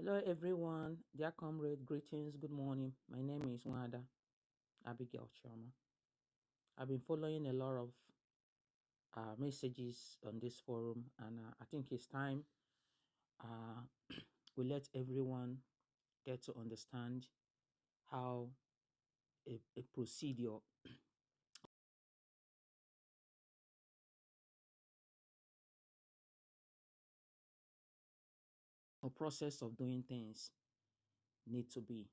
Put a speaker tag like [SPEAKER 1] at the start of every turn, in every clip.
[SPEAKER 1] Hello, everyone. Dear comrade, greetings. Good morning. My name is Wada Abigail Choma. I've been following a lot of messages on this forum, and I think it's time uh, we let everyone get to understand how a procedure or process of doing things need to be.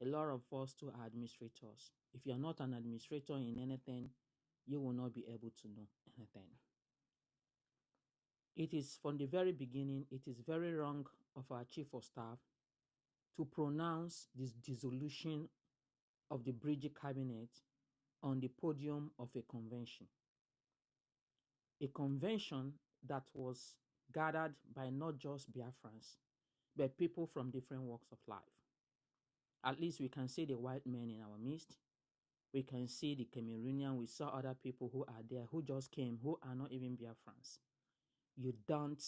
[SPEAKER 1] A lot of us too are administrators. If you're not an administrator in anything, you will not be able to know anything. It is from the very beginning, it is very wrong of our chief of staff to pronounce this dissolution of the Bridge cabinet on the podium of a convention. A convention that was gathered by not just Biafrans, but people from different walks of life. At least we can see the white men in our midst. We can see the Cameroonian. We saw other people who are there, who just came, who are not even Biafrans. You don't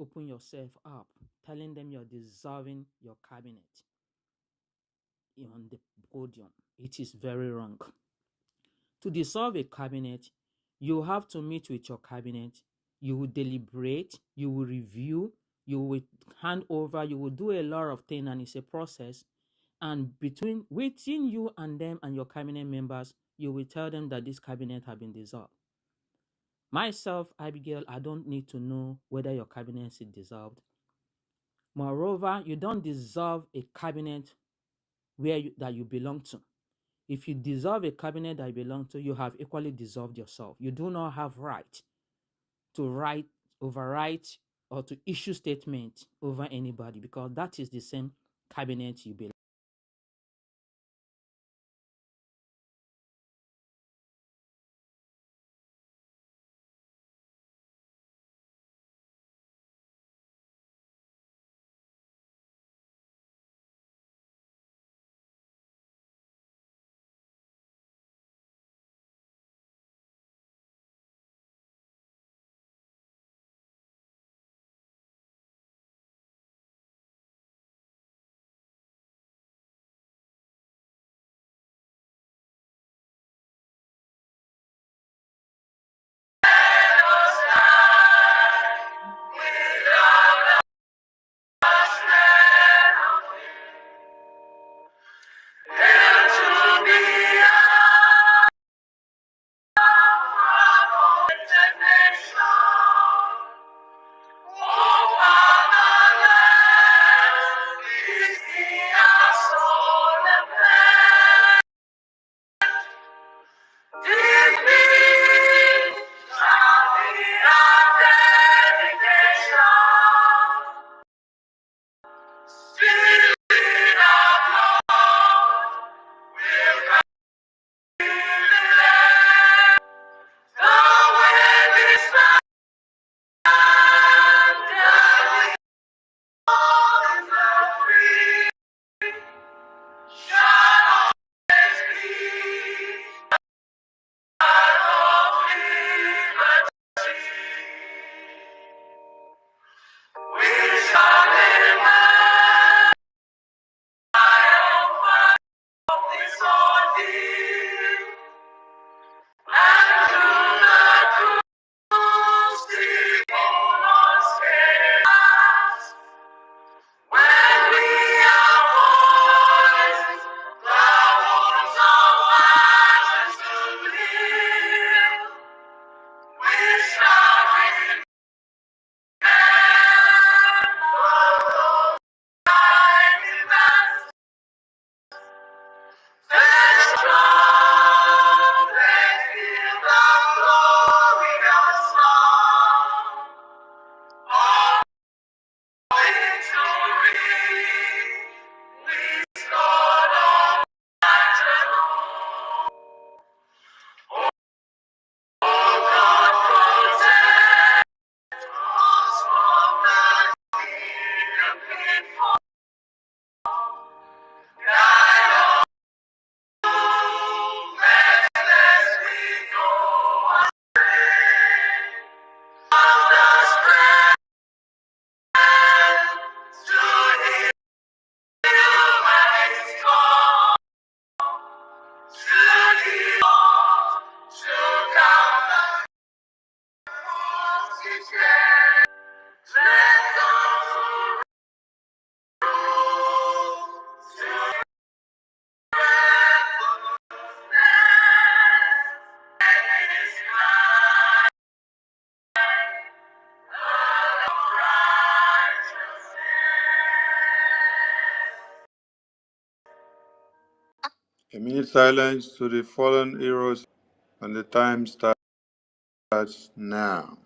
[SPEAKER 1] open yourself up, telling them you're dissolving your cabinet on the podium. It is very wrong. To dissolve a cabinet, you have to meet with your cabinet. You will deliberate, you will review, you will hand over, you will do a lot of things, and it's a process. And within you and them and your cabinet members, you will tell them that this cabinet has been dissolved. Myself, Abigail, I don't need to know whether your cabinet is dissolved. Moreover, you don't dissolve a cabinet that you belong to. If you dissolve a cabinet that you belong to, you have equally dissolved yourself. You do not have right to overwrite, or to issue statement over anybody, because that is the same cabinet you belong.
[SPEAKER 2] A minute silence to the fallen heroes, and the time starts now.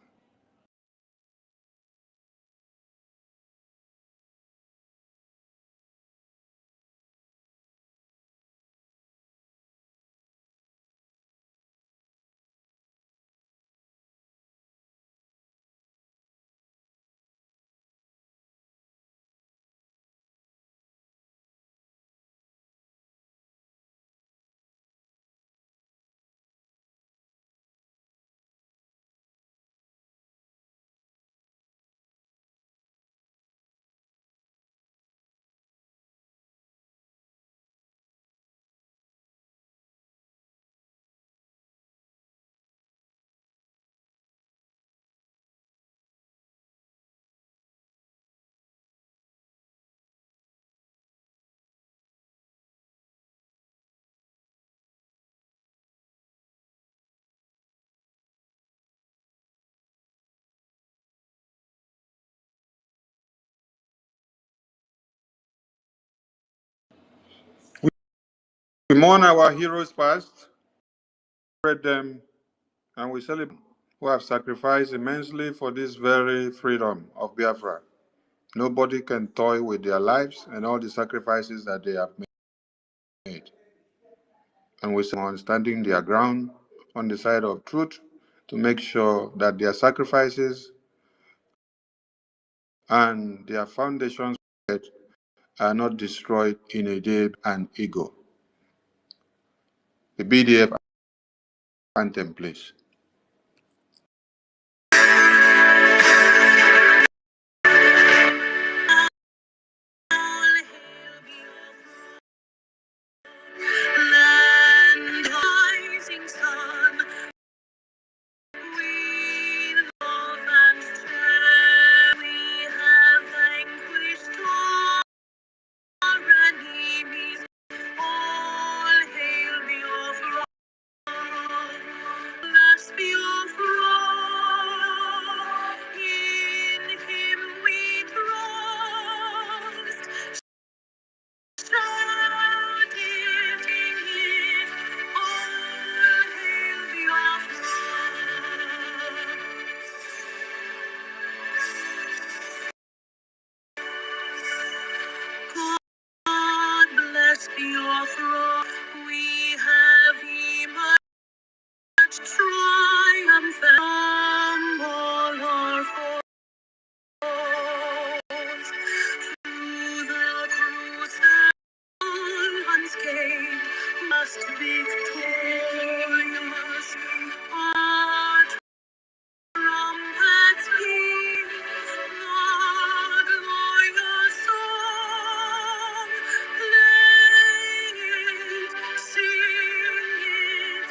[SPEAKER 2] We mourn our heroes past, celebrate them, and we celebrate who have sacrificed immensely for this very freedom of Biafra. Nobody can toy with their lives and all the sacrifices that they have made. And we are standing their ground on the side of truth to make sure that their sacrifices and their foundations are not destroyed in a day and ego. The BDF anthem, please.
[SPEAKER 1] Land rising sun, we love and share. We have vanquished our enemies. All hail Biafra. Bless Biafra. In him we trust. God bless Biafra. We have emerged triumphant from all our foes. Through the crusade unscathed, must victorious. Our trumpets peal, the glorious song. Play it, sing it,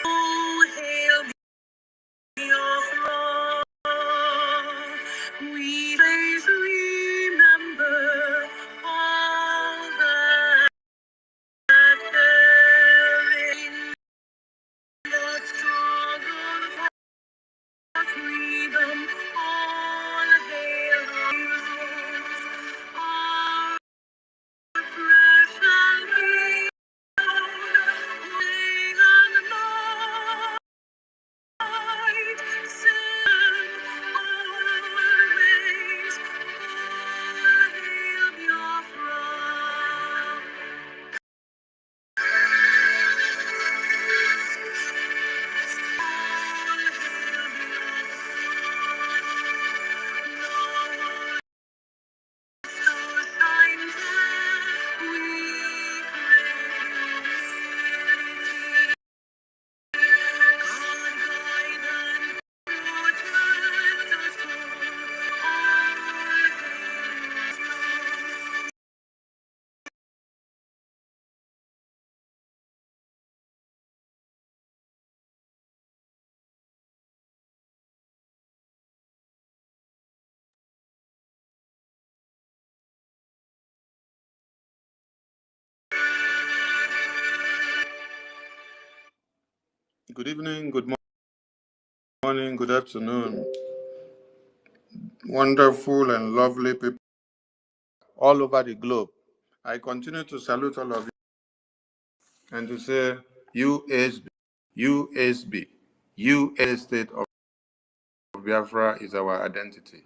[SPEAKER 1] oh, hail Biafra. We always remember all that in the struggle for freedom. All hail heroes, our precious heroes, day and night.
[SPEAKER 2] Good evening, good Morning, good afternoon. Wonderful and lovely people all over the globe. I continue to salute all of you and to say USB, USB, US state of Biafra is our identity.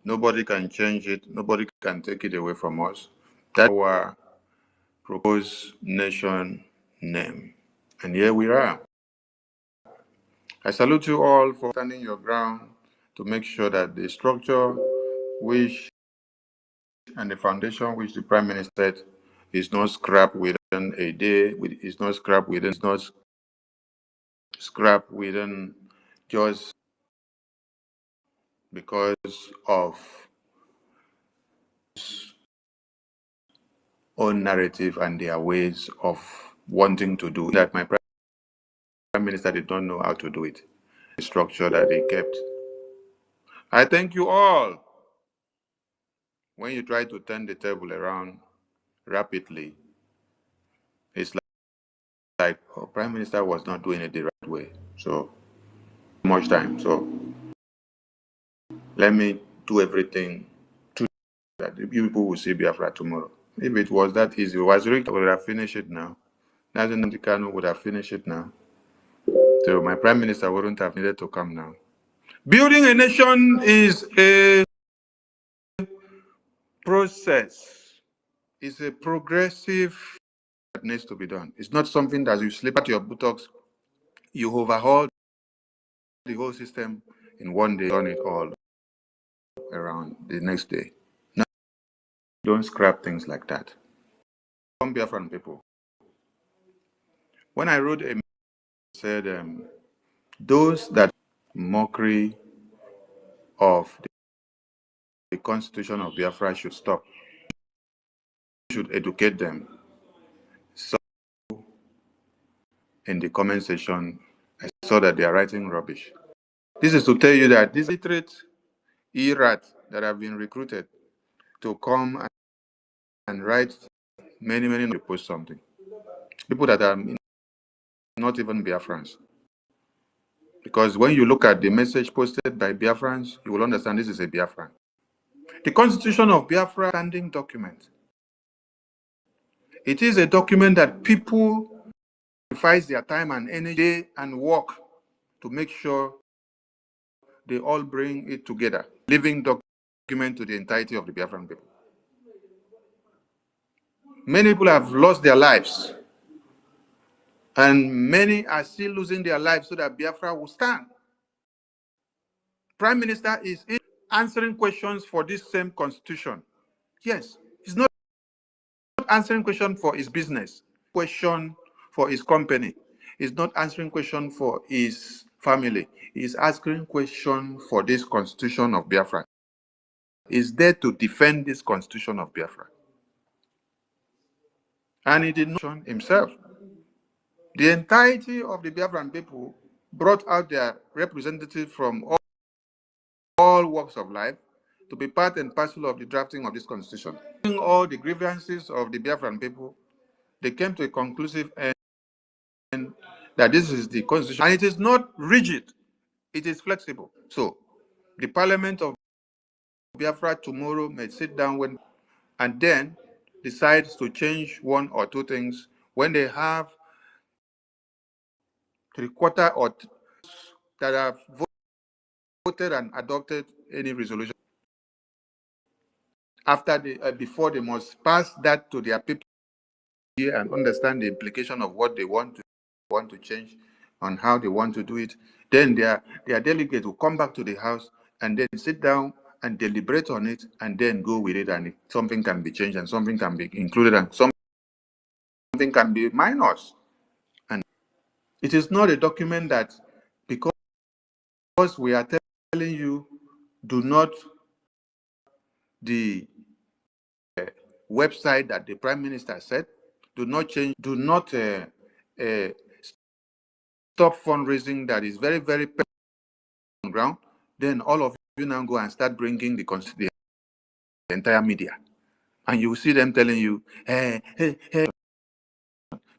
[SPEAKER 2] Nobody can change it. Nobody can take it away from us. That's our proposed nation name. And here we are. I salute you all for standing your ground to make sure that the structure which and the foundation which the Prime Minister said is not scrapped within a day, is not scrapped within just because of own narrative and their ways of wanting to do that. My Prime Minister did not know how to do it. The structure that they kept. I thank you all. When you try to turn the table around rapidly, it's like oh, Prime Minister was not doing it the right way. So much time. So let me do everything to that the people will see Biafra tomorrow. If it was that easy, was Rick would have finished it now. Nazin Kanu would have finished it now. So my Prime Minister wouldn't have needed to come now. Building a nation is a process. It's a progressive that needs to be done. It's not something that you slip at your buttocks, you overhaul the whole system in one day, done it all around the next day. No, don't scrap things like that. Some Biafran people. When I wrote a said those that mockery of the Constitution of Biafra should stop, should educate them. So in the comment section, I saw that they are writing rubbish. This is to tell you that these illiterate ERAT that have been recruited to come and write many post something. People that are not even Biafrans. Because when you look at the message posted by Biafrans, you will understand this is a Biafran. The Constitution of Biafra standing document. It is a document that people sacrifice their time and energy and work to make sure they all bring it together. Living document to the entirety of the Biafran people. Many people have lost their lives, and many are still losing their lives so that Biafra will stand. Prime Minister is answering questions for this same constitution. Yes, he's not answering question for his business, question for his company. He's not answering question for his family. He's asking question for this constitution of Biafra. He's there to defend this constitution of Biafra. And he did not himself. The entirety of the Biafran people brought out their representatives from all walks of life to be part and parcel of the drafting of this constitution. All the grievances of the Biafran people, they came to a conclusive end that this is the constitution. And it is not rigid, it is flexible. So the parliament of Biafra tomorrow may sit down and then decide to change one or two things when they have three-quarter or that have voted and adopted any resolution. After before they must pass that to their people and understand the implication of what they want to change and how they want to do it. Then their delegate will come back to the house and then sit down and deliberate on it and then go with it, and something can be changed and something can be included and something can be minus. And it is not a document that because we are telling you do not the website that the Prime Minister said, do not change, do not stop fundraising that is very on ground, then all of you now go and start bringing the entire media. And you will see them telling you, hey,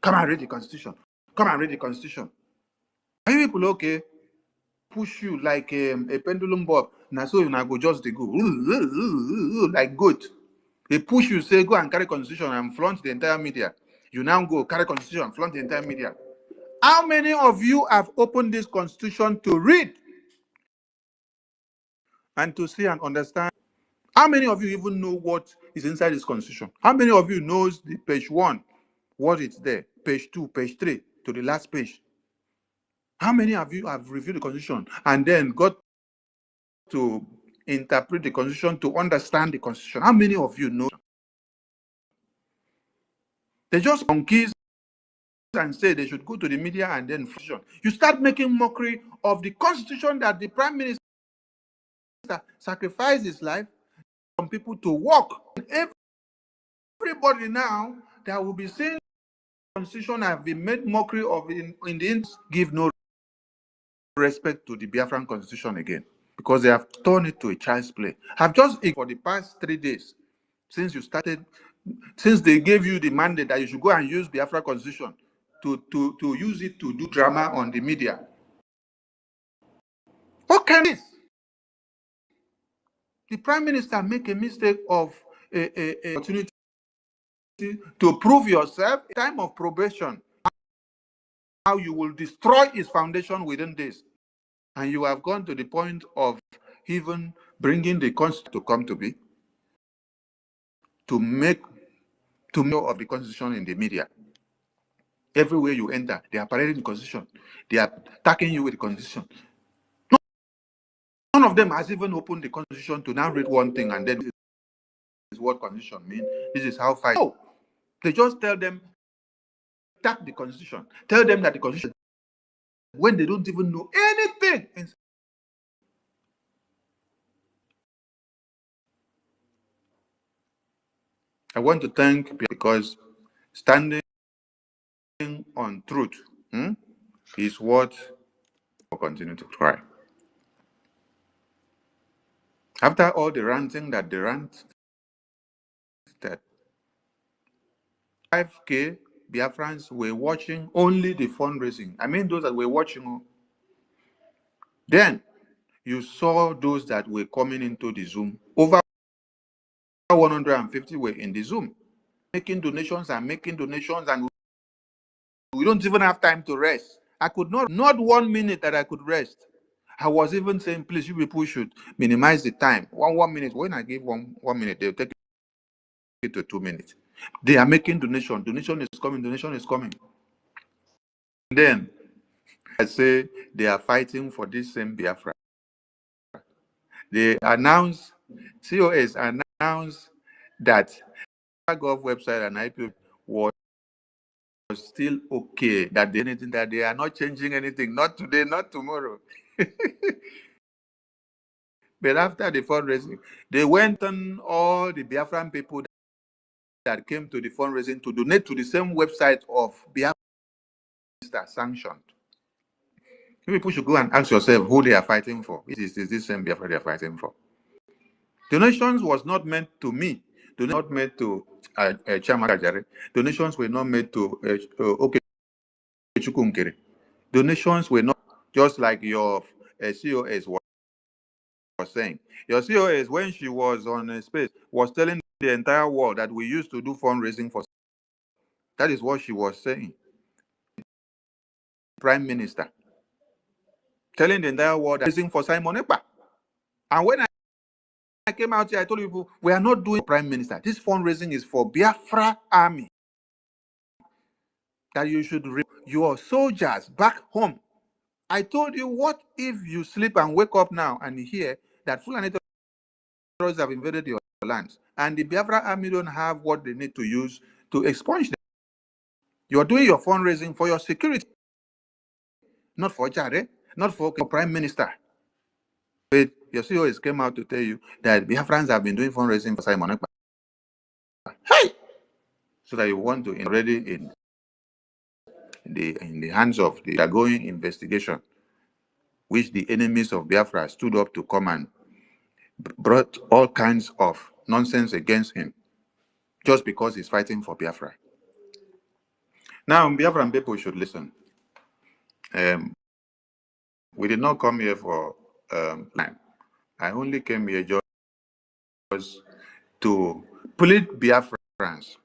[SPEAKER 2] come and read the Constitution. Come and read the Constitution. Are you people okay? push you like a pendulum bob. Now so you now go just they go like goat. They push you, say go and carry constitution and flaunt the entire media. You now go carry constitution and flaunt the entire media. How many of you have opened this constitution to read and to see and understand? How many of you even know what is inside this constitution? How many of you knows the page 1, what is there, page 2, page 3, to the last page? How many of you have reviewed the constitution and then got to interpret the constitution to understand the constitution? How many of you know? They just monkeys and say they should go to the media and then you start making mockery of the constitution that the prime minister sacrificed his life for people to work. Everybody now that will be saying the constitution have been made mockery of in the end, give no respect to the Biafran constitution again, because they have turned it to a child's play. I've just for the past 3 days since you started, since they gave you the mandate that you should go and use Biafra constitution to use it to do drama on the media. What can this? The prime minister make a mistake of a opportunity to prove yourself, a time of probation, how you will destroy his foundation within this. And you have gone to the point of even bringing the constitution to come to be, to make of the constitution in the media. Everywhere you enter, they are parading the constitution. They are attacking you with the constitution. None of them has even opened the constitution to now read one thing and then this is what constitution means. This is how fight. No, they just tell them attack the constitution. Tell them that the constitution, when they don't even know anything. I want to thank because standing on truth is what will continue to try. After all the ranting that they ranted, 5K Biafrans were watching only the fundraising. I mean, those that were watching. Then you saw those that were coming into the Zoom. Over 150 were in the Zoom, making donations, and we don't even have time to rest. I could not 1 minute that I could rest. I was even saying, please, you people should minimize the time. One minute. When I give one minute, they'll take it to 2 minutes. They are making donation. Donation is coming. Donation is coming. Then I say they are fighting for this same Biafra. They announced, COS announced that Gov website and IP was still okay, that they are not changing anything, not today, not tomorrow. But after the fundraising, they went on all the Biafran people that came to the fundraising to donate to the same website of Biafra sanctioned. People should go and ask yourself who they are fighting for. Is this same Biafra they are fighting for? Donations was not meant to me. Not meant to Chama Kajare. Donations were not made to Chukunkere. Donations were not just like your COS was saying. Your COS, when she was on space, was telling the entire world that we used to do fundraising for. That is what she was saying. Prime Minister. Telling the entire world that fundraising for Simon Ekpa. And when I came out here, I told people, we are not doing Prime Minister. This fundraising is for Biafra Army. That you should your soldiers back home. I told you, what if you sleep and wake up now and hear that Fulani terrorists have invaded your lands and the Biafra Army don't have what they need to use to expunge them? You're doing your fundraising for your security, not for Jare, not for Prime Minister. But your COs came out to tell you that Biafrans have been doing fundraising for Simon Ekpa. Hey! So that you want to already in the hands of the ongoing investigation, which the enemies of Biafra stood up to come and brought all kinds of nonsense against him just because he's fighting for Biafra. Now, Biafran people should listen. We did not come here for time. I only came here just to plead Biafrans.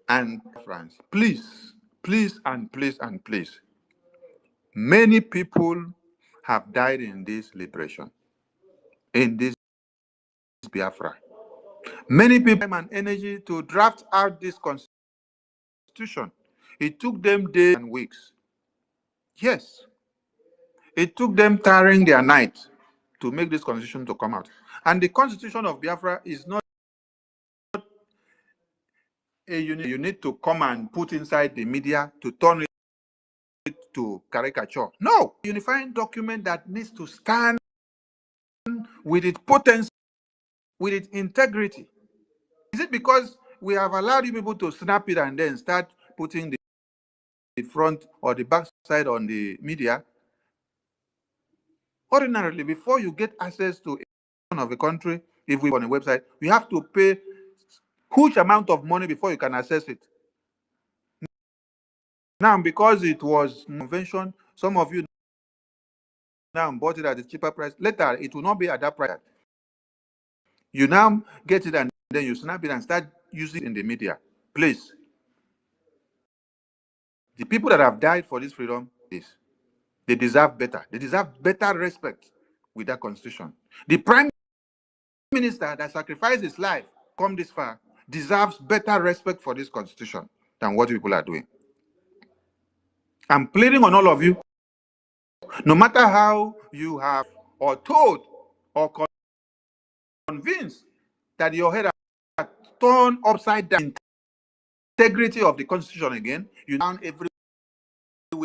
[SPEAKER 2] And Biafrans, please, please, and please, and please. Many people have died in this liberation, in this Biafra. Many people and energy to draft out this constitution. It took them days and weeks. Yes, it took them tiring their night to make this constitution to come out. And the constitution of Biafra is not a unit you need to come and put inside the media to turn it to caricature. No, unifying document that needs to stand with its potency, with its integrity. Is it because we have allowed you people to snap it and then start putting the front or the back side on the media? Ordinarily, before you get access to a of a country, if we on a website, you have to pay huge amount of money before you can access it. Now, because it was convention, some of you now bought it at a cheaper price. Later, it will not be at that price. You now get it and then you snap it and start using it in the media. Please, the people that have died for this freedom, they deserve better. They deserve better respect with that constitution. The prime minister that sacrificed his life, come this far, deserves better respect for this constitution than what people are doing. I'm pleading on all of you, no matter how you have or told or convinced that your head are turned upside down, integrity of the constitution again, you down everywhere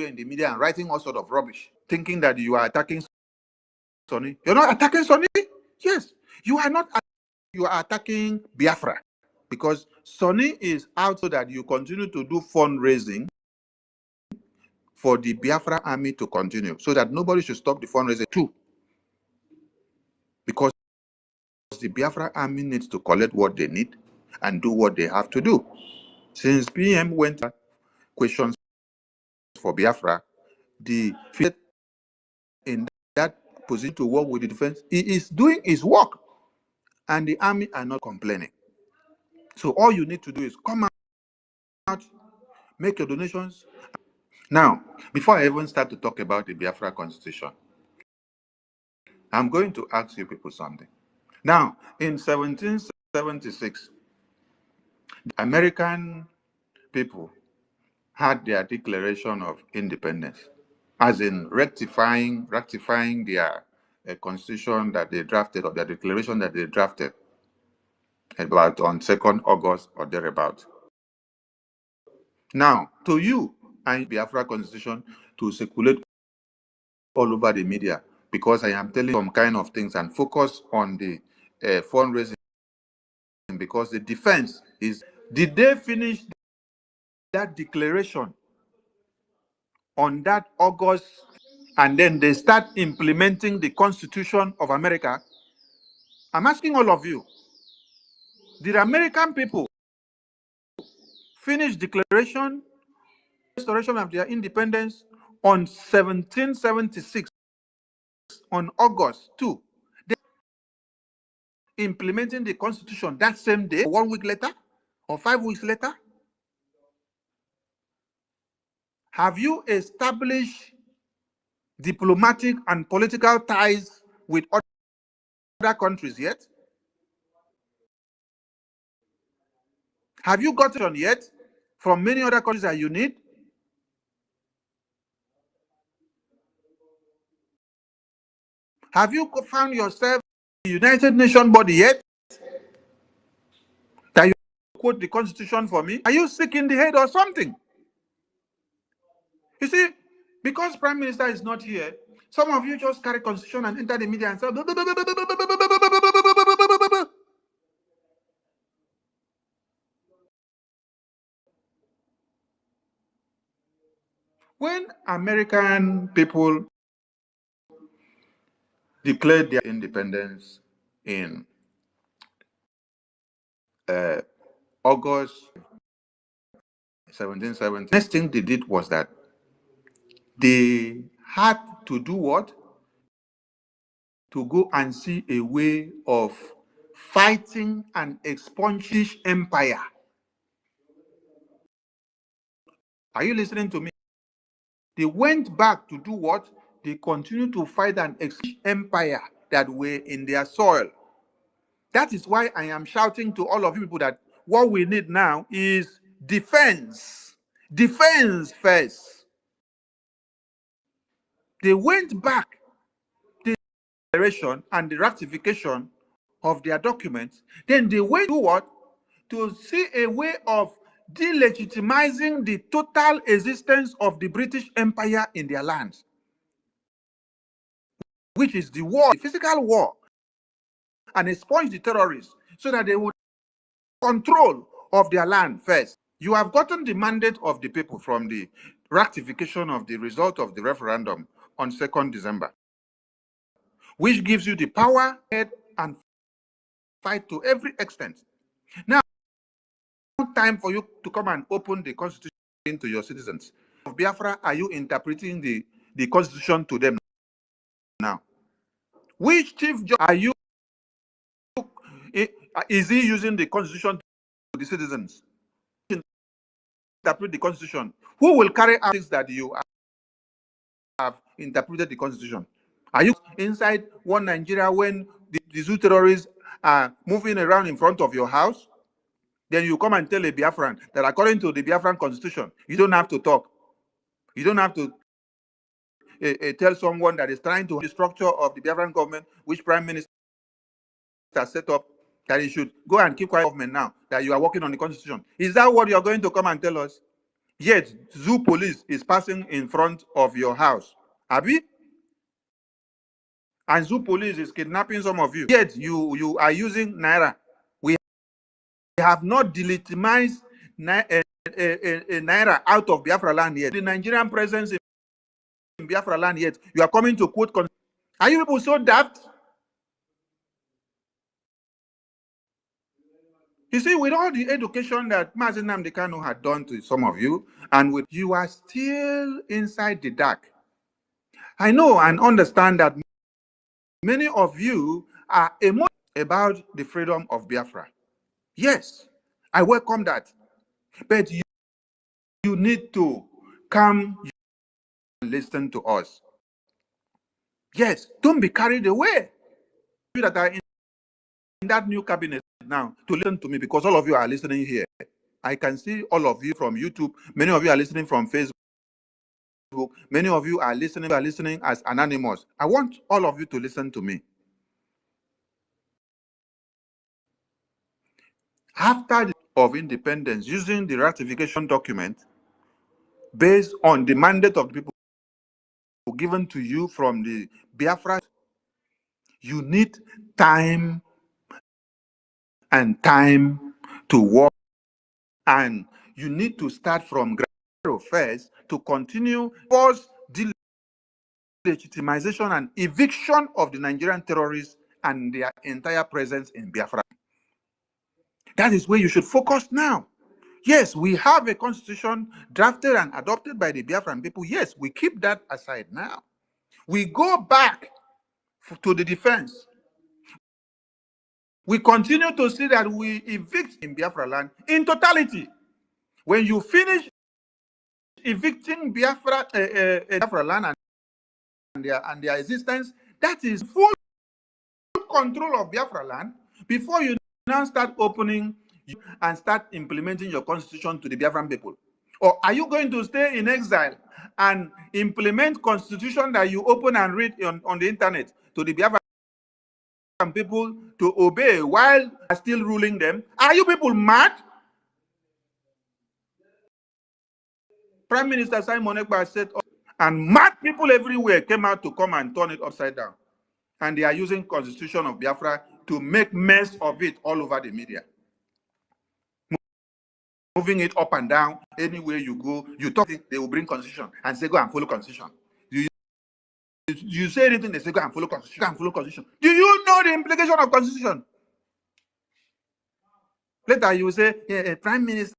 [SPEAKER 2] in the media and writing all sort of rubbish, thinking that you are attacking Sonny. You're not attacking Sonny? Yes, you are not. You are attacking Biafra because Sonny is out so that you continue to do fundraising for the Biafra army to continue, so that nobody should stop the fundraising too. Because the Biafra army needs to collect what they need and do what they have to do. Since PM went questions for Biafra, the in that position to work with the defense, he is doing his work, and the army are not complaining. So all you need to do is come out, make your donations. Now, before I even start to talk about the Biafra Constitution, I'm going to ask you people something. Now, in 1776, American people had their Declaration of Independence, as in rectifying their constitution that they drafted, or their declaration that they drafted about on 2nd August or thereabout. Now, to you, and Biafra Constitution to circulate all over the media, because I am telling some kind of things and focus on the fundraising, because the defense is, did they finish that declaration on that August and then they start implementing the Constitution of America? I'm asking all of you, did American people finish declaration, restoration of their independence on 1776 on August 2? They implementing the Constitution that same day, 1 week later, or 5 weeks later? Have you established diplomatic and political ties with other countries yet? Have you gotten yet from many other countries that you need? Have you found yourself in the United Nations body yet that you quote the Constitution for me? Are you sick in the head or something? You see, because Prime Minister is not here, some of you just carry Constitution and enter the media and say, when American people declared their independence in August 1770, next thing they did was that they had to do what? To go and see a way of fighting an expunging empire. Are you listening to me? They went back to do what? They continued to fight an expunging empire that were in their soil. That is why I am shouting to all of you people that what we need now is defense. Defense first. They went back to the declaration and the ratification of their documents. Then they went to what? To see a way of delegitimizing the total existence of the British Empire in their lands, which is the war, the physical war, and expunge the terrorists so that they would control of their land first. You have gotten the mandate of the people from the ratification of the result of the referendum on 2nd December, which gives you the power and fight to every extent. Now, time for you to come and open the constitution to your citizens. Of Biafra, are you interpreting the constitution to them now? Which chief judge are you? Is he using the constitution to the citizens? Interpret the constitution. Who will carry out things that you have interpreted the constitution? Are you inside one Nigeria when the zoo terrorists are moving around in front of your house? Then you come and tell a Biafran that according to the Biafran constitution, you don't have to talk. You don't have to tell someone that is trying to the structure of the Biafran government, which prime minister set up, that he should go and keep quiet government now, that you are working on the constitution. Is that what you're going to come and tell us? Yet, zoo police is passing in front of your house. Abi? And zoo police is kidnapping some of you. Yet, you are using Naira. We have not delegitimized Naira out of Biafra land yet. The Nigerian presence in Biafra land yet. You are coming to quote. Are you people so daft? You see, with all the education that Mazi Nnamdi Kanu had done to some of you, and with you are still inside the dark. I know and understand that many of you are emotional about the freedom of Biafra. Yes, I welcome that. But you need to come and listen to us. Yes, don't be carried away. You that are in that new cabinet now to listen to me, because all of you are listening here. I can see all of you from YouTube. Many of you are listening from Facebook. Many of you are listening as anonymous. I want all of you to listen to me. After the of independence, using the ratification document based on the mandate of the people given to you from the Biafra, you need time and time to work, and you need to start from ground first to continue towards the legitimization and eviction of the Nigerian terrorists and their entire presence in Biafra. That is where you should focus now. Yes, we have a constitution drafted and adopted by the Biafran people. Yes, we keep that aside now. We go back to the defense. We continue to see that we evict in Biafra land in totality. When you finish evicting Biafra land and their existence, that is full control of Biafra land before you now start opening and start implementing your constitution to the Biafran people. Or are you going to stay in exile and implement constitution that you open and read on the internet to the Biafran people to obey while still ruling them? Are you people mad? Prime Minister Simon Ekpa said, and mad people everywhere came out to come and turn it upside down. And they are using constitution of Biafra to make mess of it all over the media. Moving it up and down, anywhere you go, you talk it, they will bring constitution and say, go and follow constitution. You say anything, they say, go and follow constitution, go and follow constitution. Do you know the implication of constitution? Later you say, yeah, Prime Minister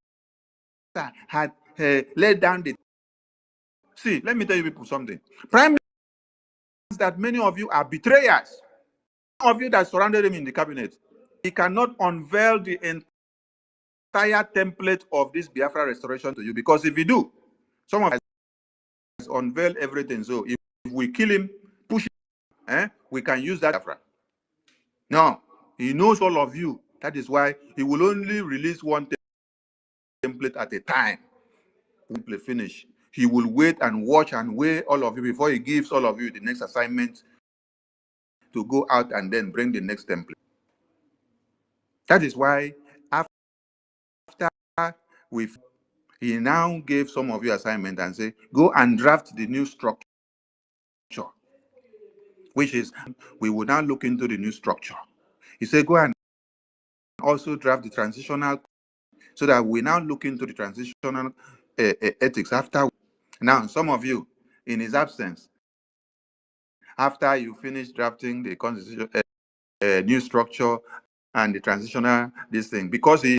[SPEAKER 2] had laid down the... See, let me tell you people something. Prime that many of you are betrayers. Some of you that surrounded him in the cabinet, he cannot unveil the entire template of this Biafra restoration to you, because if you do, some of us unveil everything. So if we kill him, push him, we can use that Biafra. No, he knows all of you. That is why he will only release one template at a time. Template finish. He will wait and watch and weigh all of you before he gives all of you the next assignment to go out and then bring the next template. That is why after he now gave some of you assignment and say, go and draft the new structure, which is, we will now look into the new structure. He said, go and also draft the transitional, so that we now look into the transitional ethics after. Now, some of you, in his absence, after you finish drafting the constitution, new structure and the transitional this thing, because he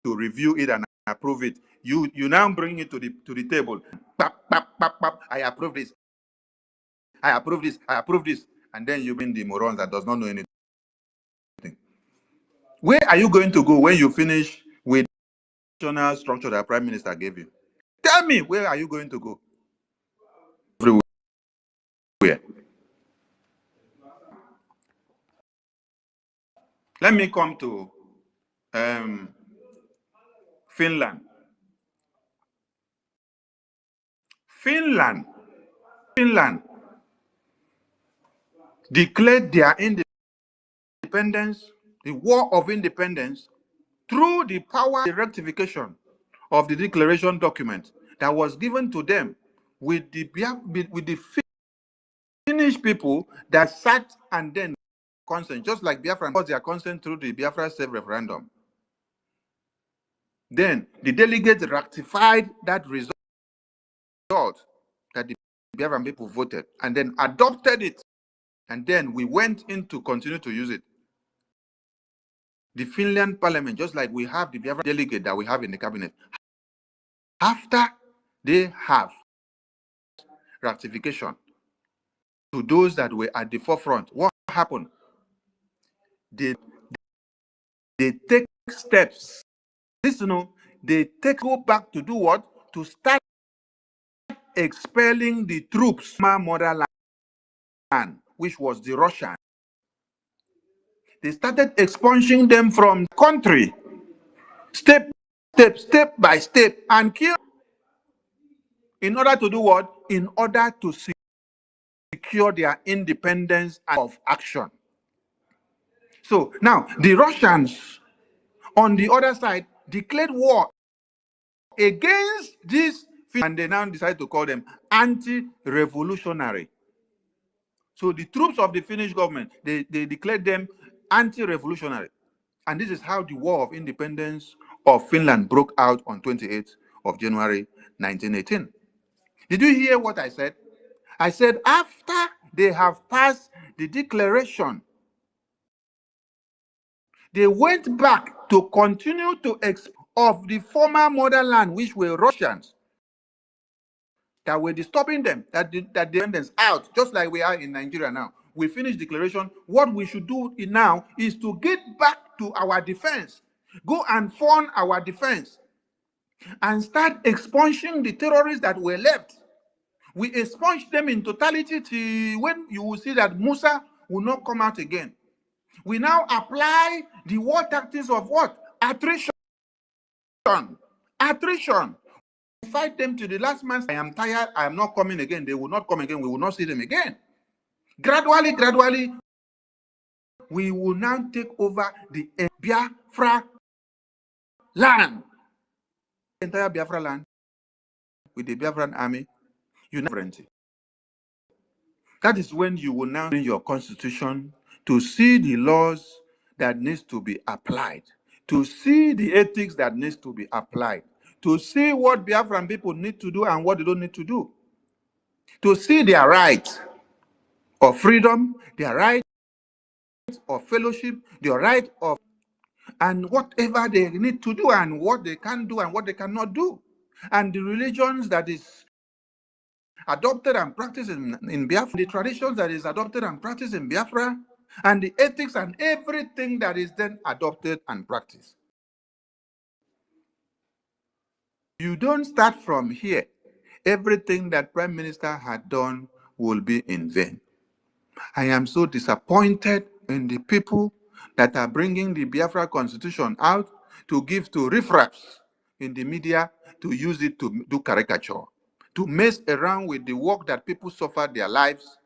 [SPEAKER 2] to review it and approve it, you now bring it to the table. Pap, pap, pap, pap. I approve this. I approve this. I approve this. And then you bring the morons that does not know anything. Where are you going to go when you finish with the national structure that Prime Minister gave you? Tell me, where are you going to go? Everywhere. Let me come to Finland. Finland declared their independence, the War of Independence, through the power the rectification of the declaration document that was given to them with the Finnish people that sat and then consent, just like Biafra was their consent through the Biafra self-referendum. Then the delegates ratified that result that the Biafran people voted, and then adopted it, and then we went in to continue to use it. The Finland parliament, just like we have the Biafran delegate that we have in the cabinet, after they have ratification to those that were at the forefront, what happened? They take steps. Listen, they go back to do what? To start expelling the troops from motherland, which was the Russian. They started expunging them from the country, step by step, and kill. In order to do what? In order to secure their independence of action. So now the Russians, on the other side, declared war against this, and they now decide to call them anti-revolutionary. So the troops of the Finnish government, they declared them anti-revolutionary. And this is how the War of Independence of Finland broke out on 28th of January 1918. Did you hear what I said? I said after they have passed the declaration, they went back to continue to of the former motherland, which were Russians, that were disturbing them, that the independence out, just like we are in Nigeria now. We finished declaration. What we should do now is to get back to our defense, go and fund our defense, and start expunging the terrorists that were left. We expunged them in totality till when you will see that Musa will not come out again. We now apply the war tactics of what? Attrition. Attrition. Fight them to the last man. I am tired. I am not coming again. They will not come again. We will not see them again. Gradually, we will now take over the Biafra land. The entire Biafra land with the Biafran army. That is when you will now in your constitution to see the laws that needs to be applied, to see the ethics that needs to be applied, to see what Biafran people need to do and what they don't need to do, to see their right of freedom, their right of fellowship, their right of, and whatever they need to do and what they can do and what they cannot do. And the religions that is
[SPEAKER 3] adopted and practiced in Biafra, the traditions that is adopted and practiced in Biafra, and the ethics and everything that is then adopted and practiced. You don't start from here. Everything that Prime Minister had done will be in vain. I am so disappointed in the people that are bringing the Biafra Constitution out to give to riffraffs in the media to use it to do caricature, to mess around with the work that people suffer their lives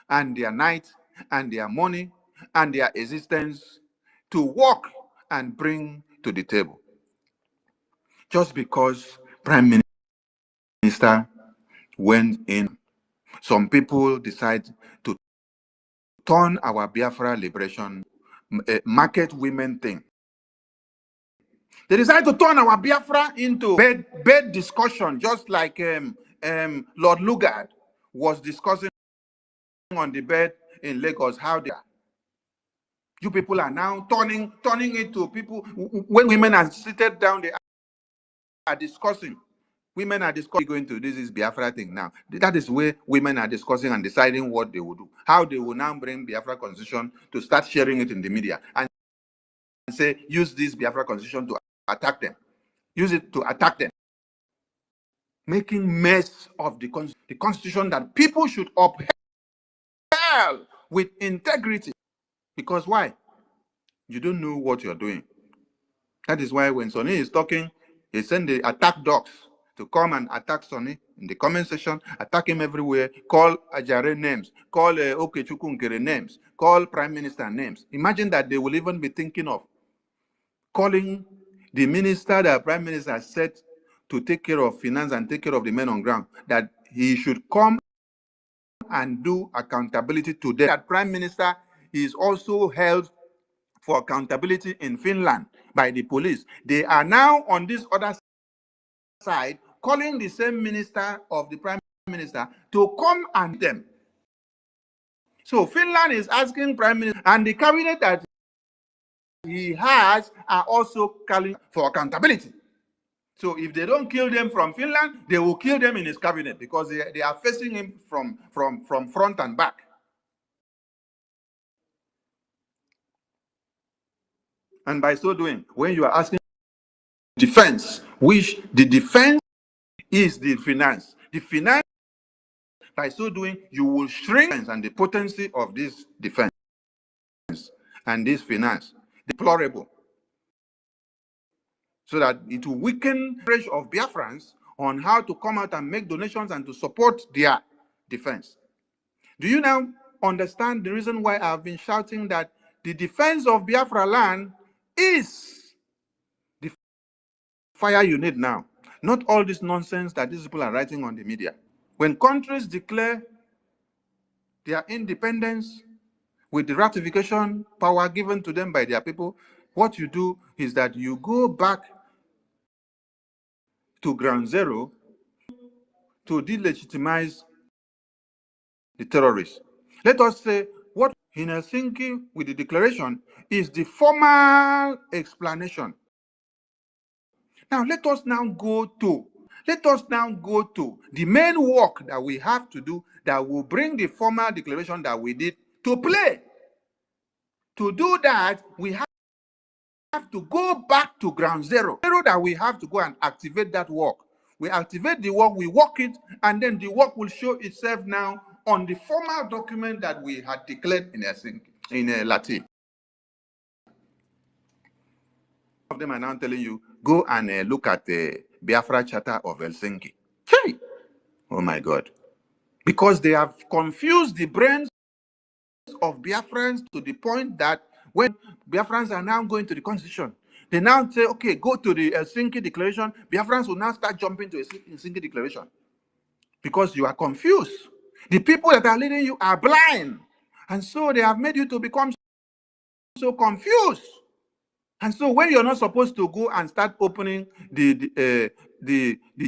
[SPEAKER 3] and their night and their money and their existence to work and bring to the table. Just because Prime Minister went in, some people decide to turn our Biafra liberation market women thing. They decided to turn our Biafra into bed discussion, just like Lord Lugard was discussing on the bed in Lagos. How they are. You people are now turning it to people. When women are seated down, they are discussing. Women are discussing going to this is Biafra thing now. That is where women are discussing and deciding what they will do. How they will now bring Biafra Constitution to start sharing it in the media and say, use this Biafra Constitution to attack them. Use it to attack them. Making mess of the Constitution that people should upheld with integrity. Because why? You don't know what you're doing. That is why when Sonny is talking, he send the attack dogs to come and attack Sonny in the comment section, attack him everywhere, call Ajare names, call Okechukwu Nkere names, call Prime Minister names. Imagine that they will even be thinking of calling the minister that Prime Minister has set to take care of finance and take care of the men on ground, that he should come and do accountability to them. That Prime Minister is also held for accountability in Finland by the police. They are now on this other side calling the same minister of the Prime Minister to come and them. So Finland is asking Prime Minister, and the cabinet that he has are also calling for accountability. So if they don't kill them from Finland, they will kill them in his cabinet because they are facing him from front and back. And by so doing, when you are asking defense, which the defense is the finance. The finance, by so doing, you will shrink and the potency of this defense and this finance, deplorable. So that it will weaken the pressure of Biafrans on how to come out and make donations and to support their defense. Do you now understand the reason why I've been shouting that the defense of Biafra land is the fire you need now? Not all this nonsense that these people are writing on the media. When countries declare their independence with the ratification power given to them by their people, what you do is that you go back to ground zero to delegitimize the terrorists. Let us say what in Helsinki with the declaration is the formal explanation. Now let us now go to the main work that we have to do that will bring the formal declaration that we did to play. To do that, we have to go back to ground zero. That we have to go and activate that work. We activate the work, we work it, and then the work will show itself now on the formal document that we had declared in Helsinki, in Latin. Some of them are now telling you, go and look at the Biafra Charter of Helsinki. Hey! Oh my God. Because they have confused the brains of Biafrans to the point that when Biafrans are now going to the constitution, they now say, okay, go to the Helsinki Declaration. Biafrans will now start jumping to the Helsinki Declaration because you are confused. The people that are leading you are blind. And so they have made you to become so confused. And so when you're not supposed to go and start opening the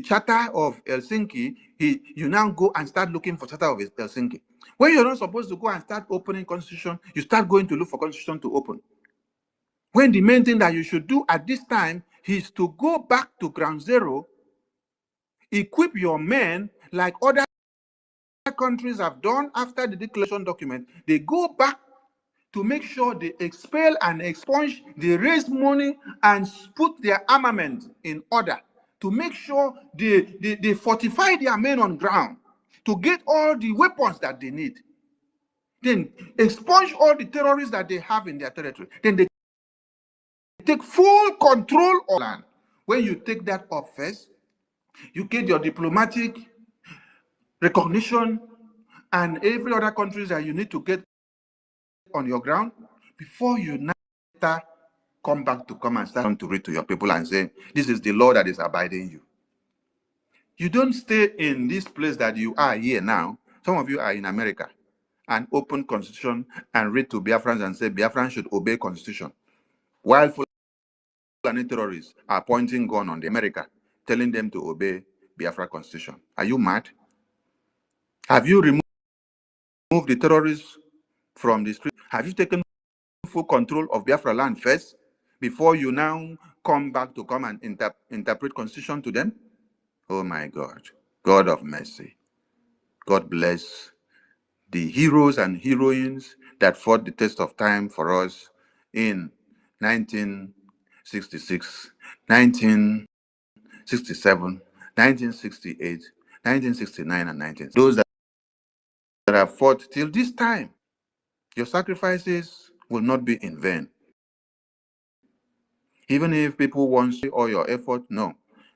[SPEAKER 3] Charter of Helsinki, you now go and start looking for Charter of Helsinki. When you're not supposed to go and start opening Constitution, you start going to look for Constitution to open. When the main thing that you should do at this time is to go back to ground zero, equip your men like other countries have done after the declaration document, they go back to make sure they expel and expunge, they raise money and put their armament in order to make sure they fortify their men on ground to get all the weapons that they need. Then expunge all the terrorists that they have in their territory. Then they take full control of land. When you take that up first, you get your diplomatic recognition and every other countries that you need to get on your ground before you now come back to come and start to read to your people and say, this is the law that is abiding you. You don't stay in this place that you are here now. Some of you are in America and open constitution and read to Biafrans and say Biafrans should obey constitution. While Fulani terrorists are pointing gun on the America, telling them to obey Biafra constitution. Are you mad? Have you removed the terrorists from the street? Have you taken full control of Biafra land first before you now come back to come and interpret constitution to them? Oh my God. God of mercy. God bless the heroes and heroines that fought the test of time for us in 1966, 1967, 1968, 1969, and 19. Those that have fought till this time, your sacrifices will not be in vain. Even if people want all your effort, no.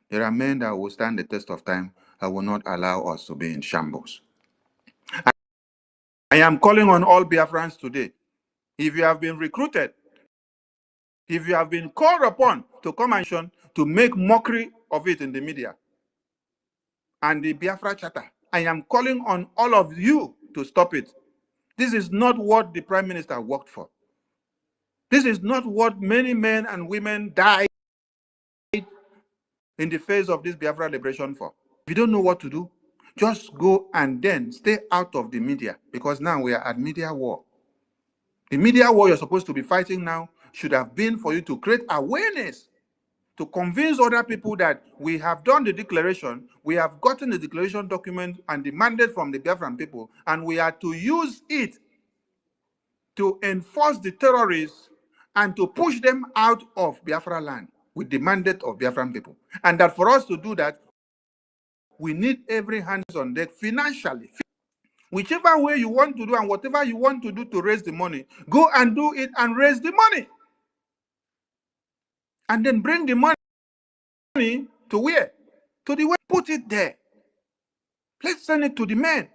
[SPEAKER 3] There are men that will stand the test of time and will not allow us to be in shambles. I am calling on all Biafrans today. If you have been recruited, if you have been called upon to come and to make mockery of it in the media and the Biafra Charter, I am calling on all of you to stop it. This is not what the Prime Minister worked for. This is not what many men and women died in the face of this Biafra liberation for. If you don't know what to do, just go and then stay out of the media, because now we are at media war. The media war you're supposed to be fighting now should have been for you to create awareness, to convince other people that we have done the declaration, we have gotten the declaration document and the mandate from the Biafran people, and we are to use it to enforce the terrorists and to push them out of Biafra land with the mandate of Biafran people. And that for us to do that, we need every hands on deck financially. Whichever way you want to do and whatever you want to do to raise the money, go and do it and raise the money. And then bring the money to where? To the way, put it there. Let's send it to the men.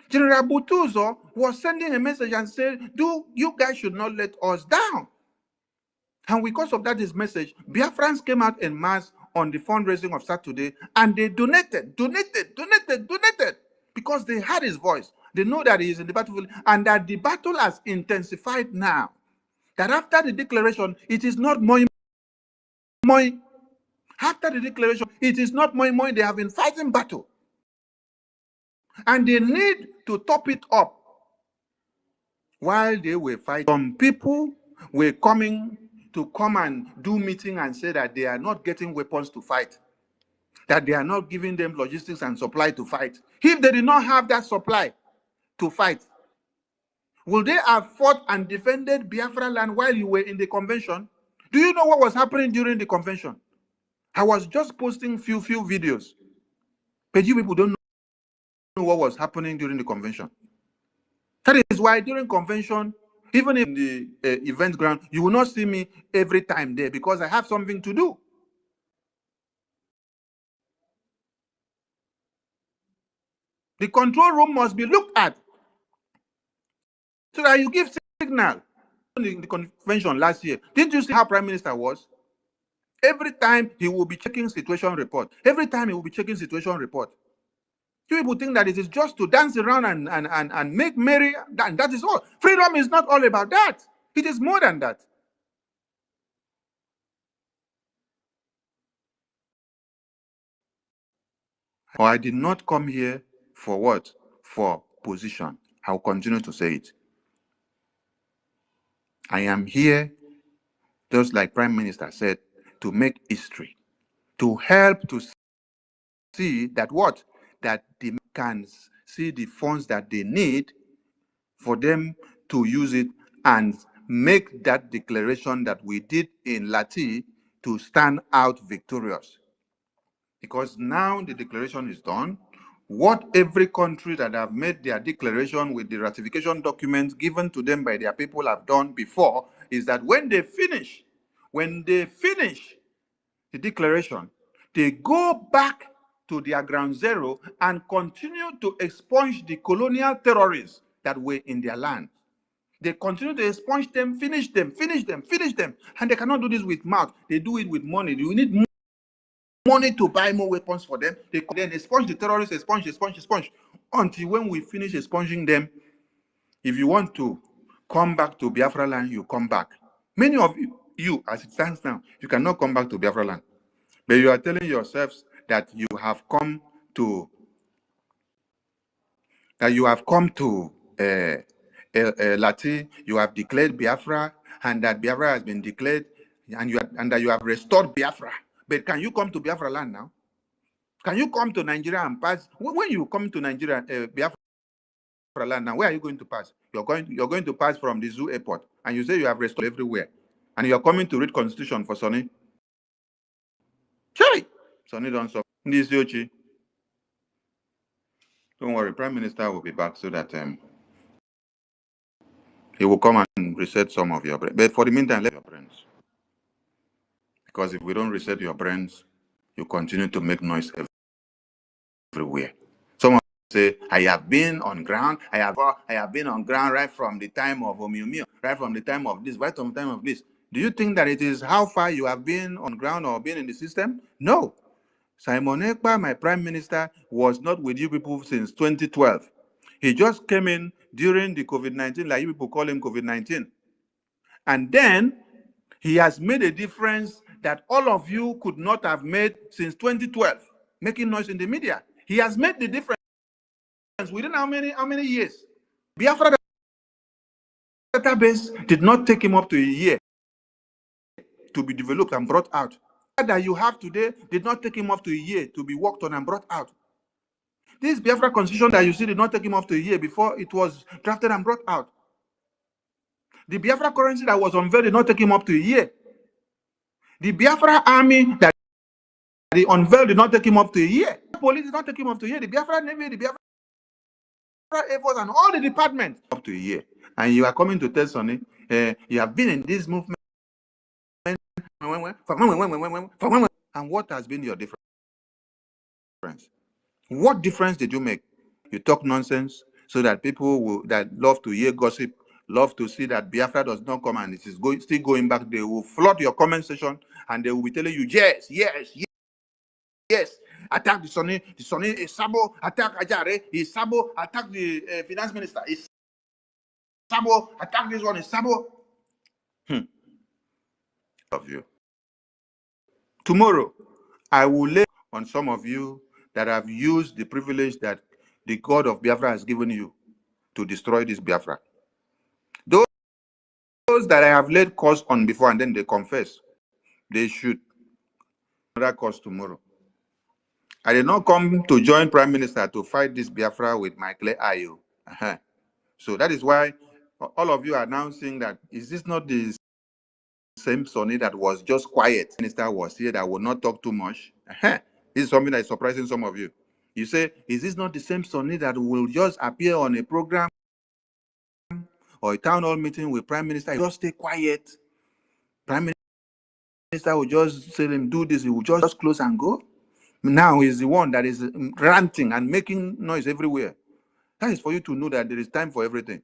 [SPEAKER 3] General Butuzo was sending a message and said, you guys should not let us down. And because of that, his message, Biafrans came out en masse on the fundraising of Saturday, and they donated, because they heard his voice. They know that he is in the battlefield, and that the battle has intensified now. That after the declaration, it is not moi. After the declaration, it is not moi. They have been fighting battle. And they need to top it up. While they were fighting, some people were coming to come and do meeting and say that they are not getting weapons to fight, that they are not giving them logistics and supply to fight. If they did not have that supply to fight, will they have fought and defended Biafra land while you were in the convention? Do you know what was happening during the convention? I was just posting few videos, but you people don't know what was happening during the convention. That is why during convention, even in the event ground, you will not see me every time there, because I have something to do. The control room must be looked at so that you give signal. In the convention last year, didn't you see how Prime Minister was? Every time he will be checking situation report. Every time he will be checking situation report. You people think that it is just to dance around and make merry, and that is all. Freedom is not all about that. It is more than that. Or I did not come here for what? For position. I'll continue to say it. I am here, just like Prime Minister said, to make history, to help to see that what? That the can see the funds that they need for them to use it and make that declaration that we did in Lati to stand out victorious. Because now the declaration is done. What every country that have made their declaration with the ratification documents given to them by their people have done before is that when they finish the declaration, they go back to their ground zero and continue to expunge the colonial terrorists that were in their land. They continue to expunge them, finish them, and they cannot do this with mouth. They do it with money. You need money to buy more weapons for them. They then expunge the terrorists, expunge, until when we finish expunging them, if you want to come back to Biafra land, you come back. Many of you, as it stands now, you cannot come back to Biafra land. But you are telling yourselves that you have come to Lati, you have declared Biafra, and that Biafra has been declared, and that you have restored Biafra. But can you come to Biafra land now? Can you come to Nigeria and pass? When you come to Nigeria, Biafra land now, where are you going to pass? You're going to pass from the zoo airport, and you say you have restored everywhere, and you're coming to read Constitution for Sonny. Chai! Sonny don't stop. Don't worry, Prime Minister will be back so that he will come and reset some of your brains. But for the meantime, let your brains. Because if we don't reset your brains, you continue to make noise everywhere. Some of you say, I have been on ground. I have been on ground right from the time of Mumu, right from the time of this, right from the time of this. Do you think that it is how far you have been on ground or been in the system? No. Simon Ekpa, my prime minister, was not with you people since 2012. He just came in during the COVID-19, like you people call him COVID-19. And then he has made a difference that all of you could not have made since 2012, making noise in the media. He has made the difference within how many years? Biafra database did not take him up to a year to be developed and brought out. That you have today did not take him up to a year to be worked on and brought out. This Biafra constitution that you see did not take him up to a year before it was drafted and brought out. The Biafra currency that was unveiled did not take him up to a year. The Biafra army that he unveiled did not take him up to a year. The police did not take him up to a year. The Biafra Navy, the Biafra Air Force, and all the departments up to a year. And you are coming to tell Sonny, you have been in this movement. And what has been your difference? What difference did you make? You talk nonsense so that people that love to hear gossip, love to see that Biafra does not come and it is still going back. They will flood your comment section and they will be telling you, yes, attack the Sonny is Sabo, attack Ajare, is Sabo, attack the finance minister, is Sabo, attack this one, is Sabo. Of you. Tomorrow, I will lay on some of you that have used the privilege that the God of Biafra has given you to destroy this Biafra. Those that I have laid cause on before and then they confess, they should another cause tomorrow. I did not come to join Prime Minister to fight this Biafra with my clear eye. So that is why all of you are now saying that, is this not the same Sonny that was just quiet? Minister was here that would not talk too much. This is something that is surprising some of you. You say, is this not the same Sonny that will just appear on a program or a town hall meeting with Prime Minister, just stay quiet? Prime Minister will just tell him, do this, he will just close and go. Now he's the one that is ranting and making noise everywhere. That is for you to know that there is time for everything.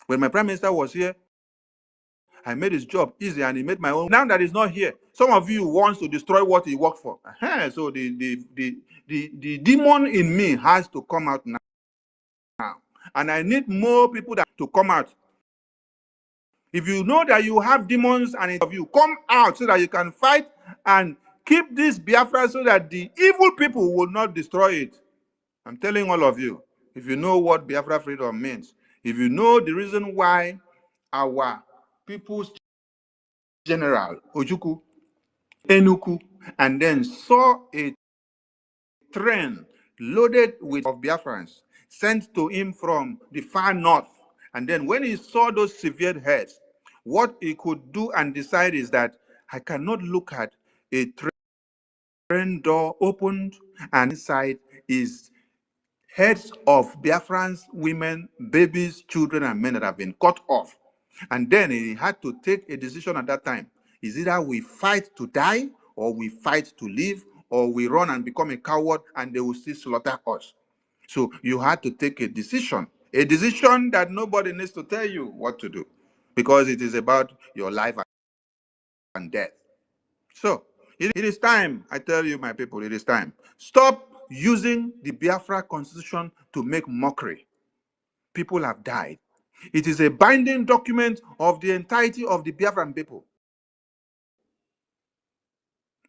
[SPEAKER 3] When my Prime Minister was here, I made his job easy and he made my own. Now that he's not here, some of you wants to destroy what he worked for. So the demon in me has to come out now. And I need more people to come out. If you know that you have demons and of you, come out so that you can fight and keep this Biafra so that the evil people will not destroy it. I'm telling all of you, if you know what Biafra freedom means, if you know the reason why our people's general, Ojukwu, Enuku, and then saw a train loaded with Biafrans sent to him from the far north. And then when he saw those severed heads, what he could do and decide is that I cannot look at a train door opened and inside is heads of Biafrans, women, babies, children, and men that have been cut off. And then he had to take a decision at that time. Is either we fight to die, or we fight to live, or we run and become a coward and they will still slaughter us. So you had to take a decision that nobody needs to tell you what to do, because it is about your life and death. So it is time, I tell you, my people, it is time. Stop using the Biafra constitution to make mockery. People have died. It is a binding document of the entirety of the Biafran people.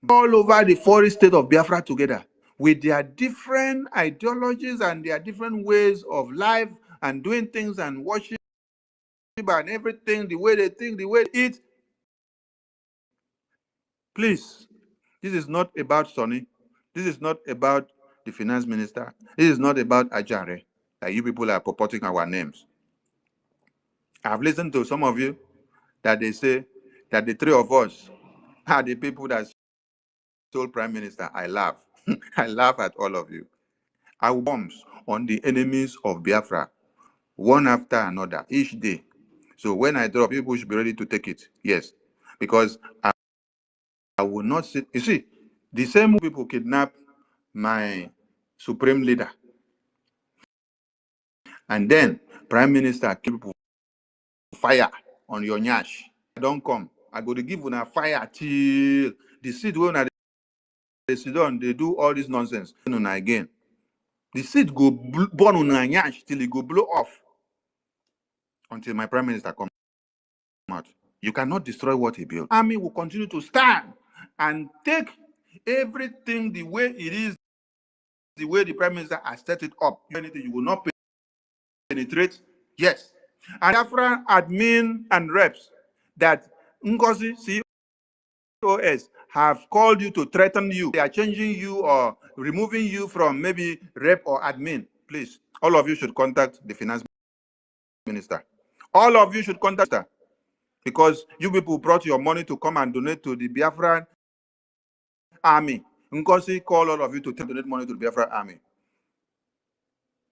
[SPEAKER 3] All over the 40 states of Biafra together, with their different ideologies and their different ways of life and doing things and worship and everything, the way they think, the way they eat. Please, this is not about Sonny. This is not about the finance minister. This is not about Ajare, that you people are purporting our names. I've listened to some of you that they say that the three of us are the people that stole prime minister. I laugh. I laugh at all of you. I will bombs on the enemies of Biafra, one after another, each day. So when I drop, people should be ready to take it. Yes, because I will not sit. You see, the same people kidnap my supreme leader, and then prime minister keep people fire on your nyash. I don't come. I go to give una fire till the seed when they sit down, they do all this nonsense. Una again. The seed go burn on a nyash till it go blow off until my prime minister come out. You cannot destroy what he built. Army will continue to stand and take everything the way it is, the way the prime minister has set it up. Anything you will not penetrate. Yes. And Biafra admin and reps that Ngozi COS have called you to threaten you. They are changing you or removing you from maybe rep or admin. Please, all of you should contact the finance minister. All of you should contact her, because you people brought your money to come and donate to the Biafran army. Ngozi called all of you to donate money to the Biafran army.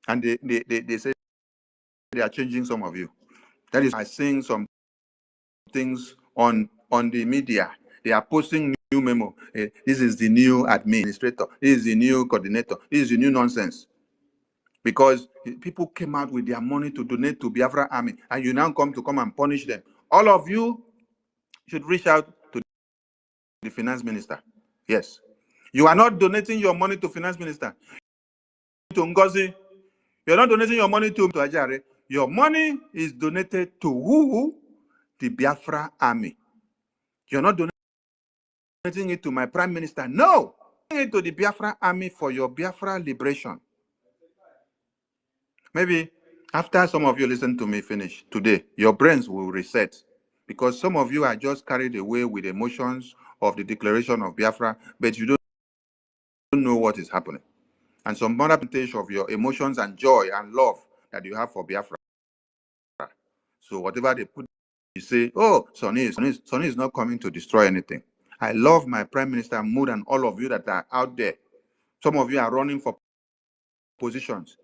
[SPEAKER 3] And they say they are changing some of you. That is, I seeing some things on the media. They are posting new memo. This is the new administrator. This is the new coordinator. This is the new nonsense. Because people came out with their money to donate to Biafra army, and you now come and punish them. All of you should reach out to the finance minister. Yes. You are not donating your money to finance minister, to Ngozi. You're not donating your money to Ajare. Your money is donated to who? The Biafra army. You're not donating it to my prime minister. No. Donating it to the Biafra army for your Biafra liberation. Maybe after some of you listen to me finish today, your brains will reset, because some of you are just carried away with emotions of the declaration of Biafra, but you don't know what is happening. And some other percentage of your emotions and joy and love that you have for Biafra. So whatever they put, you say, oh, Sonny is not coming to destroy anything. I love my prime minister more than all of you that are out there. Some of you are running for positions.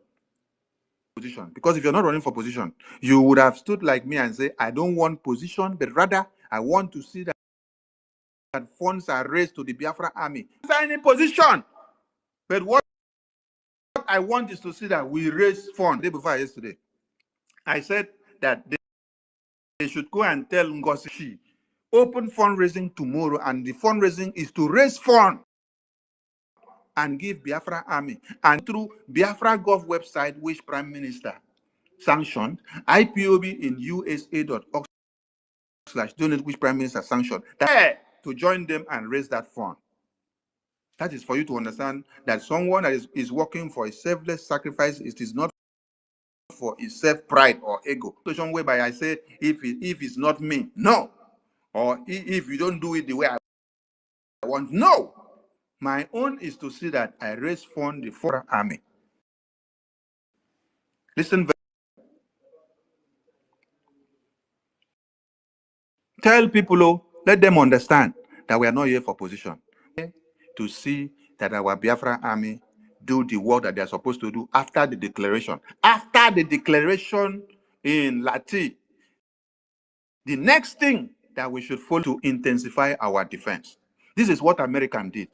[SPEAKER 3] Because if you're not running for position, you would have stood like me and say, I don't want position, but rather I want to see that funds are raised to the Biafra army. Any position. But what I want is to see that we raise funds. The day before yesterday, I said that they should go and tell Ngozi, open fundraising tomorrow, and the fundraising is to raise funds and give Biafra army. And through Biafra Gov website, which Prime Minister sanctioned, IPOB in USA.org/donate, which Prime Minister sanctioned, to join them and raise that fund. That is for you to understand that someone that is working for a selfless sacrifice, it is not for his self-pride or ego. Whereby I say, if it's not me, no. Or if you don't do it the way I want, no. My own is to see that I raise fund the foreign army. Listen, tell people, oh, let them understand that we are not here for position. To see that our Biafra army do the work that they are supposed to do after the declaration. After the declaration in Lati, the next thing that we should follow to intensify our defense. This is what Americans did.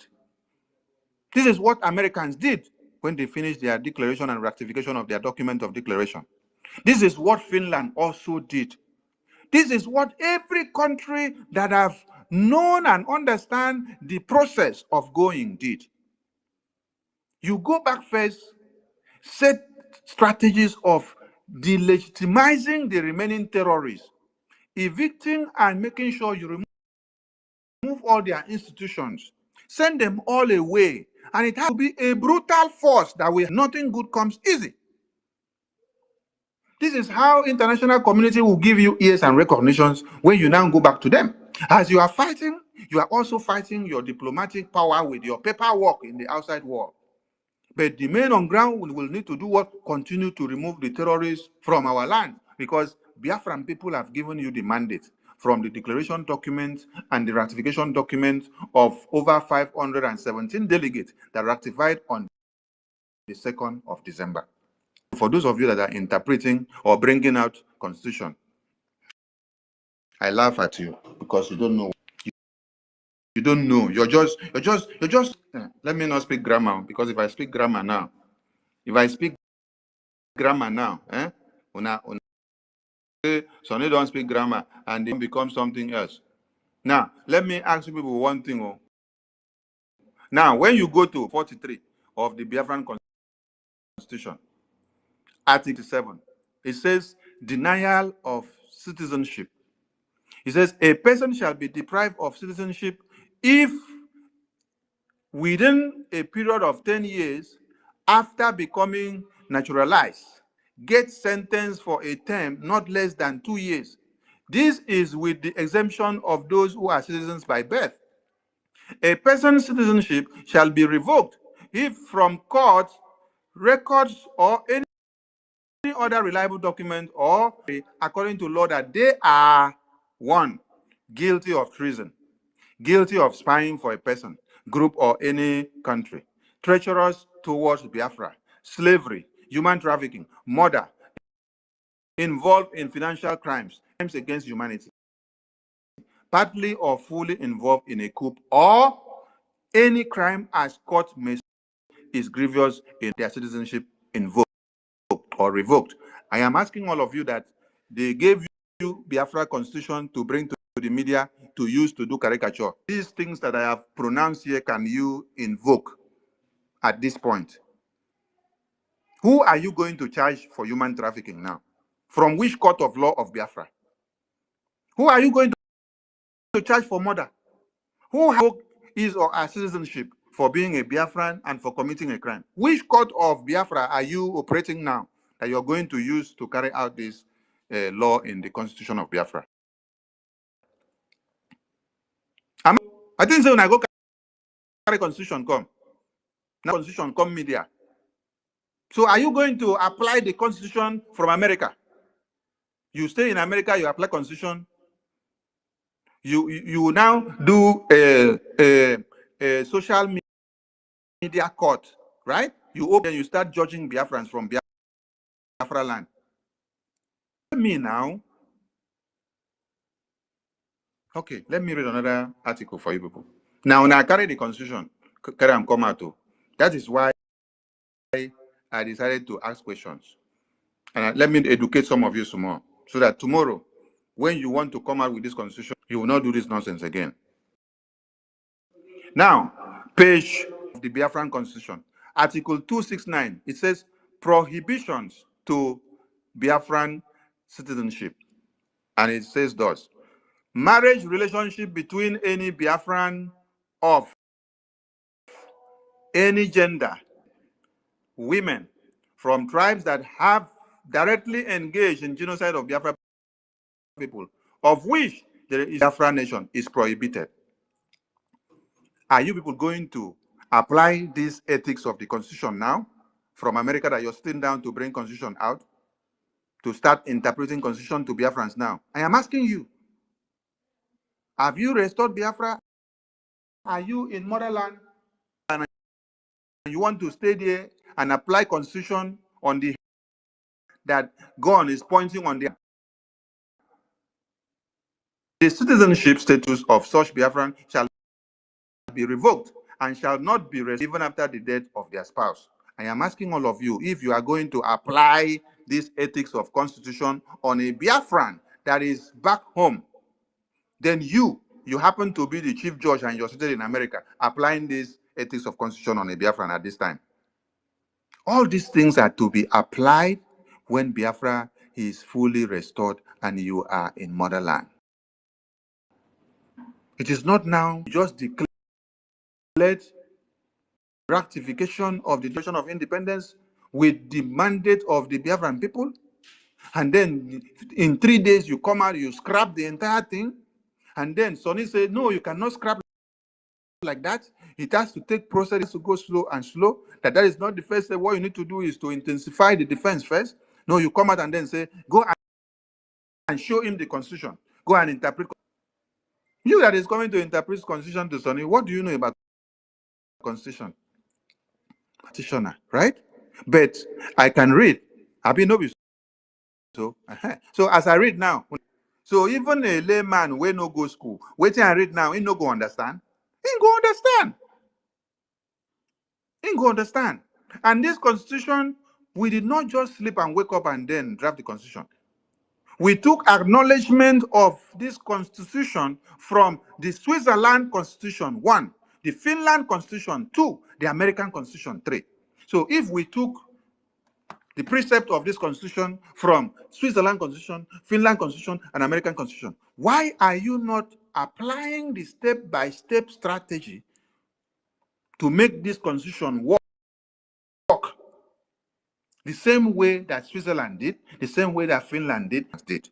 [SPEAKER 3] This is what Americans did when they finished their declaration and ratification of their document of declaration. This is what Finland also did. This is what every country that have known and understand the process of going did. You go back first, set strategies of delegitimizing the remaining terrorists, evicting and making sure you remove all their institutions, send them all away, and it has to be a brutal force that will nothing good comes easy. This is how international community will give you ears and recognitions when you now go back to them. As you are fighting, you are also fighting your diplomatic power with your paperwork in the outside world. But the men on ground will need to do what? Continue to remove the terrorists from our land, because Biafran people have given you the mandate from the declaration document and the ratification document of over 517 delegates that ratified on the 2nd of December. For those of you that are interpreting or bringing out constitution, I laugh at you because you don't know. You don't know. You're just. Let me not speak grammar, because if I speak grammar now, una Sonny don't speak grammar and they become something else. Now, let me ask you people one thing. Oh. Now, when you go to 43 of the Biafran Constitution, Article 7, it says denial of citizenship. It says a person shall be deprived of citizenship if within a period of 10 years after becoming naturalized, get sentenced for a term not less than 2 years. This is with the exemption of those who are citizens by birth. A person's citizenship shall be revoked if from court, records, or any other reliable document, or according to law, that they are 1. Guilty of treason, guilty of spying for a person, group, or any country, treacherous towards Biafra, slavery, human trafficking, murder, involved in financial crimes against humanity, partly or fully involved in a coup, or any crime as court may is grievous in their citizenship invoked or revoked. I am asking all of you that they gave you Biafra Constitution to bring to the media to use to do caricature. These things that I have pronounced here, can you invoke at this point? Who are you going to charge for human trafficking now? From which court of law of Biafra? Who are you going to charge for murder? Who has his or her citizenship for being a Biafran and for committing a crime? Which court of Biafra are you operating now that you're going to use to carry out this law in the Constitution of Biafra? I think so. When I go carry Constitution come, now Constitution come media. So are you going to apply the Constitution from America? You stay in America, you apply Constitution. You now do a social media court, right? You open and you start judging Biafrans from Biafra land. Me now. Okay, let me read another article for you people. Now, when I carry the Constitution, carry and come out to. That is why I decided to ask questions. And let me educate some of you some more, so that tomorrow, when you want to come out with this Constitution, you will not do this nonsense again. Now, page of the Biafran Constitution, Article 269, it says prohibitions to Biafran citizenship. And it says thus: marriage relationship between any Biafran of any gender, women from tribes that have directly engaged in genocide of Biafra people, of which there is Biafra nation, is prohibited. Are you people going to apply these ethics of the Constitution now from America that you're sitting down to bring Constitution out? to start interpreting constitution to Biafrans now. I am asking you, have you restored Biafra? Are you in motherland and you want to stay there and apply constitution on the that gun is pointing on the citizenship status of such Biafran shall be revoked and shall not be restored even after the death of their spouse. I am asking all of you if you are going to apply this ethics of constitution on a Biafran that is back home, then you happen to be the chief judge and you're seated in America applying this ethics of constitution on a Biafran at this time. All these things are to be applied when Biafra is fully restored and you are in motherland. It is not now just declared ratification of the Declaration of Independence with the mandate of the Biafran people, and then in 3 days you come out, you scrap the entire thing, and then Sonny said, no, you cannot scrap like that. It has to take process to go slow and slow. That is not the first step. What you need to do is to intensify the defense first. No, you come out and then say, go and show him the constitution. Go and interpret. You that is coming to interpret constitution to Sonny, what do you know about constitution? Practitioner, right? But I can read. I've been novice. So as I read now, so even a layman wey no go school, waiting I read now, he no go understand. He go understand. He go understand. And this constitution, we did not just sleep and wake up and then draft the constitution. We took acknowledgement of this constitution from the Switzerland Constitution 1, the Finland Constitution 2, the American Constitution 3. So if we took the precept of this constitution from Switzerland Constitution, Finland Constitution, and American Constitution, why are you not applying the step-by-step strategy to make this constitution work the same way that Switzerland did, the same way that Finland did?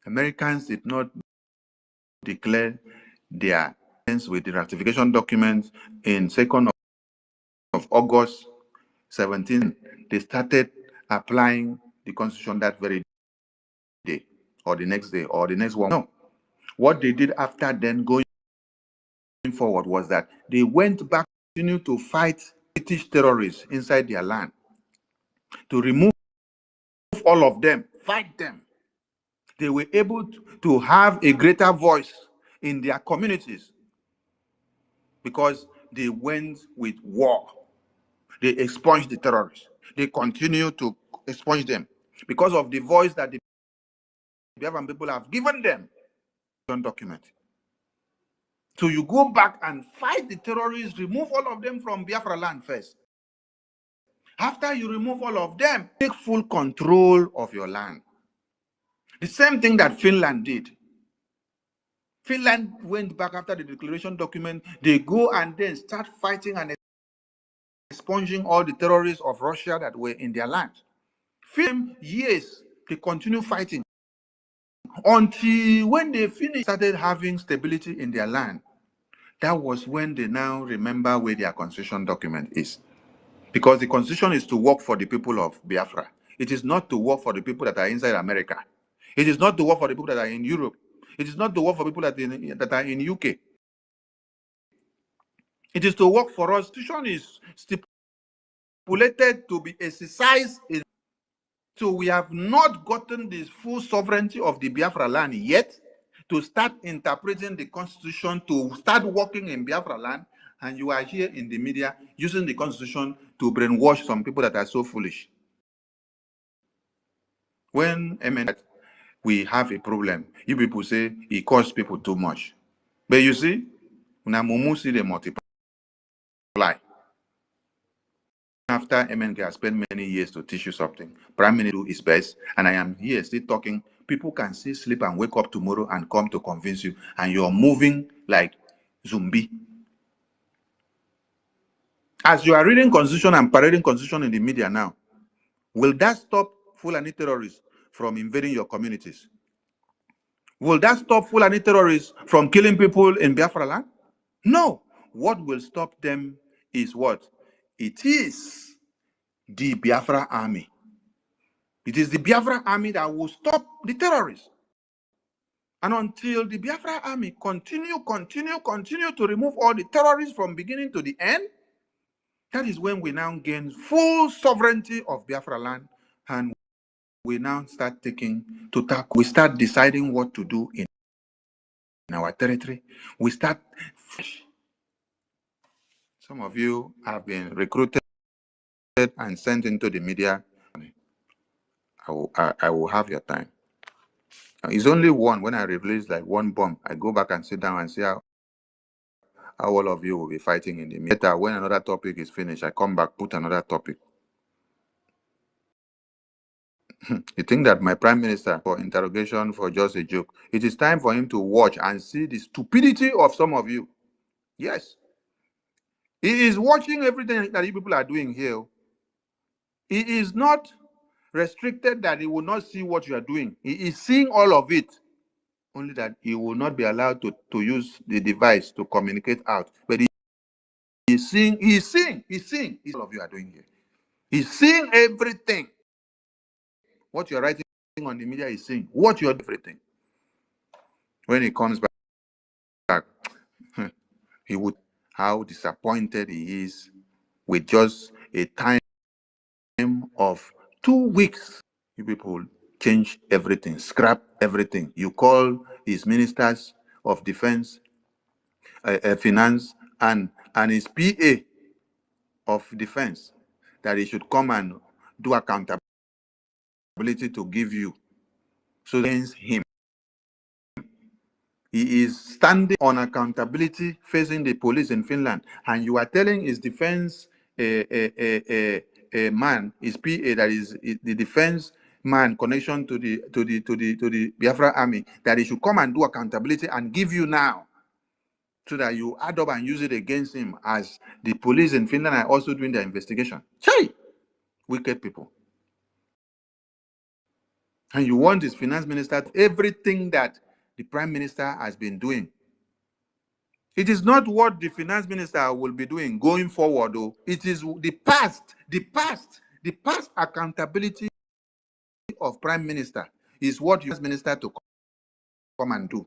[SPEAKER 3] Americans did not declare their agreement with the ratification documents in 2nd of August 17. They started applying the constitution that very day, or the next day, or the next one. No. What they did after then going forward was that they went back, continued to fight British terrorists inside their land, to remove all of them, fight them. They were able to have a greater voice in their communities because they went with war. They expunged the terrorists. They continue to expunge them because of the voice that the Biafran people have given them. Document. So you go back and fight the terrorists, remove all of them from Biafra land first. After you remove all of them, take full control of your land. The same thing that Finland did. Finland went back after the declaration document. They go and then start fighting and expunging all the terrorists of Russia that were in their land. Years, they continue fighting until when they finished, started having stability in their land. That was when they now remember where their constitution document is. Because the constitution is to work for the people of Biafra. It is not to work for the people that are inside America. It is not to work for the people that are in Europe. It is not to work for people that are in UK. It is to work for us. The constitution is stipulated to be exercised in. So we have not gotten the full sovereignty of the Biafra land yet to start interpreting the constitution, to start working in Biafra land, and you are here in the media using the constitution to brainwash some people that are so foolish. When we have a problem, you people say it costs people too much. But you see, now Mumu see they multiply. After MNK has spent many years to teach you something, Prime Minister do his best, and I am here still talking. People can still sleep and wake up tomorrow and come to convince you, and you're moving like zombie. As you are reading constitution and parading constitution in the media now, will that stop Fulani terrorists from invading your communities? Will that stop Fulani terrorists from killing people in Biafra land? No. What will stop them is what? It is the Biafra army. It is the Biafra army that will stop the terrorists. And until the Biafra army continue to remove all the terrorists from beginning to the end, that is when we now gain full sovereignty of Biafra land, and we now start we start deciding what to do in our territory. We start. Some of you have been recruited and sent into the media. I will have your time. It's only one. When I release like one bomb, I go back and sit down and see how all of you will be fighting in the media. When another topic is finished, I come back, put another topic. You think that my prime minister for interrogation for just a joke? It is time for him to watch and see the stupidity of some of you. Yes. He is watching everything that you people are doing here. He is not restricted that he will not see what you are doing. He is seeing all of it. Only that he will not be allowed to use the device to communicate out. But he's seeing all of you are doing here. He's seeing everything. What you're writing on the media is seeing. What you're doing, everything. When he comes back, he would how disappointed he is with just a time of 2 weeks. You people change everything, scrap everything. You call his ministers of defense, finance, and his PA of defense that he should come and do accountability to give you. So against him, he is standing on accountability facing the police in Finland, and you are telling his defense man, his PA, that is the defense man connection to the Biafra army, that he should come and do accountability and give you now, so that you add up and use it against him, as the police in Finland are also doing their investigation. Chai! Wicked people. And you want his finance minister everything that the prime minister has been doing. It is not what the finance minister will be doing going forward, though. It is the past accountability of prime minister is what you ask minister to come and do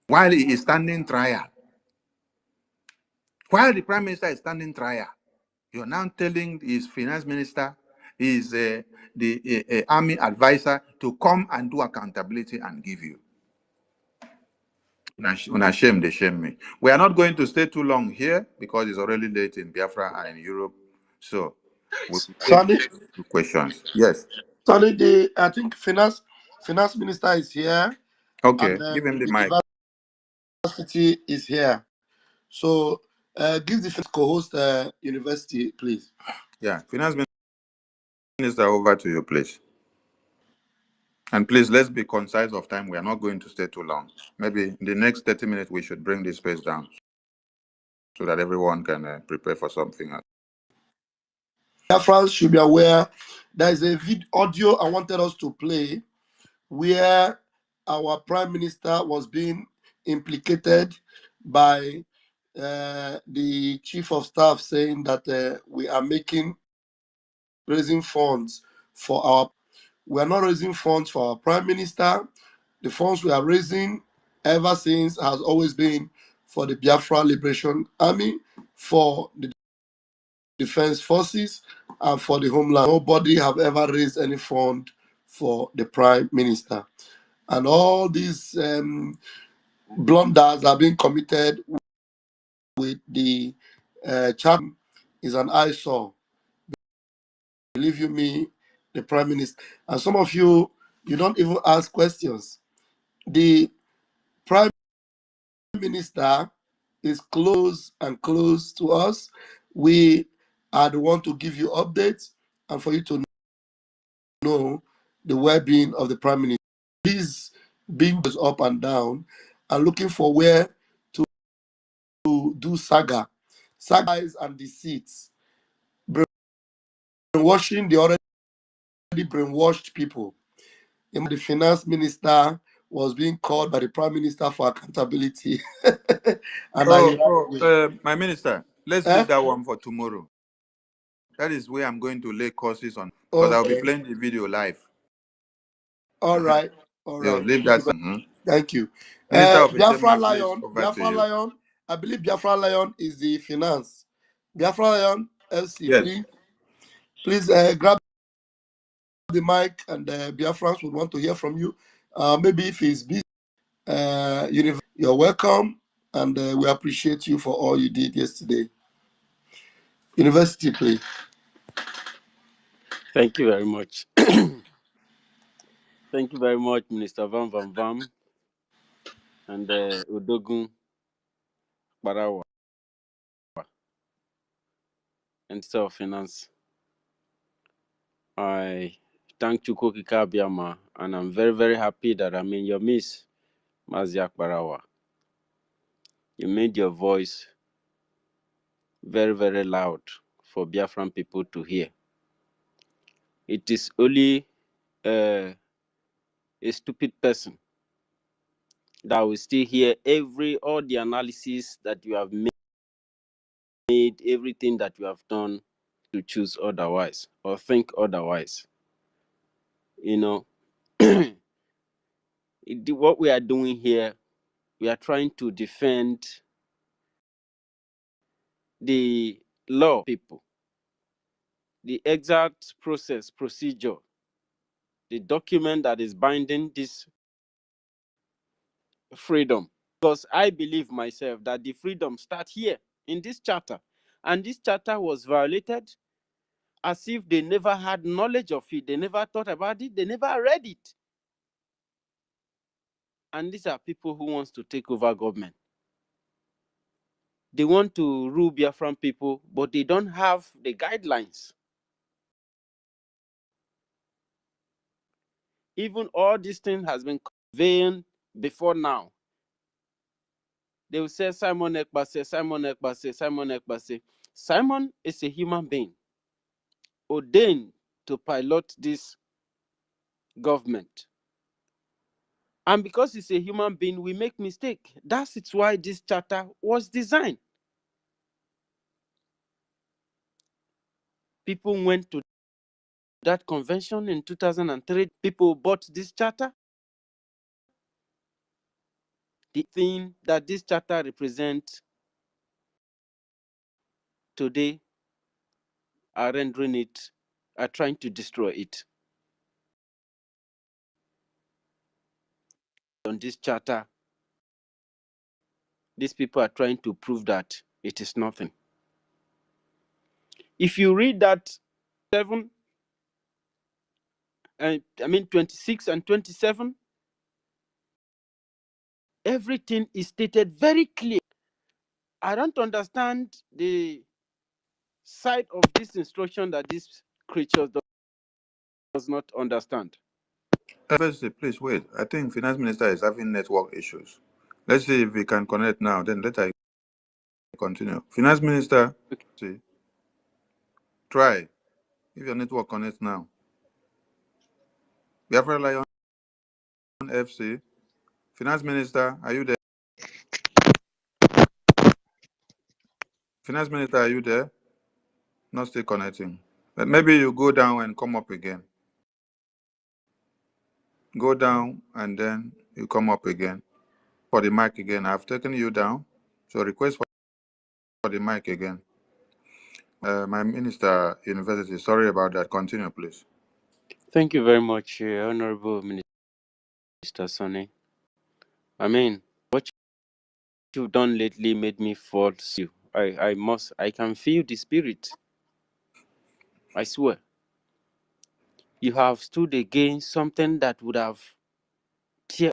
[SPEAKER 3] while he is standing trial. While the prime minister is standing trial, you're now telling his finance minister, his the army advisor, to come and do accountability and give you. Una shame, they shame me. We are not going to stay too long here because it's already late in Biafra and in Europe. So we'll take
[SPEAKER 4] Sonny,
[SPEAKER 3] two questions. Yes.
[SPEAKER 4] Sonny, I think finance minister is here, and
[SPEAKER 3] Okay. Give him
[SPEAKER 4] then
[SPEAKER 3] the
[SPEAKER 4] the
[SPEAKER 3] mic.
[SPEAKER 4] university is here. So give the co-host university, please.
[SPEAKER 3] Yeah. Finance Minister, over to you, please. And please, let's be concise of time. We are not going to stay too long. Maybe in the next 30 minutes, we should bring this space down so that everyone can prepare for something else.
[SPEAKER 4] France should be aware there is a audio I wanted us to play where our prime minister was being implicated by the chief of staff, saying that we are raising funds for our. We are not raising funds for our prime minister. The funds we are raising ever since has always been for the Biafra Liberation Army, for the defense forces, and for the homeland. Nobody have ever raised any fund for the prime minister. And all these blunders are being committed with the chat is an eyesore. Believe you me, the prime minister. And some of you don't even ask questions. The prime minister is close to us. We are the one to give you updates and for you to know the well-being of the prime minister. He's being up and down and looking for where to do sagas and deceits, brainwashing the already brainwashed people. The finance minister was being called by the prime minister for accountability.
[SPEAKER 3] My minister, let's leave that one for tomorrow. That is where I'm going to lay courses on, because I'll be playing the video live.
[SPEAKER 4] All right. All
[SPEAKER 3] Yo,
[SPEAKER 4] right.
[SPEAKER 3] leave
[SPEAKER 4] Thank
[SPEAKER 3] that.
[SPEAKER 4] you. Thank you.
[SPEAKER 3] Minister of
[SPEAKER 4] Biafra
[SPEAKER 3] Interior, please,
[SPEAKER 4] Lion.
[SPEAKER 3] over to
[SPEAKER 4] Biafra
[SPEAKER 3] you.
[SPEAKER 4] Lion. I believe Biafra Lion is the finance. Biafra Lion LC.
[SPEAKER 3] Yes.
[SPEAKER 4] Please grab the mic, and Biafrans would want to hear from you. Maybe if he's busy, you're welcome, and we appreciate you for all you did yesterday. University, please.
[SPEAKER 5] Thank you very much. Thank you very much, Minister Van Van Vam and Udogun Barawa and Self Finance. I thank Chukwuki Kabiama, and I'm very, very happy that I'm in your midst, Maziak Barawa. You made your voice very, very loud for Biafran people to hear. It is only a stupid person that will still hear all the analysis that you have made, everything that you have done to choose otherwise or think otherwise. You know, what we are doing here, we are trying to defend the law people, the exact procedure, the document that is binding this freedom. Because I believe myself that the freedom starts here in this charter. And this charter was violated as if they never had knowledge of it. They never thought about it. They never read it. And these are people who wants to take over government. They want to rule Biafran people, but they don't have the guidelines. Even all these things has been conveyed before now. They will say Simon Ekbase, Simon Ekbase, Simon Ekbase. Simon is a human being ordained to pilot this government. And because he's a human being, we make mistake. That's why this charter was designed. People went to that convention in 2003. People bought this charter. The thing that this charter represents today are rendering it, are trying to destroy it. On this charter, these people are trying to prove that it is nothing. If you read that 26 and 27, everything is stated very clear. I don't understand the side of this instruction that this creature does not understand.
[SPEAKER 3] Please wait. I think Finance Minister is having network issues. Let's see if we can connect now. Then let I continue. Finance Minister, see, try if your network connects now. Biafra Lion FC. Finance Minister, are you there? Finance Minister, are you there? Not still connecting. But maybe you go down and come up again. Go down and then you come up again. For the mic again. I've taken you down. So request for the mic again. My Minister University, sorry about that. Continue, please.
[SPEAKER 5] Thank you very much, Honorable Minister Sonny. I mean, what you've done lately made me fall asleep. I can feel the spirit. I swear. You have stood against something that would have tear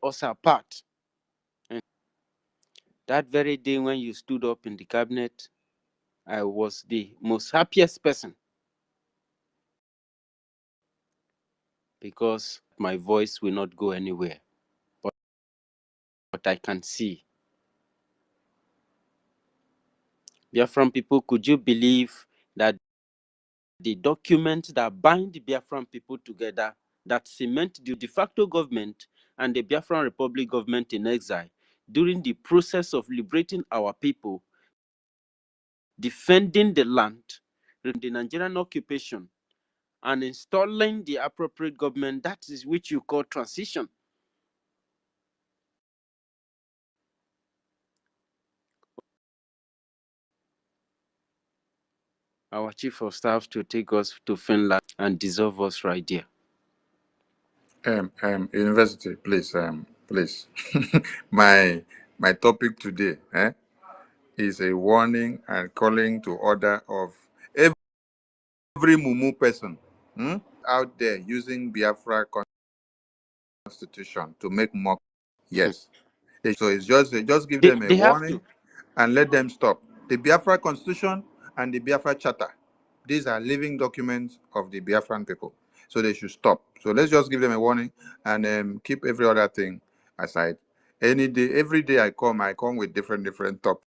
[SPEAKER 5] us apart. And that very day when you stood up in the cabinet, I was the most happiest person because my voice will not go anywhere. But I can see. Biafran people, could you believe that the document that bind the Biafran people together, that cement the de facto government and the Biafran Republic government in exile during the process of liberating our people, defending the land, the Nigerian occupation, and installing the appropriate government, that is which you call transition. Our chief of staff to take us to Finland and dissolve us right there.
[SPEAKER 3] University, please, please. my topic today is a warning and calling to order of every Mumu person out there using Biafra constitution to make mock. Yes. So it's just give them a
[SPEAKER 5] They have to.
[SPEAKER 3] warning and let them stop. The Biafra constitution and the Biafra charter, these are living documents of the Biafran people. So they should stop. So let's just give them a warning and keep every other thing aside. Any day, every day I come with different topics.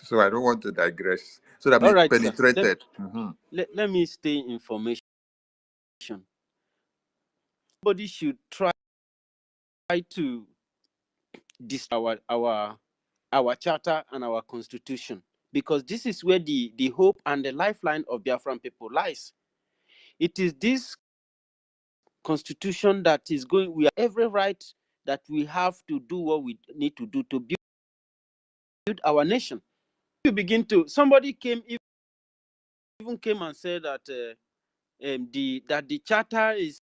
[SPEAKER 3] So I don't want to digress. So that
[SPEAKER 5] All
[SPEAKER 3] be
[SPEAKER 5] right, sir.
[SPEAKER 3] penetrated.
[SPEAKER 5] Let me stay information. Somebody should try to our charter and our constitution, because this is where the hope and the lifeline of Biafran people lies. It is this constitution that is going. We have every right that we have to do what we need to do to build our nation. You begin to. Somebody even came and said that the charter is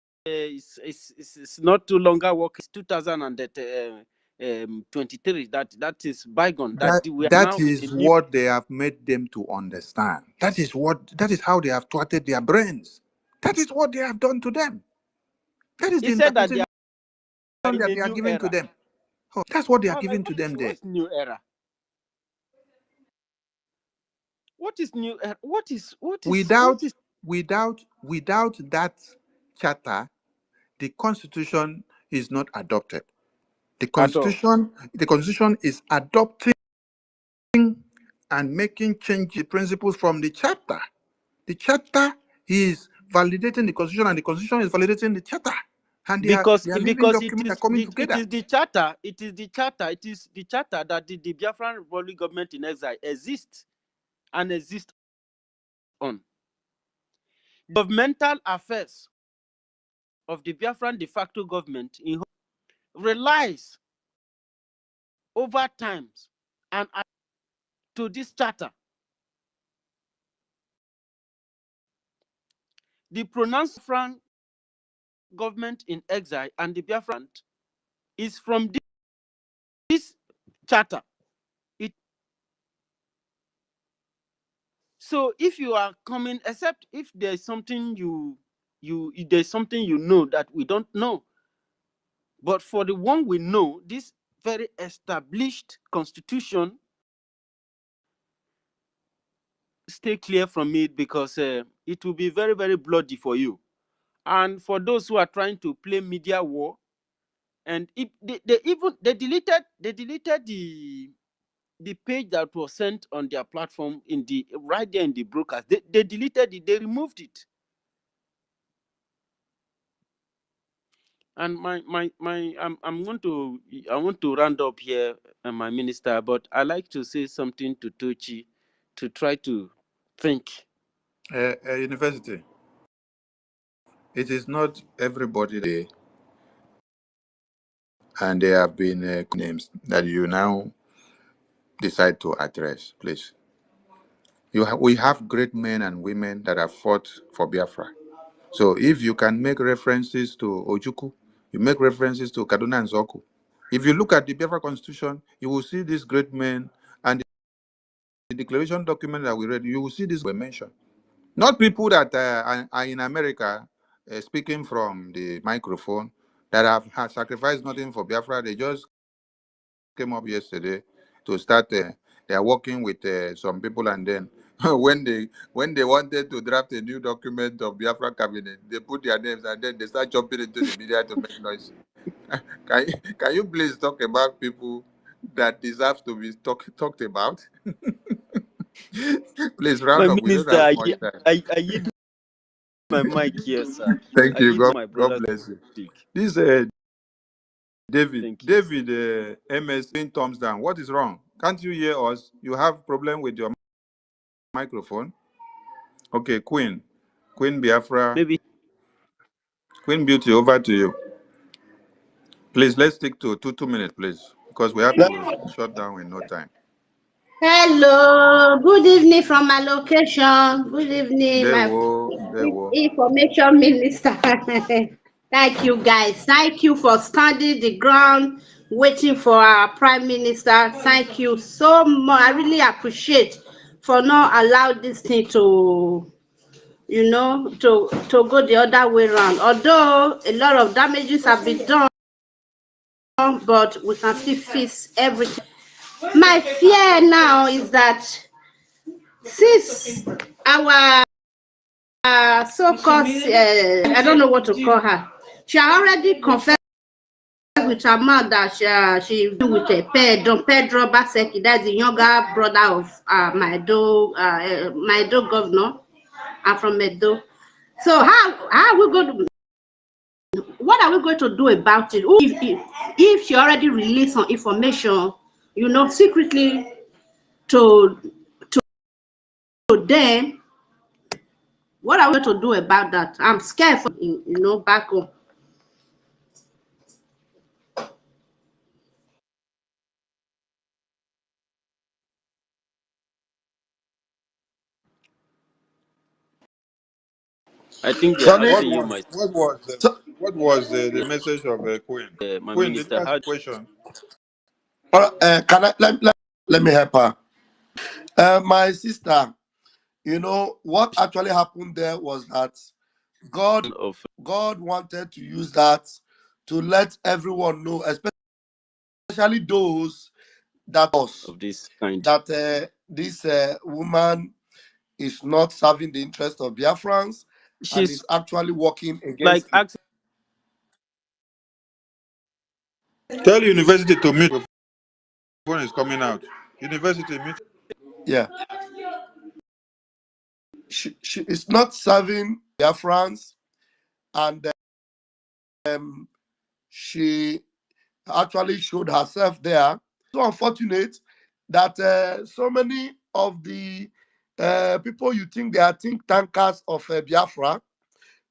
[SPEAKER 5] not too longer work. It's 2023. That is bygone. That we are
[SPEAKER 3] That
[SPEAKER 5] now in a
[SPEAKER 3] is
[SPEAKER 5] new.
[SPEAKER 3] what they have made them to understand. That is how they have thwarted their brains. That is what they have done to them. That is
[SPEAKER 5] He
[SPEAKER 3] the
[SPEAKER 5] said that they
[SPEAKER 3] interpretation
[SPEAKER 5] are in
[SPEAKER 3] that
[SPEAKER 5] a
[SPEAKER 3] they are
[SPEAKER 5] new
[SPEAKER 3] giving to
[SPEAKER 5] era.
[SPEAKER 3] them. Oh, that's what they are
[SPEAKER 5] I was like,
[SPEAKER 3] giving to them there.
[SPEAKER 5] what's new era? What is new era? What is
[SPEAKER 3] Without that charter, the constitution is not adopted. The
[SPEAKER 5] at all?
[SPEAKER 3] constitution is adopting and making change principles from the charter. The charter is validating the constitution, and the constitution is validating the charter. And they are
[SPEAKER 5] Because
[SPEAKER 3] living documents are coming
[SPEAKER 5] it
[SPEAKER 3] together.
[SPEAKER 5] is the charter. It is the charter that the Biafran Republic government in exile exists on. Governmental affairs of the Biafran de facto government relies over times and to this charter. The pronounced Biafran government in exile and the Biafran is from this charter. So if you are coming, except if there's something there's something you know that we don't know, but for the one we know, this very established constitution, stay clear from it, because it will be very, very bloody for you. And for those who are trying to play media war, and if they deleted the page that was sent on their platform right there in the broadcast. They deleted it. They removed it. And I want to round up here, my minister, but I like to say something to Tochi to try to think.
[SPEAKER 3] University. It is not everybody there, and there have been names that you now decide to address, please. We have great men and women that have fought for Biafra. So if you can make references to Ojuku, you make references to Kaduna and Zoku. If you look at the Biafra Constitution, you will see these great men, and the declaration document that we read, you will see this were mentioned. Not people that are in America speaking from the microphone that have had sacrificed nothing for Biafra. They just came up yesterday to start. They are working with some people, and then when they wanted to draft a new document of Biafra cabinet, they put their names, and then they start jumping into the media to make noise. Can you please talk about people that deserve to be talked about? Please
[SPEAKER 5] My
[SPEAKER 3] round up. We don't
[SPEAKER 5] minister,
[SPEAKER 3] have much time.
[SPEAKER 5] I yield my mic here, sir.
[SPEAKER 3] Thank
[SPEAKER 5] I
[SPEAKER 3] you.
[SPEAKER 5] yield my
[SPEAKER 3] God
[SPEAKER 5] brother to
[SPEAKER 3] bless you.
[SPEAKER 5] speak.
[SPEAKER 3] This David.
[SPEAKER 5] Thank you.
[SPEAKER 3] David MS in thumbs down. What is wrong? Can't you hear us? You have problem with your microphone? Okay, Queen. Queen Biafra,
[SPEAKER 5] Maybe
[SPEAKER 3] Queen Beauty, over to you. Please, let's stick to 2 minutes, please, because we have to shut down in no time.
[SPEAKER 6] Hello, good evening from my location. Good evening,
[SPEAKER 3] There
[SPEAKER 6] my
[SPEAKER 3] were.
[SPEAKER 6] information minister. Thank you, guys. Thank you for standing the ground, waiting for our prime minister. Thank you so much. I really appreciate for not allow this thing to, to go the other way around. Although a lot of damages have been done, but we can still fix everything. My fear now is that since our so-called, I don't know what to call her, she already confessed with her mouth that she with a Pedro Baseki, that's the younger brother of my Edo governor. I'm from Edo. So how are we going to, what are we going to do about it? If she already released some information, secretly to them, what are we going to do about that? I'm scared for back home.
[SPEAKER 5] I think they are
[SPEAKER 4] Sonny,
[SPEAKER 5] asking you, my
[SPEAKER 2] What was the message of Queen?
[SPEAKER 5] my
[SPEAKER 2] Queen, did you
[SPEAKER 5] minister.
[SPEAKER 2] ask
[SPEAKER 5] How
[SPEAKER 2] a question?
[SPEAKER 4] can I let me help her? My sister, what actually happened there was that God
[SPEAKER 5] of
[SPEAKER 4] wanted to use that to let everyone know, especially those that
[SPEAKER 5] this kind?
[SPEAKER 4] this woman is not serving the interest of Biafrans and
[SPEAKER 5] She's
[SPEAKER 4] is actually working
[SPEAKER 5] like
[SPEAKER 4] against it.
[SPEAKER 5] asking.
[SPEAKER 2] Tell university to mute before phone is coming out. University mute.
[SPEAKER 4] Yeah, she is not serving Biafrans, and she actually showed herself there. So unfortunate that so many of the people you think they are think tankers of Biafra,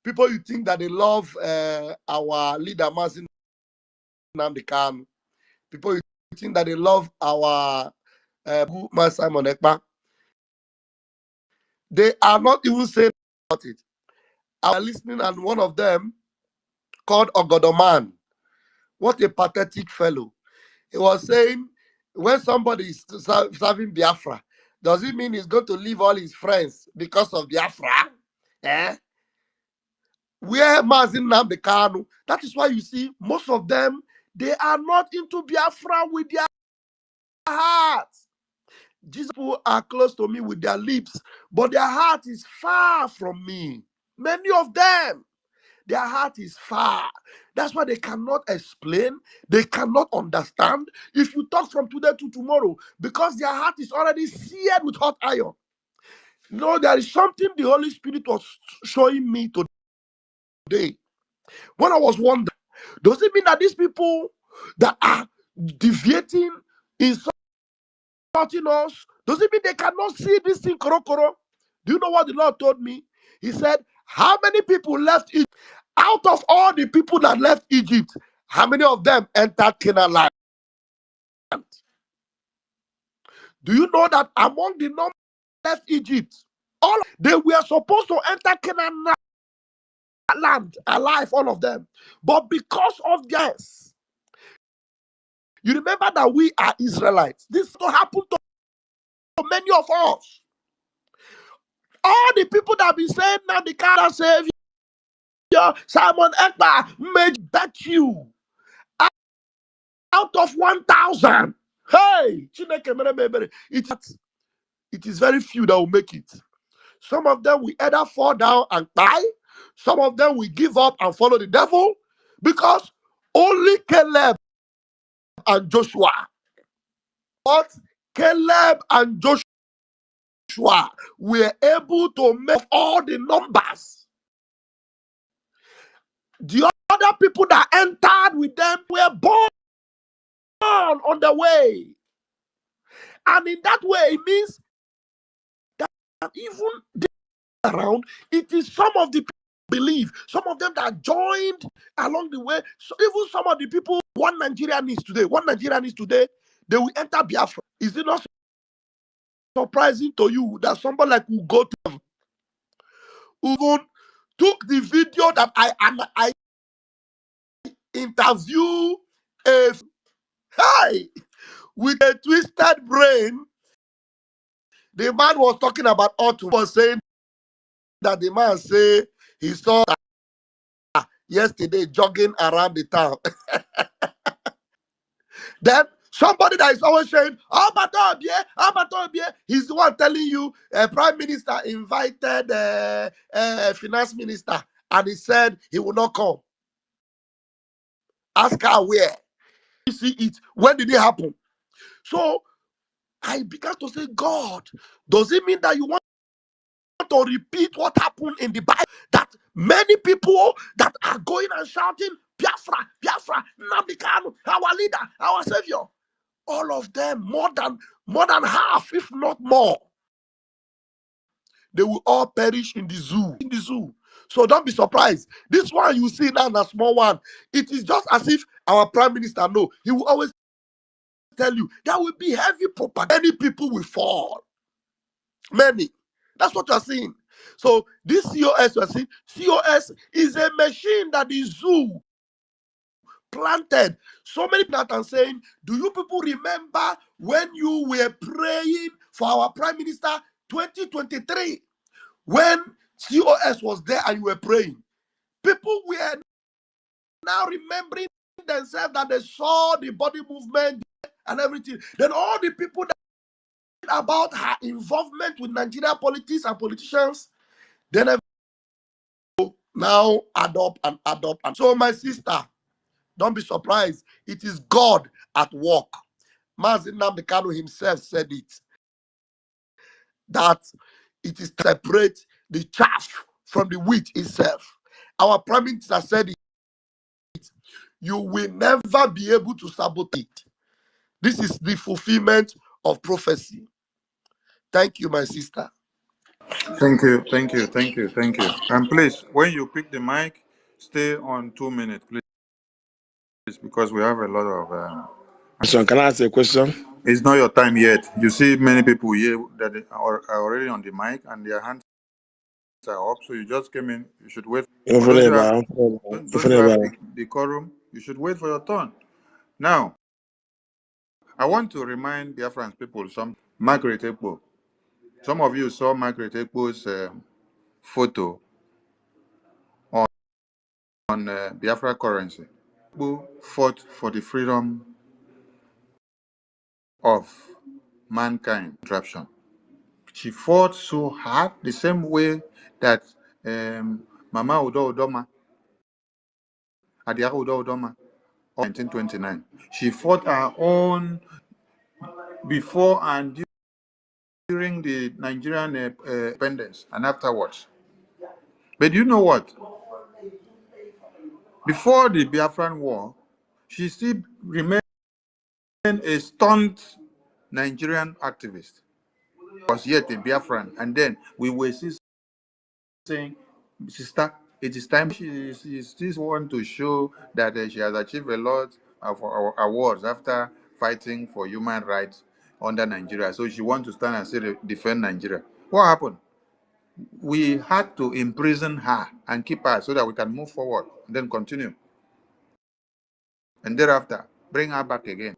[SPEAKER 4] people you think that they love our leader Mazin Nnamdi Kanu, people you think that they love our Simon Ekpa, they are not even saying about it. I was listening, and one of them called Ogodoman. What a pathetic fellow. He was saying, when somebody is serving Biafra, does it mean he's going to leave all his friends because of Biafra? Eh? Where Mazin Nnamdi Kanu, that is why you see most of them, they are not into Biafra with their hearts. Jesus people are close to me with their lips, but their heart is far from me. Many of them, their heart is far. That's why they cannot explain. They cannot understand. If you talk from today to tomorrow, because their heart is already seared with hot iron. No, there is something the Holy Spirit was showing me today. When I was wondering, does it mean that these people that are deviating, insulting us, does it mean they cannot see this thing, korokoro? Do you know what the Lord told me? He said, how many people left Egypt? Out of all the people that left Egypt, how many of them entered Canaan land? Do you know that among the number left Egypt, all they were supposed to enter Canaan land alive, all of them. But because of theirs, you remember that we are Israelites. This will happen to many of us. All the people that have been saying now the kind of Savior, Simon Ekpa, may bet you out of 1,000. Hey, it is very few that will make it. Some of them will either fall down and die. Some of them will give up and follow the devil, because only Caleb and Joshua, Caleb and Joshua were able to make all the numbers. The other people that entered with them were born on the way. And in that way, it means that even around, it is some of the people believe, some of them that joined along the way. So even some of the people, one Nigeria needs today, they will enter Biafra. Is it not surprising to you that somebody like will go to even took the video that I interview a guy with a twisted brain? The man was talking about Otto, was saying that the man say he saw yesterday jogging around the town. Then somebody that is always saying, oh, Obie, he's the one telling you, Prime Minister invited Finance Minister, and he said he will not come. Ask her where. You see it. When did it happen? So I began to say, God, does it mean that you want to repeat what happened in the Bible? That many people that are going and shouting, Biafra, Biafra, Nnamdi Kanu, our leader, our savior, all of them, more than half, if not more, they will all perish in the zoo. So don't be surprised. This one you see now, a small one, it is just as if our Prime Minister know. He will always tell you there will be heavy propaganda. Many people will fall. Many. That's what you're seeing. So this COS you're seeing, COS is a machine that the zoo planted. So many people are saying, do you people remember when you were praying for our Prime Minister 2023? When COS was there and you were praying, people were now remembering themselves that they saw the body movement and everything. Then all the people that about her involvement with Nigeria politics and politicians, then now add up. And so, my sister, don't be surprised. It is God at work. Mazi Nnamdi Kanu himself said it, that it is to separate the chaff from the wheat itself. Our Prime Minister said it. You will never be able to sabotage it. This is the fulfillment of prophecy. Thank you, my sister.
[SPEAKER 3] Thank you. And please, when you pick the mic, stay on 2 minutes, please, because we have a lot of.
[SPEAKER 7] So can I ask a question?
[SPEAKER 3] It's not your time yet. You see many people here that are already on the mic and their hands are up. So you just came in. You should wait. For those who have the quorum, you should wait for your turn. Now, I want to remind Biafran people some Margaret Ekpo. Some of you saw Margaret Ekpo's photo on Biafra currency. Ekpo fought for the freedom of mankind. Interruption. She fought so hard, the same way that Mama Udo Udoma, Adiara Udo Udoma, of 1929. She fought her own before and during the Nigerian independence and afterwards. But you know what? Before the Biafran War, she still remained a staunch Nigerian activist. Was yet a Biafran, and then we were still saying, sister, it is time. She still want to show that she has achieved a lot of awards after fighting for human rights under Nigeria. So she wants to stand and say defend Nigeria. What happened? We had to imprison her and keep her so that we can move forward and then continue. And thereafter, bring her back again.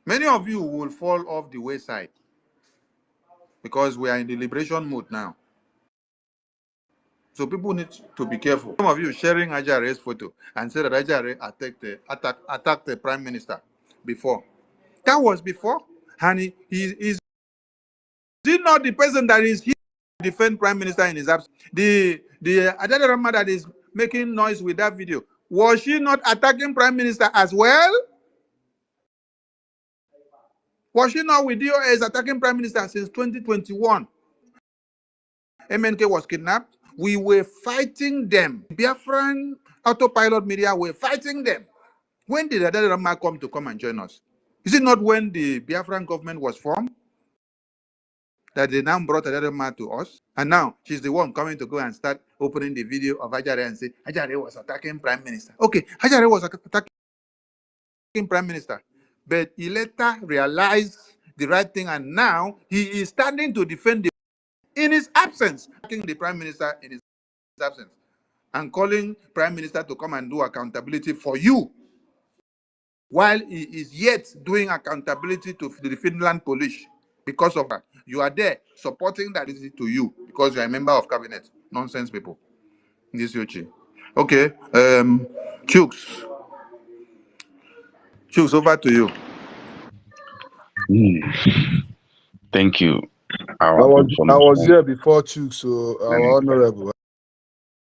[SPEAKER 3] Many of you will fall off the wayside because we are in the liberation mode now. So people need to be careful. Some of you sharing Ajare's photo and say that Ajare attacked the prime minister before. That was before. And he is not the person that is here to defend prime minister in his absence. The Adele Rama that is making noise with that video, was she not attacking prime minister as well? Was she not with DOS attacking prime minister since 2021? MNK was kidnapped. We were fighting them. Biafran autopilot media were fighting them. When did Adele Rama come and join us? Is it not when the Biafran government was formed? that they now brought another man to us, and now she's the one coming to go and start opening the video of Ajare and say Ajare was attacking Prime Minister. Okay, Ajare was attacking Prime Minister, but he later realized the right thing, and now he is standing to defend the in his absence, attacking the Prime Minister in his absence, and calling Prime Minister to come and do accountability for you, while he is yet doing accountability to the Finland police. Because of that, you are there supporting that to you because you are a member of cabinet. Nonsense people. This Yochi. Okay. Chooks, over to you.
[SPEAKER 8] Thank you,
[SPEAKER 9] I
[SPEAKER 8] our
[SPEAKER 9] was
[SPEAKER 8] information.
[SPEAKER 9] here before Chuk, so our honorable.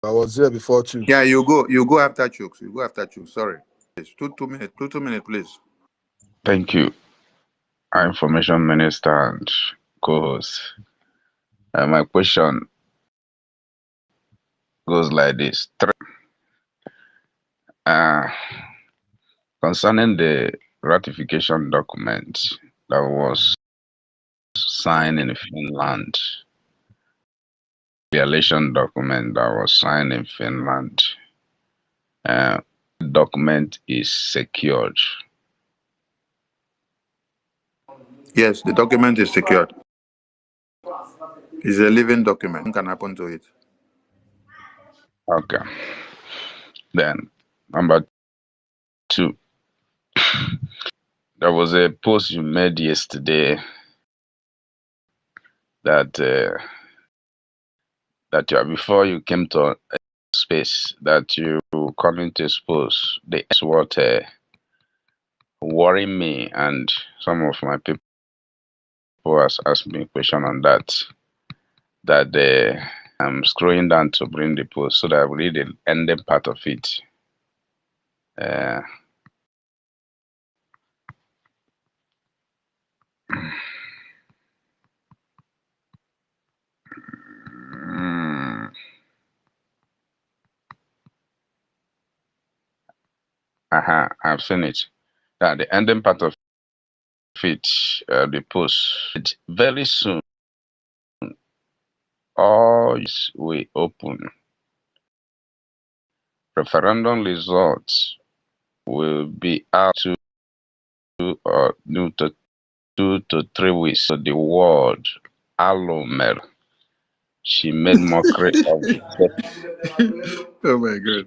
[SPEAKER 9] I was here before Chuk.
[SPEAKER 3] Yeah, you go after Chooks. You go after Chooks. Sorry. Please, two minutes, please.
[SPEAKER 8] Thank you, our information minister and co-host. My question goes like this: uh, concerning the ratification document that was signed in Finland, the election document that was signed in Finland, the document is secured.
[SPEAKER 3] Yes, the document is secured. It's a living document. Nothing can happen to it.
[SPEAKER 8] Okay. Then, number two, there was a post you made yesterday that before you came to space that you coming to expose the what worry me, and some of my people has asked me a question on that. That I'm scrolling down to bring the post so that I will read the ending part of it. Uh, mm, I've seen it. The ending part of it, the post. Very soon, all will open. Referendum results will be out to 2 to 3 weeks. So the word Alomel, she made mockery of
[SPEAKER 3] Oh my God.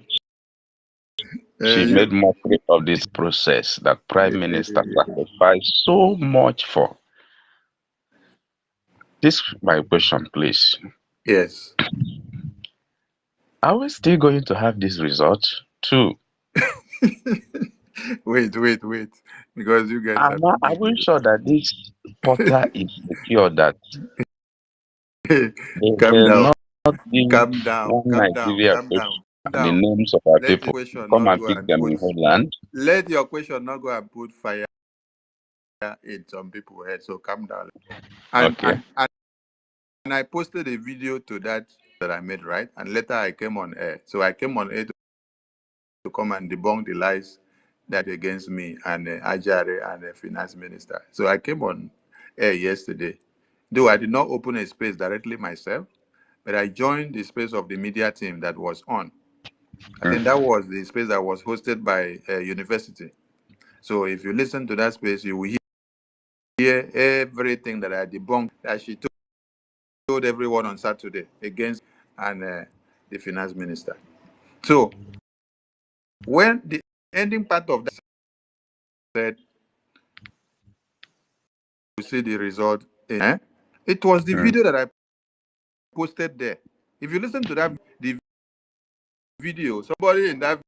[SPEAKER 8] she
[SPEAKER 3] You.
[SPEAKER 8] made mockery of this process that Prime Minister sacrificed so much for. This my question, please.
[SPEAKER 3] Yes.
[SPEAKER 8] Are we still going to have this result too?
[SPEAKER 3] Wait. Because you guys are
[SPEAKER 8] Are we sure that this portal is secure, that they
[SPEAKER 3] calm
[SPEAKER 8] will
[SPEAKER 3] down.
[SPEAKER 8] not give
[SPEAKER 3] Calm down.
[SPEAKER 8] one
[SPEAKER 3] Calm down.
[SPEAKER 8] Nigeria
[SPEAKER 3] Calm
[SPEAKER 8] the
[SPEAKER 3] down. Calm down.
[SPEAKER 8] names of our
[SPEAKER 3] Let your
[SPEAKER 8] people,
[SPEAKER 3] question
[SPEAKER 8] come
[SPEAKER 3] not
[SPEAKER 8] and
[SPEAKER 3] go
[SPEAKER 8] pick
[SPEAKER 3] and
[SPEAKER 8] them
[SPEAKER 3] put.
[SPEAKER 8] in Holland?
[SPEAKER 3] Let your question not go and put fire in some people's head. So calm down. And
[SPEAKER 8] Okay.
[SPEAKER 3] and and I posted a video to that I made, right? And later I came on air. So I came on air to come and debunk the lies that against me and Ajare and the finance minister. So I came on air yesterday. Though I did not open a space directly myself, but I joined the space of the media team that was on. I think that was the space that was hosted by a university. So if you listen to that space, you will hear everything that I debunked that she told everyone on Saturday against and the finance minister. So when the ending part of that said, we see the result, it was the video that I posted there. If you listen to that, the video, somebody in that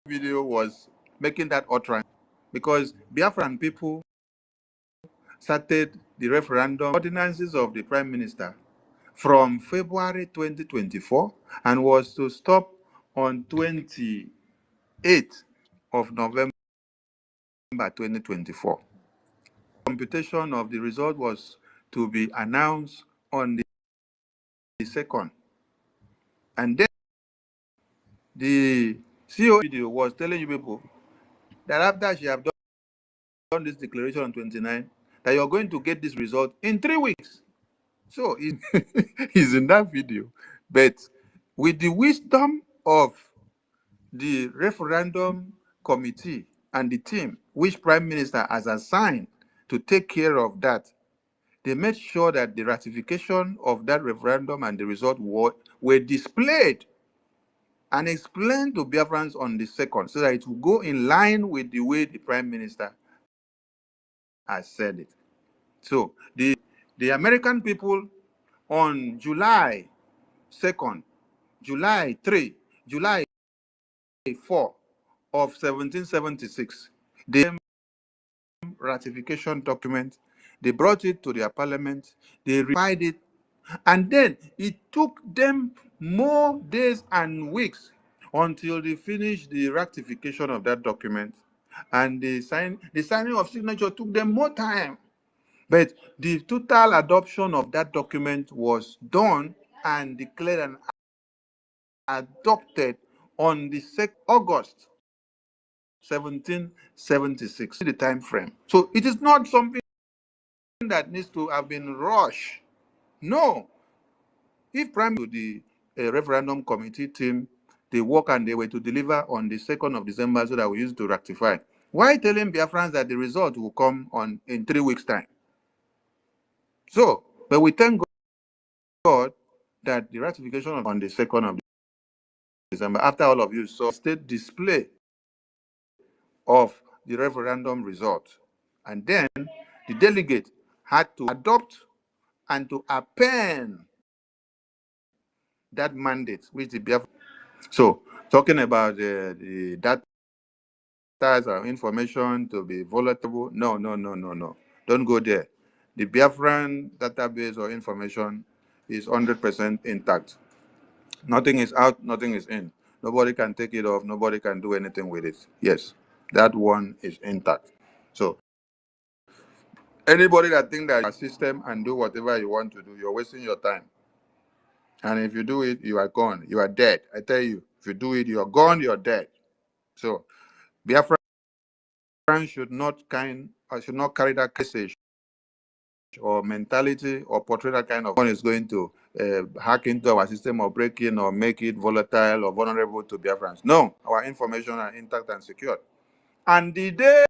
[SPEAKER 3] video was making that utterance because Biafran people started the referendum ordinances of the prime minister from February 2024 and was to stop on 28th of November 2024. Computation of the result was to be announced on the 2nd. And then the CEO video was telling you people that after she have done this declaration on 29, that you're going to get this result in 3 weeks. So he's in that video. But with the wisdom of the referendum committee and the team which Prime Minister has assigned to take care of that, they made sure that the ratification of that referendum and the result were displayed and explained to Biafrans on the second, so that it will go in line with the way the Prime Minister has said it. So the American people on July 2nd, July 3, July 4 of 1776, they ratification document, they brought it to their parliament, they ratified it, and then it took them more days and weeks until they finished the ratification of that document. And the signing of signature took them more time. But the total adoption of that document was done and declared and adopted on the 2nd August 1776, the time frame. So it is not something that needs to have been rushed. No. If Prime to the referendum committee team, they work and they were to deliver on the 2nd of December so that we used to ratify, why telling Biafrans that the result will come in 3 weeks' time? So, but we thank God that the ratification on the 2nd of December, after all of you saw state display of the referendum result. And then the delegate had to adopt and to append that mandate, which the Biafra. So, talking about the data or information to be volatile, no. Don't go there. The Biafran database or information is 100% intact. Nothing is out, nothing is in. Nobody can take it off, nobody can do anything with it. Yes, that one is intact. So, anybody that think that your system and do whatever you want to do, you're wasting your time. And if you do it, you are gone. You are dead. I tell you, if you do it, you are gone, you're dead. So, Biafra should not carry that message or mentality or portray that kind of one is going to hack into our system or break in or make it volatile or vulnerable to Biafrans. No, our information are intact and secure. And the day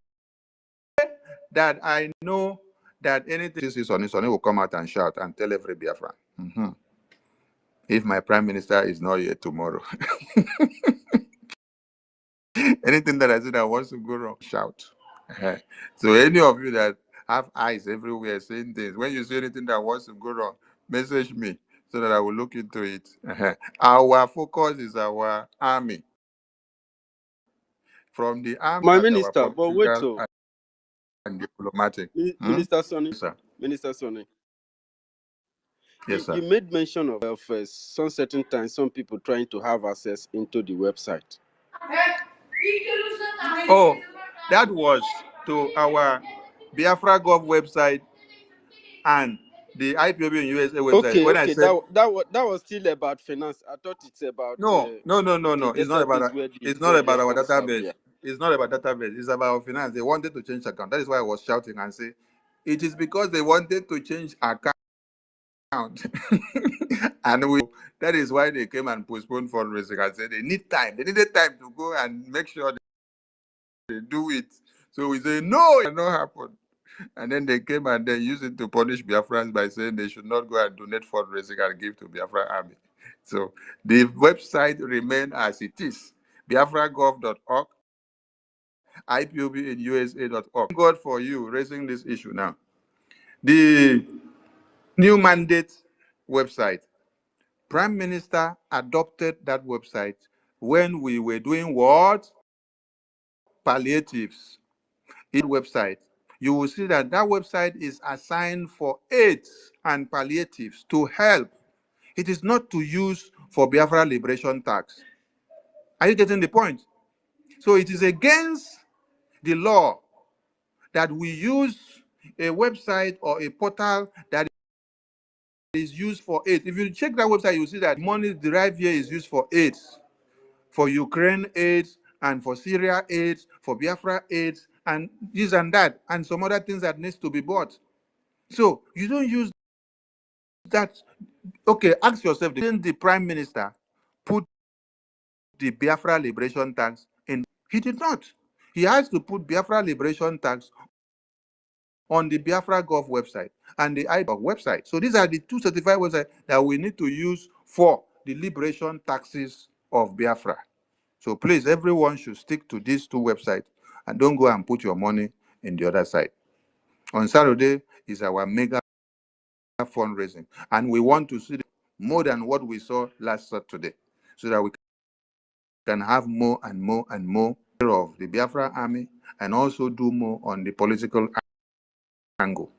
[SPEAKER 3] that I know that anything is on it, will come out and shout and tell every Biafran. If my prime minister is not here tomorrow, anything that I say that wants to go wrong, shout. So any of you that have eyes everywhere saying things, when you see anything that wants to go wrong, message me so that I will look into it. Our focus is our army. From the army
[SPEAKER 5] My
[SPEAKER 3] at our
[SPEAKER 5] minister, but wait,
[SPEAKER 3] political and diplomatic.
[SPEAKER 5] Minister Sonny,
[SPEAKER 3] Yes, sir.
[SPEAKER 5] Minister Sonny,
[SPEAKER 3] Yes,
[SPEAKER 5] you
[SPEAKER 3] sir.
[SPEAKER 5] made mention of some certain times some people trying to have access into the website.
[SPEAKER 3] Oh, that was to our Biafra Gov website and the IPOB in USA website.
[SPEAKER 5] Okay,
[SPEAKER 3] When I said
[SPEAKER 5] that was still about finance. I thought it's about
[SPEAKER 3] no.
[SPEAKER 5] the
[SPEAKER 3] It's not about
[SPEAKER 5] database where
[SPEAKER 3] it's
[SPEAKER 5] where
[SPEAKER 3] not
[SPEAKER 5] the
[SPEAKER 3] about our
[SPEAKER 5] accounts are
[SPEAKER 3] database.
[SPEAKER 5] there.
[SPEAKER 3] It's not about database. It's about finance. They wanted to change account. That is why I was shouting and say, it is because they wanted to change account. And that is why they came and postponed fundraising and said they need time. They needed time to go and make sure they do it. So we say, no, it cannot happen. And then they came and they used it to punish Biafrans by saying they should not go and donate fundraising and give to Biafra Army. So the website remained as it is, biafragov.org, IPOBinusa.org. Thank God for you raising this issue now. The new mandate website, Prime Minister adopted that website when we were doing what? Palliatives. Website, you will see that website is assigned for aids and palliatives to help. It is not to use for Biafra liberation tax. Are you getting the point? So it is against the law that we use a website or a portal that is used for aid. If you check that website, you see that money derived here is used for aids, for Ukraine aids, and for Syria aids, for Biafra aids, and this and that, and some other things that needs to be bought. So you don't use that, okay, ask yourself, didn't the Prime Minister put the Biafra liberation tax in? He did not. He has to put Biafra liberation tax on the Biafra Gov website and the IGov website. So these are the two certified websites that we need to use for the liberation taxes of Biafra. So please, everyone should stick to these two websites and don't go and put your money in the other side. On Saturday is our mega fundraising, and we want to see more than what we saw last Saturday, so that we can have more and more and more of the Biafra army, and also do more on the political angle.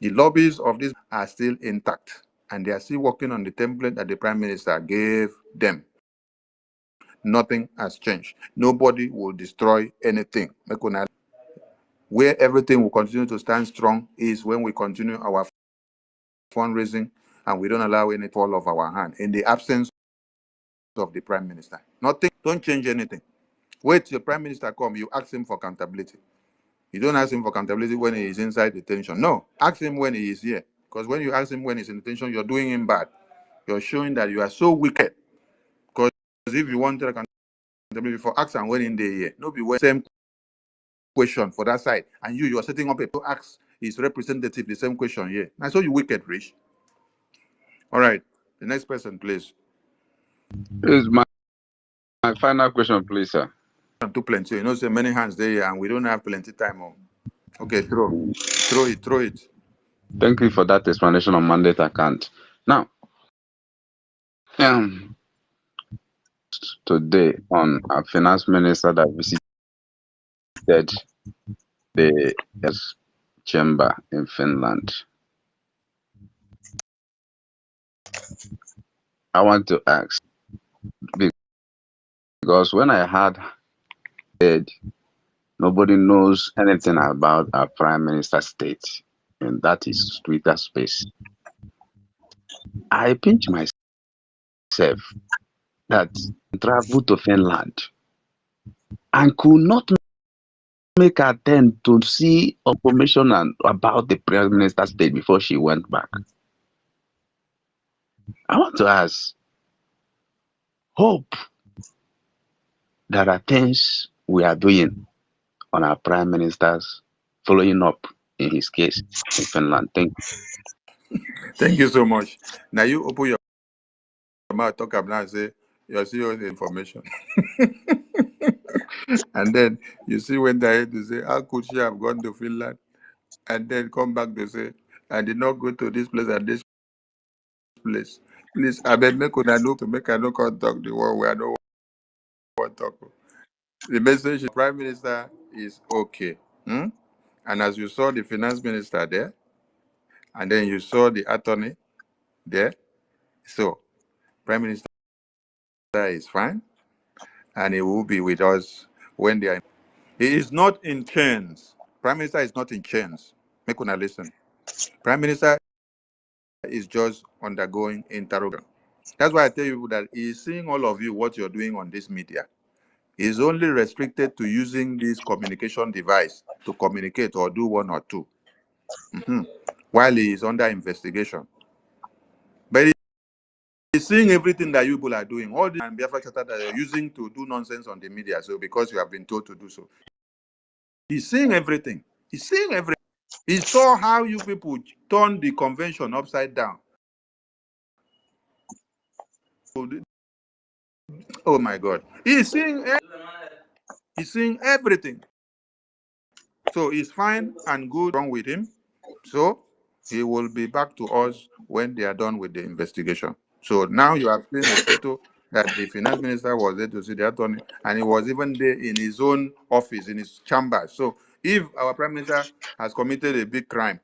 [SPEAKER 3] The lobbies of this are still intact, and they are still working on the template that the Prime Minister gave them. Nothing has changed. Nobody will destroy anything. Where everything will continue to stand strong is when we continue our fundraising and we don't allow any fall of our hand in the absence of the Prime Minister. Nothing, don't change anything. Wait till the Prime Minister come, you ask him for accountability. You don't ask him for accountability when he is inside detention. No, ask him when he is here. Because when you ask him when he's in detention, you're doing him bad. You're showing that you are so wicked. Because if you wanted accountability for ask and when in the year, no be same question for that side, and you are setting up a to ask his representative the same question here. I saw you wicked, Rich. All right, the next person, please.
[SPEAKER 8] Is my final question, please, sir.
[SPEAKER 3] Too plenty. You know, so many hands there, and we don't have plenty time. Okay, throw it.
[SPEAKER 8] Thank you for that explanation on mandate account. Now, today on our finance minister that visited the chamber in Finland, I want to ask, because when I heard nobody knows anything about our prime minister state, and that is Twitter space, I pinch myself that travel to Finland and could not make attempt to see information about the prime minister state before she went back. I want to ask, hope there are things we are doing on our prime minister's following up in his case in Finland. Thank you.
[SPEAKER 3] Thank you so much. Now you open your mouth, talk about and say you're serious information. And then you see when they had to say, how could she have gone to Finland? And then come back to say, I did not go to this place and this place. Please, I beg make una know to make I no contact the one where I don't want to talk. The message, Prime Minister is okay. And as you saw the finance minister there, and then you saw the attorney there, so Prime Minister is fine, and he will be with us when they are. He is not in chains. Prime Minister is not in chains. Make una listen. Prime Minister is just undergoing interrogation. That's why I tell you that he's seeing all of you what you're doing on this media. He's only restricted to using this communication device to communicate or do one or two while he is under investigation. But he's seeing everything that you people are doing, all the Biafra chatter that you're using to do nonsense on the media. So because you have been told to do so, he's seeing everything. He's seeing everything. He saw how you people turned the convention upside down. Oh my God. He's seeing everything. So he's fine and good wrong with him. So he will be back to us when they are done with the investigation. So now you have seen a photo that the finance minister was there to see the attorney, and he was even there in his own office, in his chambers. So if our prime minister has committed a big crime,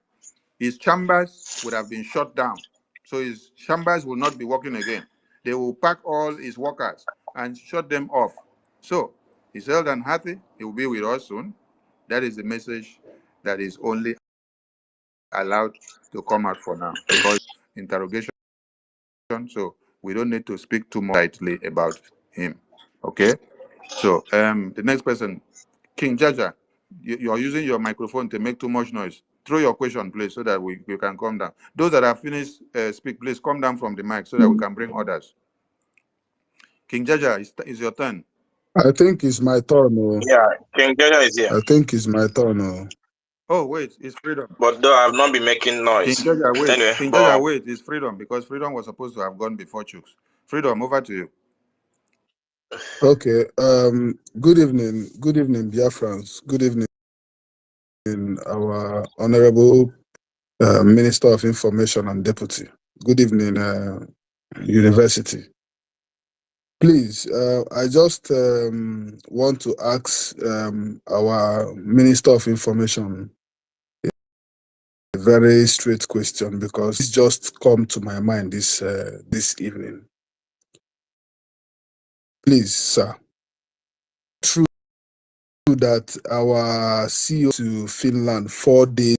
[SPEAKER 3] his chambers would have been shut down. So his chambers will not be working again. They will pack all his workers and shut them off. So he's held and happy. He will be with us soon. That is the message that is only allowed to come out for now, because interrogation, so we don't need to speak too much lightly about him. Okay? So the next person, King Jaja, you are using your microphone to make too much noise. throw your question, please, so that we can come down. Those that have finished speak, please come down from the mic so that we can bring others. King Jaja, is your turn.
[SPEAKER 9] I think it's my turn.
[SPEAKER 7] Yeah, King Jaja is here.
[SPEAKER 9] I think it's my turn.
[SPEAKER 3] Oh, wait, it's freedom.
[SPEAKER 7] But though I've not been making noise.
[SPEAKER 3] King Jaja, wait.
[SPEAKER 7] Anyway,
[SPEAKER 3] King Jaja, wait, it's freedom, because freedom was supposed to have gone before Chooks. Freedom, over to you.
[SPEAKER 9] Okay. Good evening, Biafrans. Good evening, our Honorable Minister of Information and Deputy. Good evening, University. Please, I just want to ask our Minister of Information a very straight question, because it's just come to my mind this evening. Please, sir. True that our CEO to Finland 4 days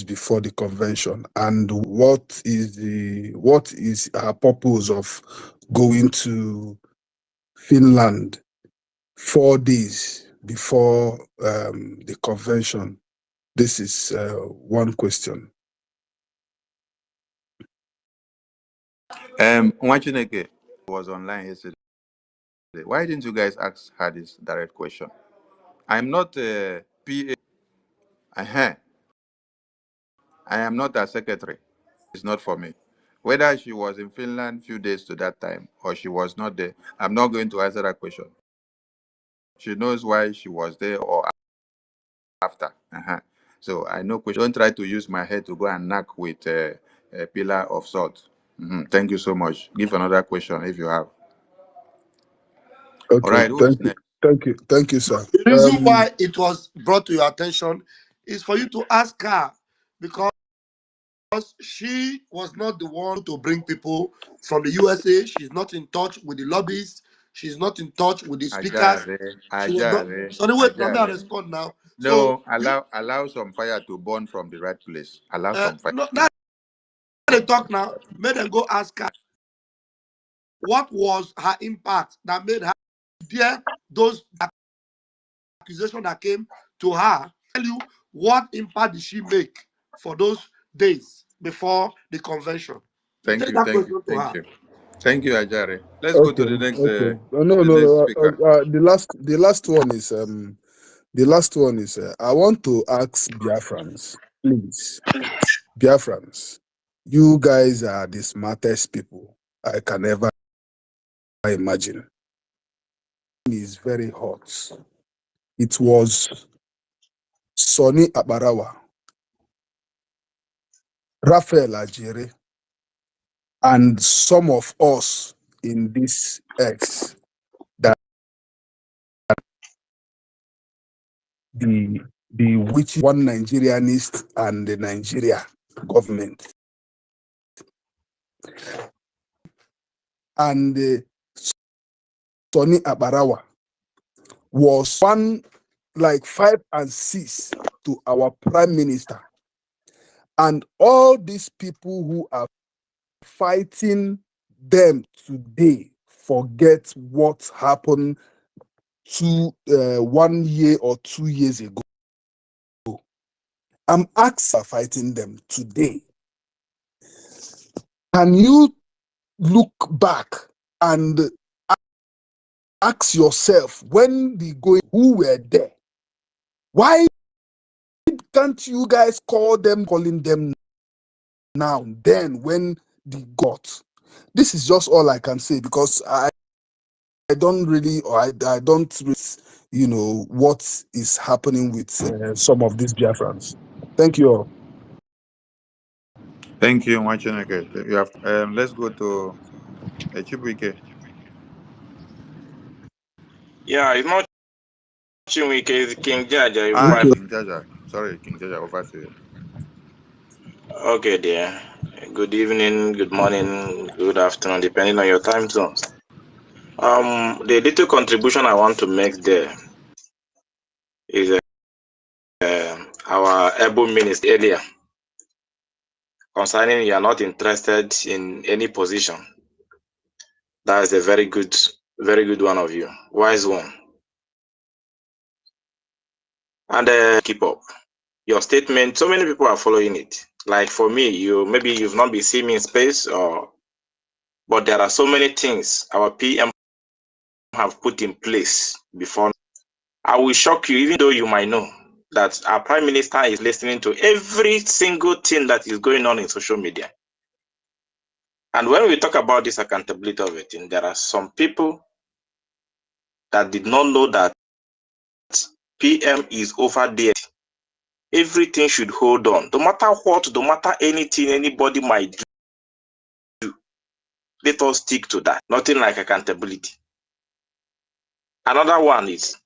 [SPEAKER 9] before the convention, and what is her purpose of going to Finland 4 days before the convention? This is one question.
[SPEAKER 3] Mwachineke was online yesterday. Why didn't you guys ask her this direct question? I'm not a PA. I am not a secretary. It's not for me. Whether she was in Finland few days to that time or she was not there, I'm not going to answer that question. She knows why she was there or after. So I know. Don't try to use my head to go and knock with a pillar of salt. Thank you so much. Give another question if you have.
[SPEAKER 9] Okay.
[SPEAKER 3] All right. Who is next?
[SPEAKER 9] Thank you, sir.
[SPEAKER 4] The reason why it was brought to your attention is for you to ask her, because she was not the one to bring people from the USA. She's not in touch with the lobbyists. She's not in touch with the speakers. She was not. So anyway, let me respond now.
[SPEAKER 3] No, allow some fire to burn from the right place. Allow some fire.
[SPEAKER 4] No, now they talk now. Make them go ask her what was her impact that made her dare those accusations that came to her. Tell you what impact did she make for those days before the convention.
[SPEAKER 3] Thank you, Ajare. Let's go to the next.
[SPEAKER 9] No.
[SPEAKER 3] Speaker.
[SPEAKER 9] The last one is. I want to ask Biafrans, please. Biafrans, you guys are the smartest people I can ever imagine. It's very hot. It was Sonny Abarawa, Raphael Ajere, and some of us in this X that the which one Nigerianist and the Nigeria government. And Sonny Abarawa was one like 5 and 6 to our prime minister. And all these people who are fighting them today forget what happened 1 year or 2 years ago. I'm asking fighting them today. Can you look back and ask yourself, when the going, who were there? Why can't you guys calling them now, then when they got? This is just all I can say, because I don't really, or I don't really, what is happening with some of these Biafrans. Thank you all.
[SPEAKER 3] Thank you, Mwachineke. You have. Let's go to Chibuike.
[SPEAKER 7] yeah, it's not Chinwike, it's King Jaja.
[SPEAKER 3] King Jaja. Sorry, King Jaja, over to you.
[SPEAKER 7] Okay, dear. Good evening, good morning, good afternoon, depending on your time zones. The little contribution I want to make there is our able minister earlier concerning you are not interested in any position. That is a very good one of you, wise one, and keep up. your statement, so many people are following it. Like for me, maybe you've not been seeing me in space, but there are so many things our PM have put in place before. I will shock you, even though you might know that our Prime Minister is listening to every single thing that is going on in social media. And when we talk about this accountability of it, there are some people that did not know that PM is over there. Everything should hold on. No matter what, no matter anything anybody might do, let us stick to that. Nothing like accountability. Another one is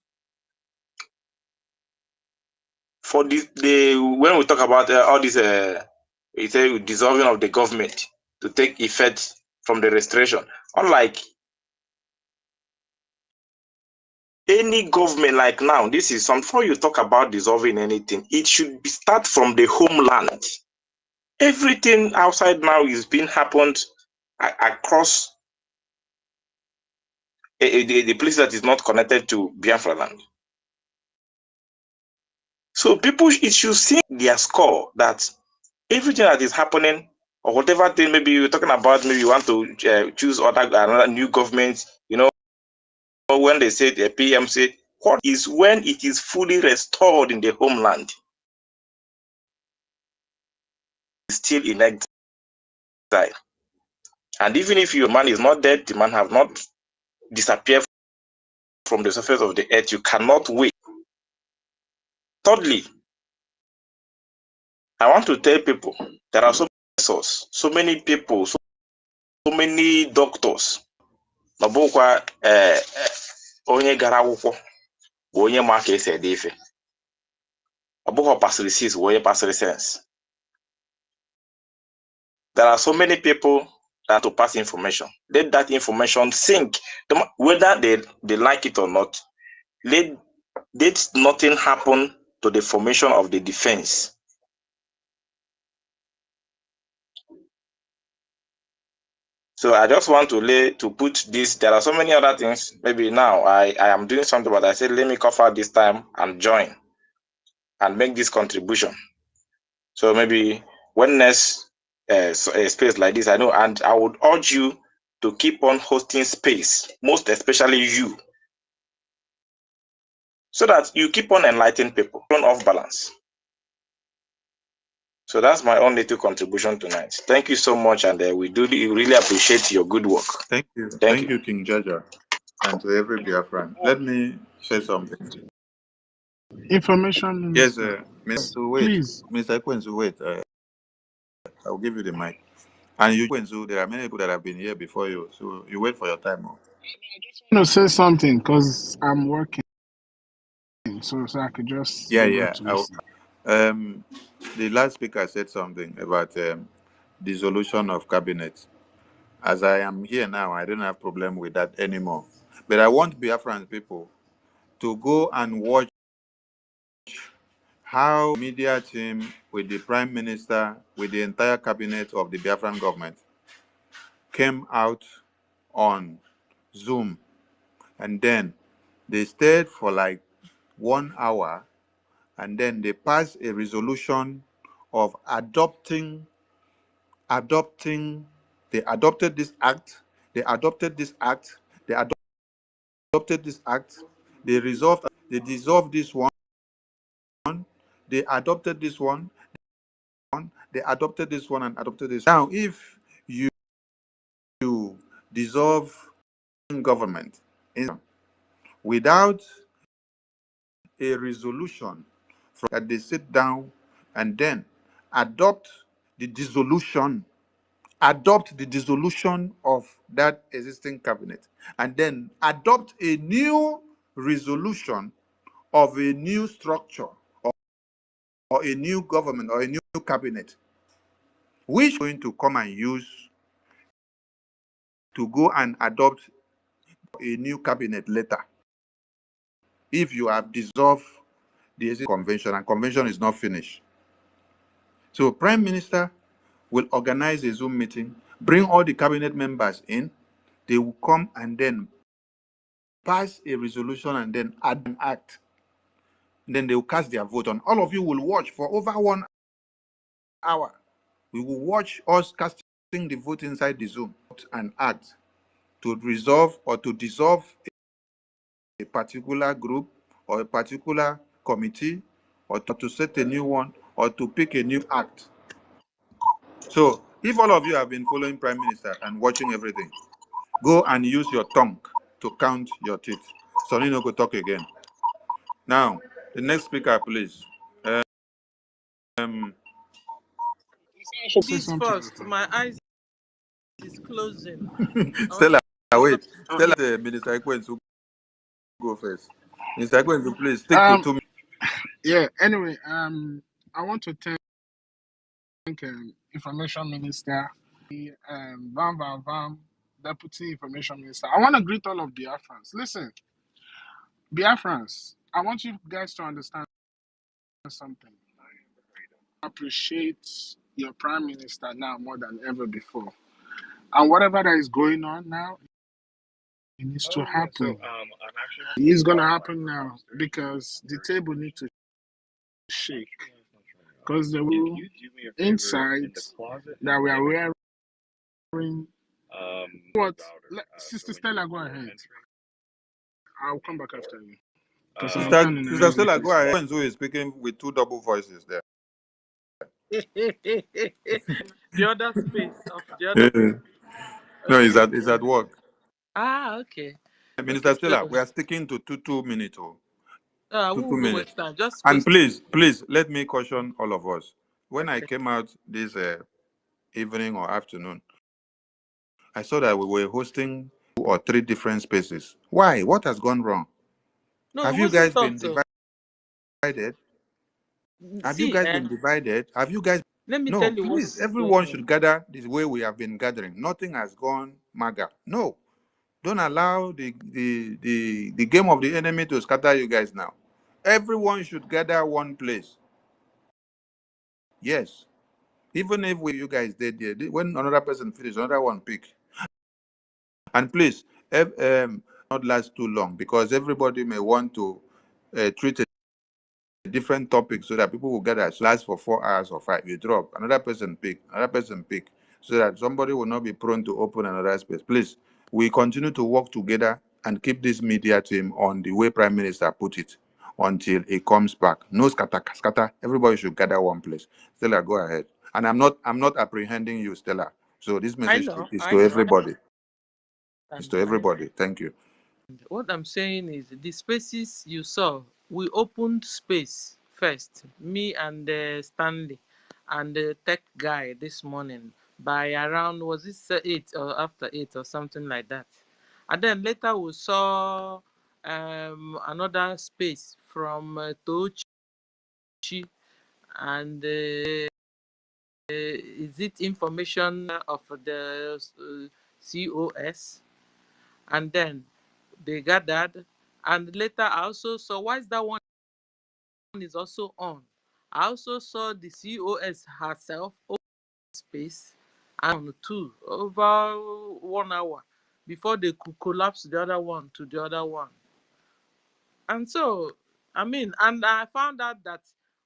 [SPEAKER 7] for when we talk about all this it's a dissolving of the government to take effect from the restoration. Unlike any government, like now, this is some before you talk about dissolving anything, it should start from the homeland. Everything outside now is being happened across the place that is not connected to Biafra land. So people it should see their score that everything that is happening or whatever thing maybe you're talking about, maybe you want to choose another new government, when they say the PM said, what is when it is fully restored in the homeland? It's still in exile. And even if your man is not dead, the man have not disappeared from the surface of the earth, you cannot wait. Thirdly, I want to tell people there are so many professors, so many people, so many doctors. Onye gara akwụkwọ bụ onye ma ka esi ede ife. Ọ bụghị pasịrị 6 bụ onye pasịrị sense. There are so many people that to pass information. Let that information sink, whether they like it or not. Let nothing happen to the formation of the defense. So I just want to put this. There are so many other things. Maybe now I am doing something, but I said let me cover this time and join and make this contribution. So maybe when next a space like this, I know, and I would urge you to keep on hosting space, most especially you, so that you keep on enlightening people, on off balance. So that's my only two contribution tonight. Thank you so much, and we really appreciate your good work.
[SPEAKER 3] Thank you. Thank you, King Jaja, and to every Biafran. Let me say something.
[SPEAKER 10] Information,
[SPEAKER 3] Yes,
[SPEAKER 10] Minister.
[SPEAKER 3] Mr. Wait.
[SPEAKER 10] Please.
[SPEAKER 3] Mr. Kwenzu, wait. I'll give you the mic. And you, Kwenzu, there are many people that have been here before you, so you wait for your time.
[SPEAKER 10] I want to say something because I'm working, so I could just be able to listen.
[SPEAKER 3] The last speaker said something about dissolution of cabinet. As I am here now, I don't have problem with that anymore. But I want Biafran people to go and watch how the media team with the Prime Minister, with the entire cabinet of the Biafran government came out on Zoom, and then they stayed for like 1 hour, and then they passed a resolution of adopting, they adopted this act, they adopted this act, they adopted this act, they dissolved this one, they adopted this one, they adopted this one and adopted this. Now, if you dissolve government without a resolution that they sit down and then adopt the dissolution of that existing cabinet, and then adopt a new resolution of a new structure or a new government or a new cabinet, which is going to come and use to go and adopt a new cabinet later if you have dissolved the convention and convention is not finished. So Prime Minister will organize a Zoom meeting, bring all the cabinet members in, they will come and then pass a resolution and then add an act. Then they will cast their vote on. All of you will watch for over 1 hour. We will watch us casting the vote inside the Zoom and act to resolve or to dissolve a particular group or a particular committee, or to set a new one, or to pick a new act. So if all of you have been following Prime Minister and watching everything, go and use your tongue to count your teeth. So you know, go talk again. Now, the next speaker, please.
[SPEAKER 10] Say
[SPEAKER 1] This
[SPEAKER 10] something.
[SPEAKER 1] first, my eyes is closing.
[SPEAKER 3] Stella, wait.
[SPEAKER 10] Oh,
[SPEAKER 3] Stella, Minister Ekwensu go first. Minister Ekwensu, please stick to
[SPEAKER 10] um,
[SPEAKER 3] 2 minutes.
[SPEAKER 10] yeah. Anyway, I want to thank Information Minister, Vam, Deputy Information Minister. I want to greet all of Biafrans. Listen, Biafrans, I want you guys to understand something. I appreciate your Prime Minister now more than ever before. And whatever that is going on now, it needs to happen. It's going to happen now because the table needs to shake. Because the inside that we are wearing. What? Sister Stella, go ahead. I'll come back after you. Because I'm kind of
[SPEAKER 3] Sister
[SPEAKER 10] noisy
[SPEAKER 3] Stella, go
[SPEAKER 10] place.
[SPEAKER 3] ahead. Ekwensu is speaking with 2 double voices there.
[SPEAKER 1] The other space of the other.
[SPEAKER 3] Yeah. No,
[SPEAKER 1] Okay.
[SPEAKER 3] he's at work.
[SPEAKER 1] Okay.
[SPEAKER 3] Minister
[SPEAKER 1] Okay.
[SPEAKER 3] Stella, we are sticking to two minutes.
[SPEAKER 1] I
[SPEAKER 3] Two
[SPEAKER 1] won't
[SPEAKER 3] minutes.
[SPEAKER 1] waste time. Just
[SPEAKER 3] And
[SPEAKER 1] question.
[SPEAKER 3] please, let me caution all of us. When I
[SPEAKER 1] Okay.
[SPEAKER 3] came out this evening or afternoon, I saw that we were hosting 2 or 3 different spaces. Why? What has gone wrong?
[SPEAKER 1] No,
[SPEAKER 3] Have
[SPEAKER 1] it
[SPEAKER 3] you
[SPEAKER 1] wasn't
[SPEAKER 3] guys
[SPEAKER 1] thought
[SPEAKER 3] been
[SPEAKER 1] so.
[SPEAKER 3] divided? Have you
[SPEAKER 1] See,
[SPEAKER 3] guys been divided? Have you guys?
[SPEAKER 1] let me
[SPEAKER 3] No,
[SPEAKER 1] tell you
[SPEAKER 3] please,
[SPEAKER 1] what's going
[SPEAKER 3] everyone
[SPEAKER 1] on.
[SPEAKER 3] should gather this way we have been gathering. Nothing has gone maga. No, don't allow the game of the enemy to scatter you guys now. Everyone should gather one place. Yes. Even if you guys did there, when another person finish, another one pick. And please, not last too long because everybody may want to treat a different topic so that people will gather. Last for 4 hours or 5. You drop another person pick, so that somebody will not be prone to open another space. Please, we continue to work together and keep this media team on the way Prime Minister put it until it comes back. No scatter. Everybody should gather one place. Stella, go ahead. And I'm not apprehending you, Stella. So this
[SPEAKER 1] I
[SPEAKER 3] message
[SPEAKER 1] know,
[SPEAKER 3] is
[SPEAKER 1] I
[SPEAKER 3] to
[SPEAKER 1] know,
[SPEAKER 3] everybody. It's
[SPEAKER 1] and
[SPEAKER 3] to everybody. Thank you.
[SPEAKER 1] what I'm saying is the spaces you saw, we opened space first, me and Stanley and the tech guy this morning by around, was it 8 or after 8 or something like that. And then later we saw another space from Tochi and is it information of the COS, and then they gathered, and later I also saw, why is that one is also on, I also saw the COS herself open space and two over 1 hour before they could collapse the other one to the other one. And so I mean, and I found out that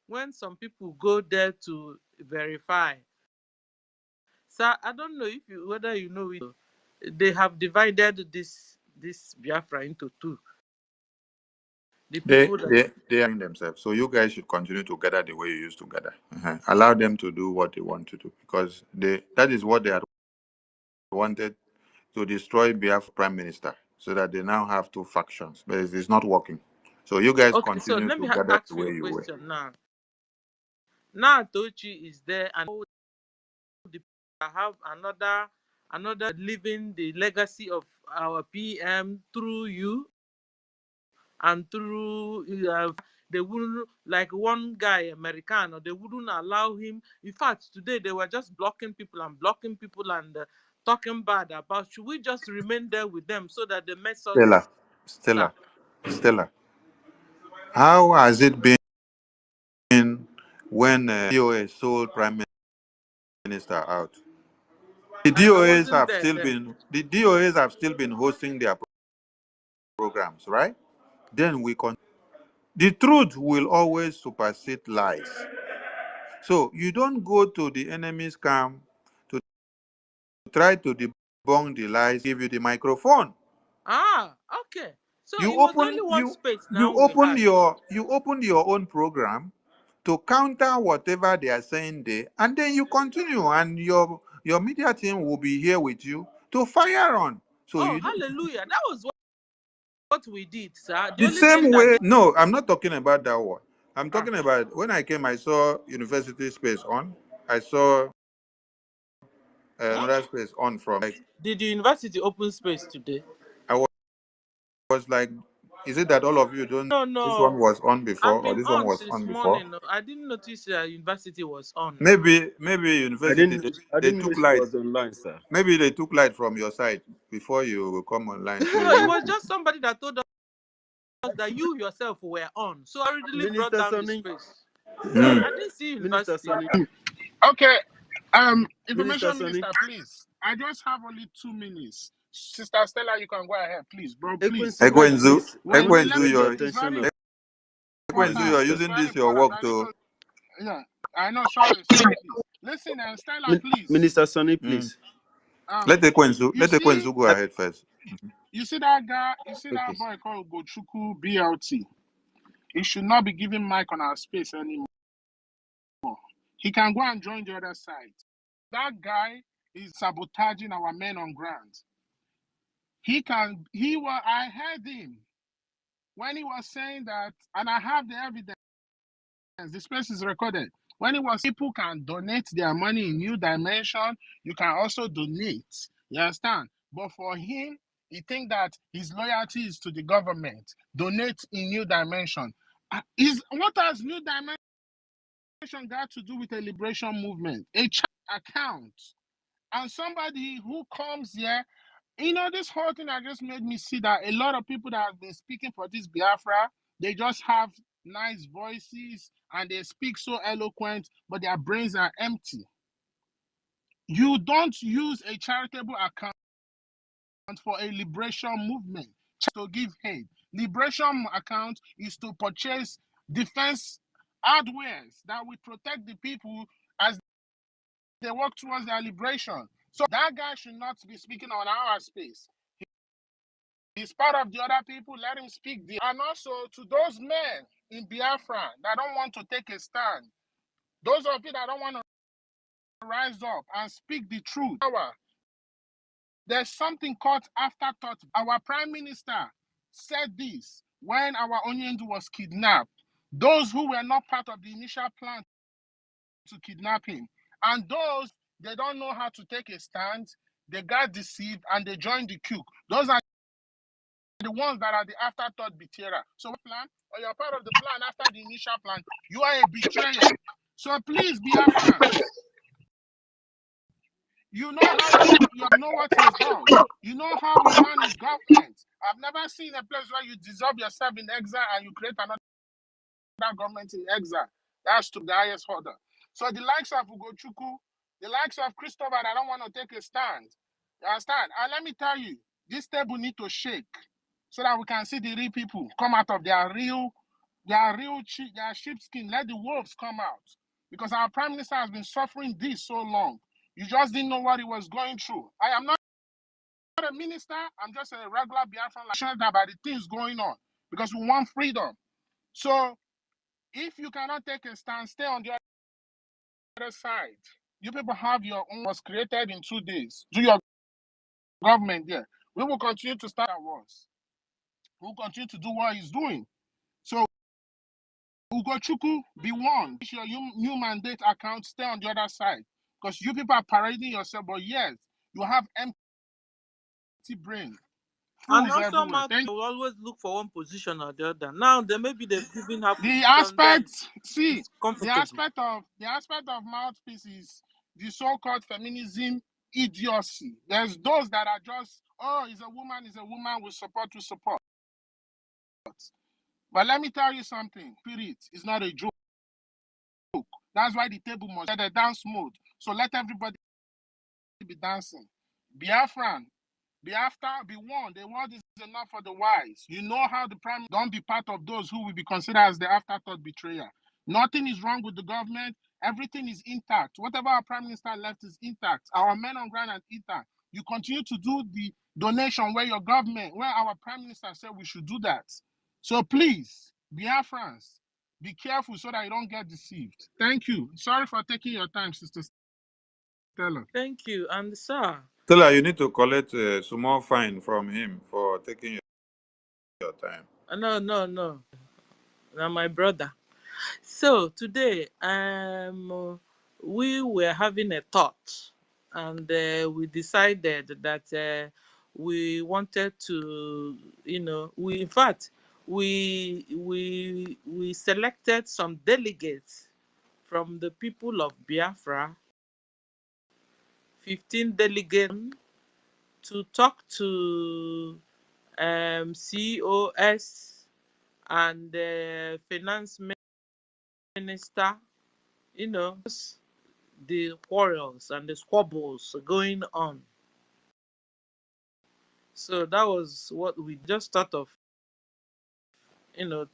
[SPEAKER 1] when some people go there to verify, so I don't know if you, whether you know it, they have divided this Biafra into two. The
[SPEAKER 3] They
[SPEAKER 1] people that
[SPEAKER 3] they they are in themselves. So you guys should continue to gather the way you used to gather. Allow them to do what they want to do because that is what they had wanted to destroy Biafra Prime Minister, so that they now have 2 factions. But it's not working. So you guys
[SPEAKER 1] okay, so
[SPEAKER 3] continue
[SPEAKER 1] let
[SPEAKER 3] to
[SPEAKER 1] me
[SPEAKER 3] gather the
[SPEAKER 1] ask you
[SPEAKER 3] way
[SPEAKER 1] a
[SPEAKER 3] you were.
[SPEAKER 1] question now. Now Tochi is there, and all the people have another living the legacy of our PM through you and through they wouldn't, like one guy American, or they wouldn't allow him. In fact, today they were just blocking people and talking bad about. Should we just remain there with them so that they mess
[SPEAKER 3] Stella,
[SPEAKER 1] us
[SPEAKER 3] Stella,
[SPEAKER 1] up?
[SPEAKER 3] Stella. How has it been when DOA sold Prime Minister out? The
[SPEAKER 1] I
[SPEAKER 3] DOAs
[SPEAKER 1] wasn't
[SPEAKER 3] have
[SPEAKER 1] there
[SPEAKER 3] still
[SPEAKER 1] then.
[SPEAKER 3] been the DOAs have still been hosting their programs, right? Then we continue. The truth will always supersede lies. So you don't go to the enemy's camp to try to debunk the lies, give you the microphone.
[SPEAKER 1] Ah, okay. So
[SPEAKER 3] You
[SPEAKER 1] it was
[SPEAKER 3] open
[SPEAKER 1] only one
[SPEAKER 3] you
[SPEAKER 1] space
[SPEAKER 3] you
[SPEAKER 1] now we
[SPEAKER 3] open
[SPEAKER 1] had.
[SPEAKER 3] your own program to counter whatever they are saying there, and then you continue, and your media team will be here with you to fire on. So
[SPEAKER 1] Oh,
[SPEAKER 3] you don't.
[SPEAKER 1] hallelujah. That was what we did, sir. The
[SPEAKER 3] The
[SPEAKER 1] only thing
[SPEAKER 3] same
[SPEAKER 1] that
[SPEAKER 3] way, no, I'm not talking about that one. I'm
[SPEAKER 1] ah,
[SPEAKER 3] talking about when I came, I saw university space on. I saw another space on from like
[SPEAKER 1] did the university open space today?
[SPEAKER 3] I was like, is it that all of you don't?
[SPEAKER 1] No,
[SPEAKER 3] This one
[SPEAKER 1] no.
[SPEAKER 3] was on before,
[SPEAKER 1] I've
[SPEAKER 3] or
[SPEAKER 1] been
[SPEAKER 3] this one
[SPEAKER 1] on
[SPEAKER 3] was
[SPEAKER 1] since
[SPEAKER 3] on before?
[SPEAKER 1] morning. No, I didn't notice university was on now.
[SPEAKER 3] Maybe university
[SPEAKER 5] I
[SPEAKER 3] they
[SPEAKER 5] didn't know
[SPEAKER 3] took
[SPEAKER 5] she
[SPEAKER 3] light.
[SPEAKER 5] was online, sir.
[SPEAKER 3] Maybe they took light from your side before you come online. So
[SPEAKER 1] No, it
[SPEAKER 3] you.
[SPEAKER 1] was just somebody that told us that you yourself were on. So I originally brought
[SPEAKER 5] Minister
[SPEAKER 1] down the
[SPEAKER 5] Sonny,
[SPEAKER 1] space.
[SPEAKER 3] Mm.
[SPEAKER 1] I didn't see
[SPEAKER 5] Minister
[SPEAKER 1] university.
[SPEAKER 5] Sonny,
[SPEAKER 10] Okay.
[SPEAKER 5] Minister
[SPEAKER 10] Information
[SPEAKER 5] Sonny,
[SPEAKER 10] minister, please. I just have only 2 minutes. Sister Stella, you can go ahead, please, bro. Please.
[SPEAKER 5] Ekwensu, please. I want to
[SPEAKER 10] Let
[SPEAKER 3] Ekwenzu,
[SPEAKER 5] draw
[SPEAKER 10] me.
[SPEAKER 5] the
[SPEAKER 10] It's
[SPEAKER 5] attention
[SPEAKER 10] very
[SPEAKER 5] of
[SPEAKER 3] Ekwenzu, you
[SPEAKER 10] important.
[SPEAKER 3] are
[SPEAKER 5] Minister.
[SPEAKER 10] It's
[SPEAKER 3] using
[SPEAKER 10] very
[SPEAKER 3] this your
[SPEAKER 10] important.
[SPEAKER 3] work
[SPEAKER 10] I need
[SPEAKER 3] to.
[SPEAKER 10] to. Yeah. I know. Sorry, please. Listen, and Stella, please.
[SPEAKER 5] Minister Sonny,
[SPEAKER 3] Mm.
[SPEAKER 5] please.
[SPEAKER 10] You
[SPEAKER 3] Let
[SPEAKER 10] see,
[SPEAKER 3] Ekwenzu go ahead first.
[SPEAKER 10] that guy. You see that
[SPEAKER 5] Okay.
[SPEAKER 10] boy called Gochuku BLT. He should not be giving mic on our space anymore. He can go and join the other side. That guy is sabotaging our men on ground. I heard him when he was saying that, and I have the evidence, the space is recorded. When he was, people can donate their money in New Dimension, you can also donate. You understand? But for him, he think that his loyalty is to the government. Donate in New Dimension. What has New Dimension got to do with a liberation movement? A chat account. And somebody who comes here, this whole thing that just made me see that a lot of people that have been speaking for this Biafra, they just have nice voices and they speak so eloquent, but their brains are empty. You don't use a charitable account for a liberation movement to give aid. Liberation account is to purchase defense hardwares that will protect the people as they work towards their liberation. So that guy should not be speaking on our space. He's part of the other people. Let him speak. And also to those men in Biafra that don't want to take a stand, those of you that don't want to rise up and speak the truth. There's something called afterthought. Our prime minister said this when our Onyendu was kidnapped. Those who were not part of the initial plan to kidnap him, and those they don't know how to take a stand, they got deceived and they joined the queue. Those are the ones that are the afterthought betrayer. So plan, or you're part of the plan after the initial plan, you are a betrayer. So please, Biafrans, you know how you know what is done. You know how we manage government. I've never seen a place where you dissolve yourself in exile and you create another government in exile. That's to the highest order. So the likes of Ugochukwu, the likes of Christopher that don't want to take a stand. You understand? And let me tell you, this table need to shake so that we can see the real people come out of their sheepskin. Let the wolves come out. Because our prime minister has been suffering this so long. You just didn't know what he was going through. I am not a minister. I'm just a regular Biafran, like, about the things going on. Because we want freedom. So if you cannot take a stand, stay on the other side. You people have your own, was created in 2 days. Do your government there. We will continue to start our wars. We will continue to do what he's doing. So Ugochukwu, be warned. Your new mandate account, stay on the other side. Because you people are parading yourself, but yes, you have empty brain.
[SPEAKER 1] And
[SPEAKER 10] Fools
[SPEAKER 1] also,
[SPEAKER 10] everywhere.
[SPEAKER 1] Mark, they will always look for one position or the other. Now, maybe they've given her
[SPEAKER 10] The
[SPEAKER 1] position, then
[SPEAKER 10] aspect, see,
[SPEAKER 1] it's comfortable.
[SPEAKER 10] the aspect of mouthpiece is the so-called feminism idiocy. There's those that are just, oh, is a woman, we support. But let me tell you something, spirit is not a joke. That's why the table must get a dance mode. So let everybody be dancing. Biafran, Biafra, be warned. The word is enough for the wise. You know how the prime. Don't be part of those who will be considered as the afterthought betrayer. Nothing is wrong with the government. Everything is intact. Whatever our prime minister left is intact. Our men on ground are intact. You continue to do the donation where your government, where our prime minister said we should do that. So please, Biafrans, be careful so that you don't get deceived. Thank you. Sorry for taking your time, Sister Stella.
[SPEAKER 1] Thank you. And sir,
[SPEAKER 2] Stella, you need to collect a small fine from him for taking your time.
[SPEAKER 1] no, no, no. Now my brother. So today, we were having a thought, and we decided that we wanted to, we in fact we selected some delegates from the people of Biafra, 15 delegates, to talk to COS and finance minister, the quarrels and the squabbles going on. So that was what we just thought of,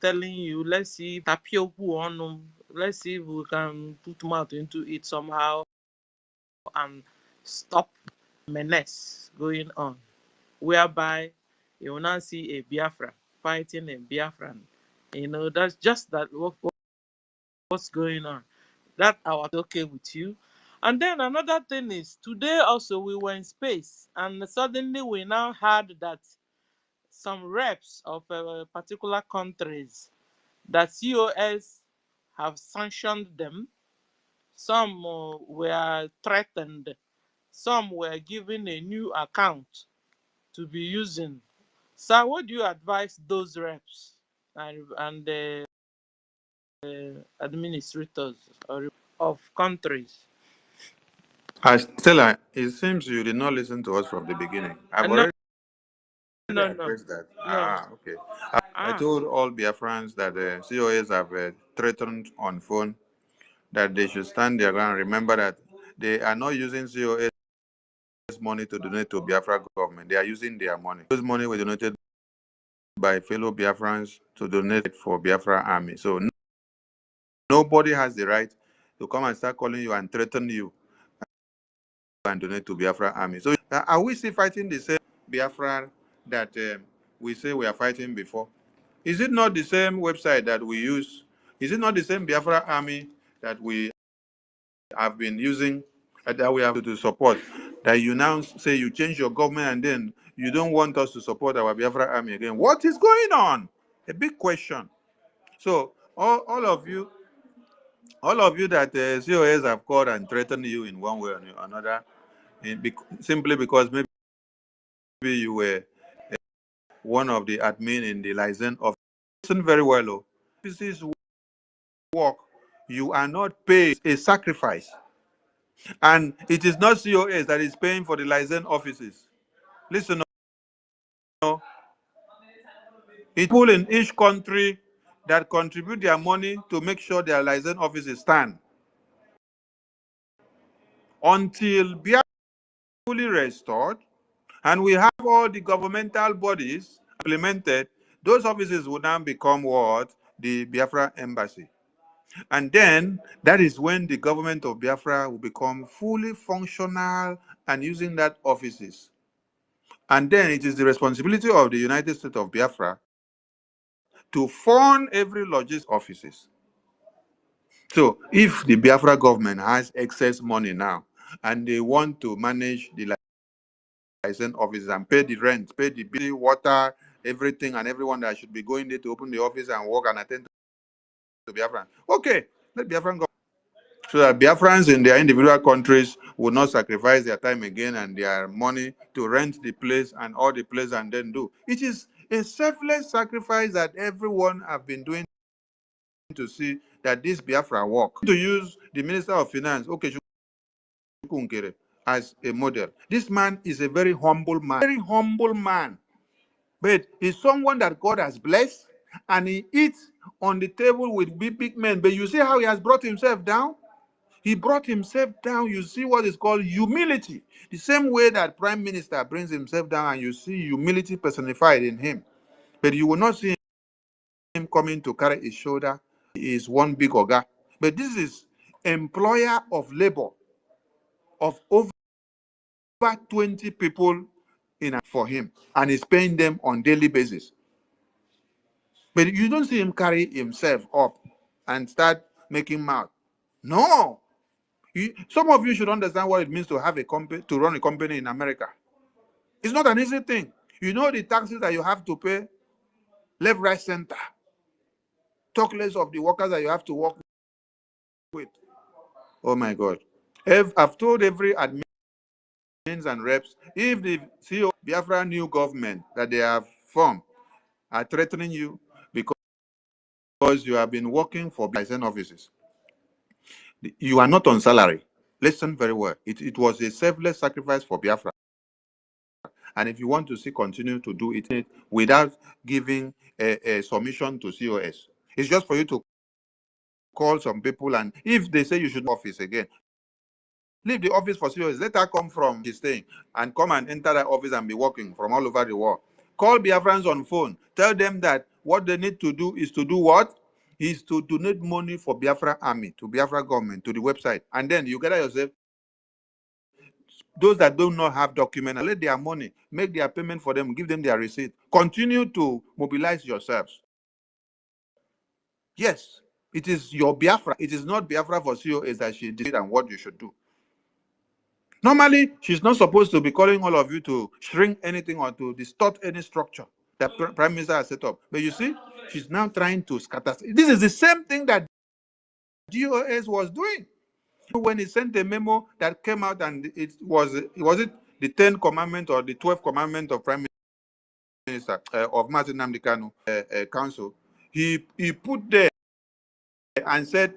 [SPEAKER 1] telling you, let's see tapioku on them. Let's see if we can put mouth into it somehow and stop menace going on, whereby you will not see a Biafra fighting a Biafran. That's just that what's going on. That I was okay with you. And then another thing is, today also we were in space, and suddenly we now heard that some reps of particular countries, that COS have sanctioned them. Some were threatened. Some were given a new account to be using. So, what do you advise those reps and administrators of countries?
[SPEAKER 2] Stella, it seems you did not listen to us from the beginning. I've
[SPEAKER 1] No,
[SPEAKER 2] already
[SPEAKER 1] no, no,
[SPEAKER 2] addressed that.
[SPEAKER 1] no.
[SPEAKER 2] Okay. I
[SPEAKER 1] Ah,
[SPEAKER 2] told all Biafrans that the COAs have threatened on phone that they should stand their ground. Remember that they are not using COAs money to donate to Biafra government. They are using their money. Those money were donated by fellow Biafrans to donate for Biafra army. So nobody has the right to come and start calling you and threaten you and donate to Biafra army. So are we still fighting the same Biafra that we say we are fighting before? Is it not the same website that we use? Is it not the same Biafra army that we have been using, that we have to support? That you now say you change your government and then you don't want us to support our Biafra army again. What is going on? A big question. So all of you that COS have called and threatened you in one way or another, simply because maybe you were one of the admin in the license of. Listen very well, oh. This is work. You are not paid a sacrifice, and it is not COS that is paying for the license offices. Listen, oh, it's people in each country that contribute their money to make sure their license offices stand until Biafra fully restored, and we have all the governmental bodies implemented. Those offices will now become what? The Biafra embassy. And then that is when the government of Biafra will become fully functional and using that offices. And then it is the responsibility of the United States of Biafra to fund every logistics offices. So if the Biafra government has excess money now and they want to manage the license offices and pay the rent, pay the bill, water, everything, and everyone that should be going there to open the office and work and attend to Biafra, okay, let Biafran go. So that Biafrans in their individual countries will not sacrifice their time again and their money to rent the place and all the place and then do. It is a selfless sacrifice that everyone have been doing to see that this Biafra work. To use the Minister of Finance, okay, as a model. This man is a very humble man, but he's someone that God has blessed, and he eats on the table with big men. But you see how he has brought himself down?
[SPEAKER 3] He brought himself down. You see what is called humility. The same way that Prime Minister brings himself down, and you see humility personified in him. But you will not see him coming to carry his shoulder. He is one big oga. But this is employer of labor of over 20 people for him, and he's paying them on daily basis. But you don't see him carry himself up and start making mouth. No. Some of you should understand what it means to have a company, to run a company in America. It's not an easy thing. You know the taxes that you have to pay, left, right, center. Talk less of the workers that you have to work with. Oh my God. I've told every admins and reps, if the CEO Biafra new government that they have formed are threatening you because you have been working for license offices, you are not on salary. Listen very well. It was a selfless sacrifice for Biafra. And if you want to see continue to do it without giving a submission to COS, it's just for you to call some people, and if they say you should office again, leave the office for COS. Let her come from his staying and come and enter that office and be working from all over the world. Call Biafrans on phone. Tell them that what they need to do is to do what? Is to donate money for Biafra army, to Biafra government, to the website. And then you gather yourself, those that do not have document, let their money, make their payment for them, give them their receipt. Continue to mobilize yourselves. Yes, it is your Biafra. It is not Biafra for COS that she did and what you should do. Normally, she's not supposed to be calling all of you to shrink anything or to distort any structure that Prime Minister has set up. But you see, she's now trying to scatter. This is the same thing that DOS was doing when he sent a memo that came out, and was it the 10th commandment or the 12th commandment of Prime Minister of Martin Nnamdi Kanu Council. He put there and said,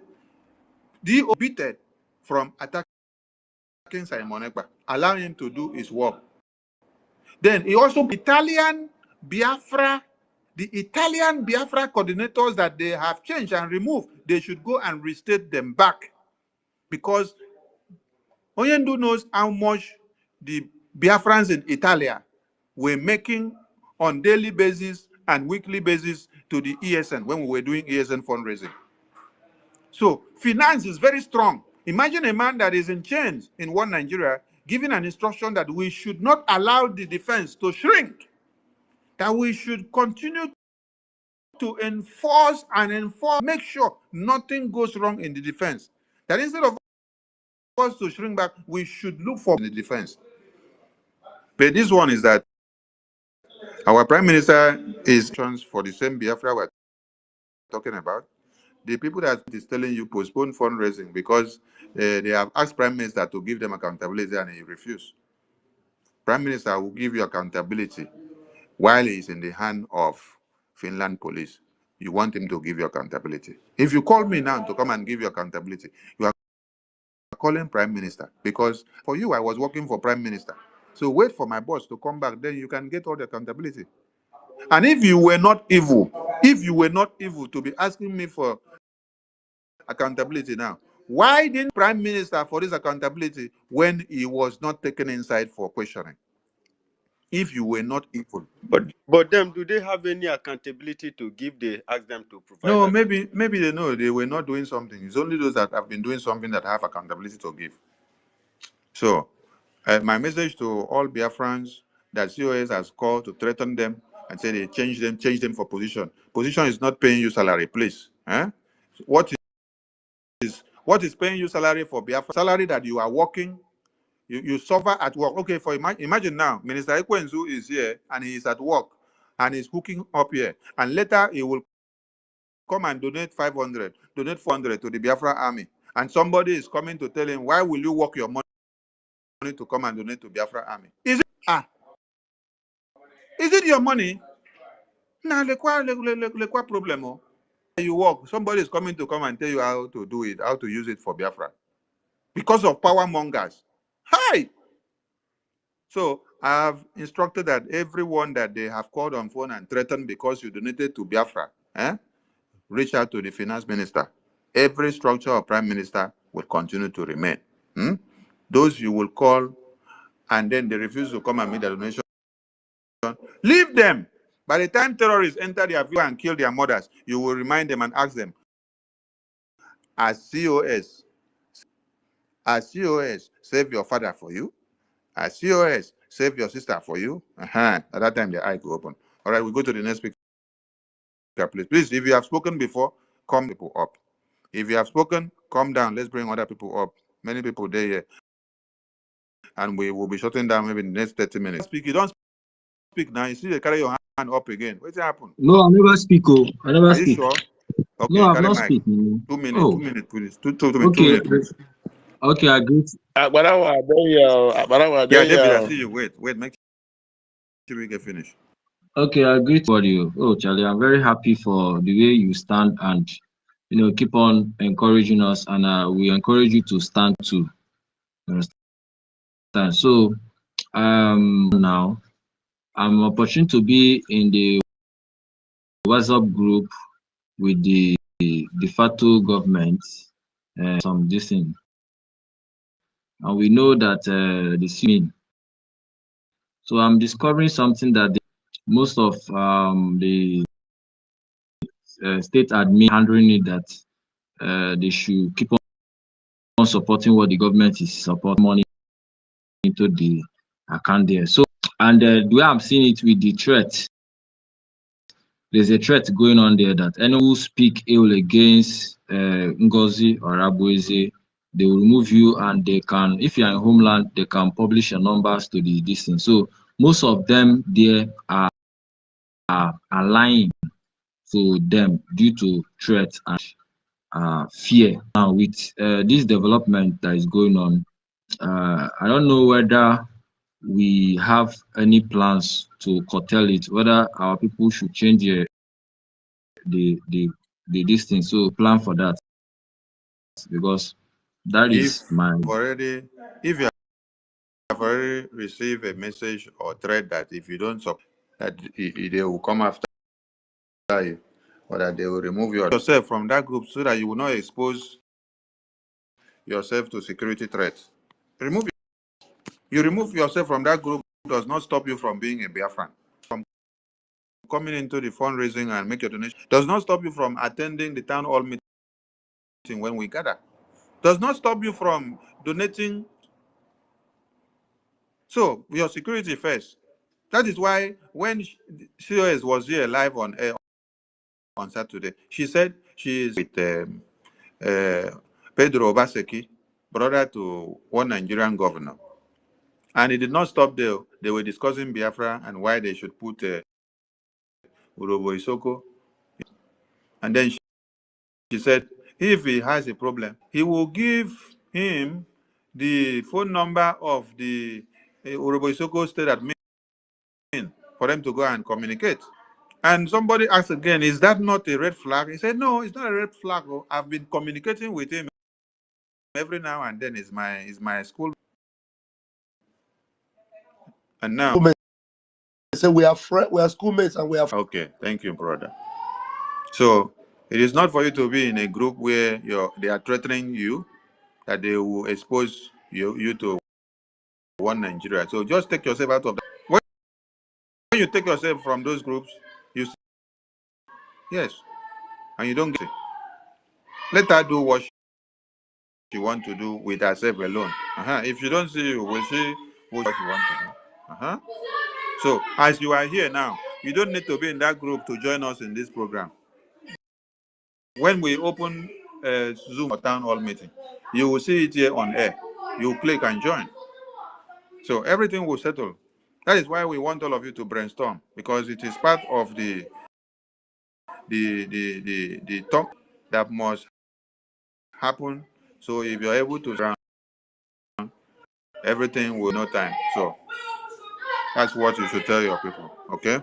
[SPEAKER 3] DO beated from attacking Simon Ekpa, allow him to do his work. Then he also the Italian Biafra coordinators that they have changed and removed, they should go and restate them back, because Onyendu knows how much the Biafrans in Italia were making on daily basis and weekly basis to the ESN when we were doing ESN fundraising. So finance is very strong. Imagine a man that is in chains in one Nigeria giving an instruction that we should not allow the defense to shrink, that we should continue to enforce, make sure nothing goes wrong in the defense. That instead of us to shrink back, we should look for in the defense. But this one is that our Prime Minister is for the same Biafra we're talking about. The people that is telling you postpone fundraising because they have asked Prime Minister to give them accountability and he refused. Prime Minister will give you accountability while he is in the hand of Finland police. You want him to give you accountability. If you call me now to come and give you accountability, you are calling Prime Minister, because for you, I was working for Prime Minister. So wait for my boss to come back, then you can get all the accountability. And if you were not evil to be asking me for accountability now, why didn't Prime Minister for this accountability when he was not taken inside for questioning? If you were not evil.
[SPEAKER 5] But them, do they have any accountability to give? They ask them to provide.
[SPEAKER 3] No, maybe they know they were not doing something. It's only those that have been doing something that have accountability to give. So, my message to all Biafrans that COS has called to threaten them and say they change them for position. Position is not paying you salary, please. What is paying you salary for Biafra? Salary that you are working, you suffer at work. Okay, for imagine now, Minister Ekwensu is here and he is at work and he's hooking up here, and later he will come and donate 500, donate 400 to the Biafra army, and somebody is coming to tell him, why will you work your money to come and donate to Biafra army? Is it your money? Nah, le quoi problem? You work, somebody is coming to come and tell you how to do it, how to use it for Biafra, because of power mongers. Hi. So I have instructed that everyone that they have called on phone and threatened because you donated to Biafra, reach out to the finance minister. Every structure of Prime Minister will continue to remain. Those you will call and then they refuse to come and meet the donation, leave them. By the time terrorists enter their vehicle and kill their mothers, you will remind them and ask them, as COS, save your father for you? As COS, save your sister for you? At that time, their eye will open. All right, we go to the next speaker, please. Please, if you have spoken before, come people up. If you have spoken, come down. Let's bring other people up. Many people there here. And we will be shutting down maybe in the next 30 minutes. Speak, you don't speak now. You see they carry your hand up again. What's happened?
[SPEAKER 11] No, I never speak. Oh, I never
[SPEAKER 3] Are
[SPEAKER 11] speak.
[SPEAKER 3] you sure? Okay,
[SPEAKER 11] No, I've
[SPEAKER 3] carry
[SPEAKER 11] not
[SPEAKER 3] mic.
[SPEAKER 11] speaking.
[SPEAKER 3] 2 minutes.
[SPEAKER 11] Oh,
[SPEAKER 3] 2 minutes, please. Two
[SPEAKER 11] okay.
[SPEAKER 3] minutes, please.
[SPEAKER 11] Okay, I agree.
[SPEAKER 3] Yeah, David, I see you. Wait, make sure we get finished.
[SPEAKER 11] Okay, I agree to you. Oh, Charlie, I'm very happy for the way you stand and keep on encouraging us, and we encourage you to stand too. You understand? So, now I'm opportune to be in the WhatsApp group with the de facto government, some this thing, and we know that the scene. So I'm discovering something that most of the state admin handling it, that they should keep on supporting what the government is supporting, money into the account there. So, and the way I'm seeing it with the threat, there's a threat going on there that anyone who speak ill against Ngozi or Abueze, they will remove you, and they can, if you're in homeland, they can publish your numbers to the distance. So most of them there are lying to them due to threat and fear. Now with this development that is going on, I don't know whether we have any plans to curtail it, whether our people should change the this thing. So plan for that, because that is my
[SPEAKER 3] If you have already received a message or threat that if you don't support, that they will come after you, or that they will remove yourself from that group so that you will not expose yourself to security threats. You remove yourself from that group does not stop you from being a Biafran, from coming into the fundraising and make your donation. Does not stop you from attending the town hall meeting when we gather. Does not stop you from donating. So your security first. That is why when COS was here live on air on Saturday, she said she is with Pedro Obaseki, brother to one Nigerian governor. And it did not stop there. They were discussing Biafra and why they should put Urobo Isoko. And then she said, if he has a problem, he will give him the phone number of the Urobo Isoko state admin for them to go and communicate. And somebody asked again, is that not a red flag? He said, no, it's not a red flag. I've been communicating with him every now and then. Is my school. And now,
[SPEAKER 4] They say we are schoolmates and we are.
[SPEAKER 3] Okay, thank you, brother. So it is not for you to be in a group where they are threatening you, that they will expose you to one Nigeria. So just take yourself out of that. When you take yourself from those groups, yes, and you don't get it. Let her do what she wants to do with herself alone. If you don't see you, we'll see what she wants to do. So as you are here now, you don't need to be in that group to join us in this program. When we open Zoom or town hall meeting, you will see it here on air. You click and join. So everything will settle. That is why we want all of you to brainstorm, because it is part of the talk that must happen. So if you're able to run, everything will no time. So that's what you should tell your people. Okay.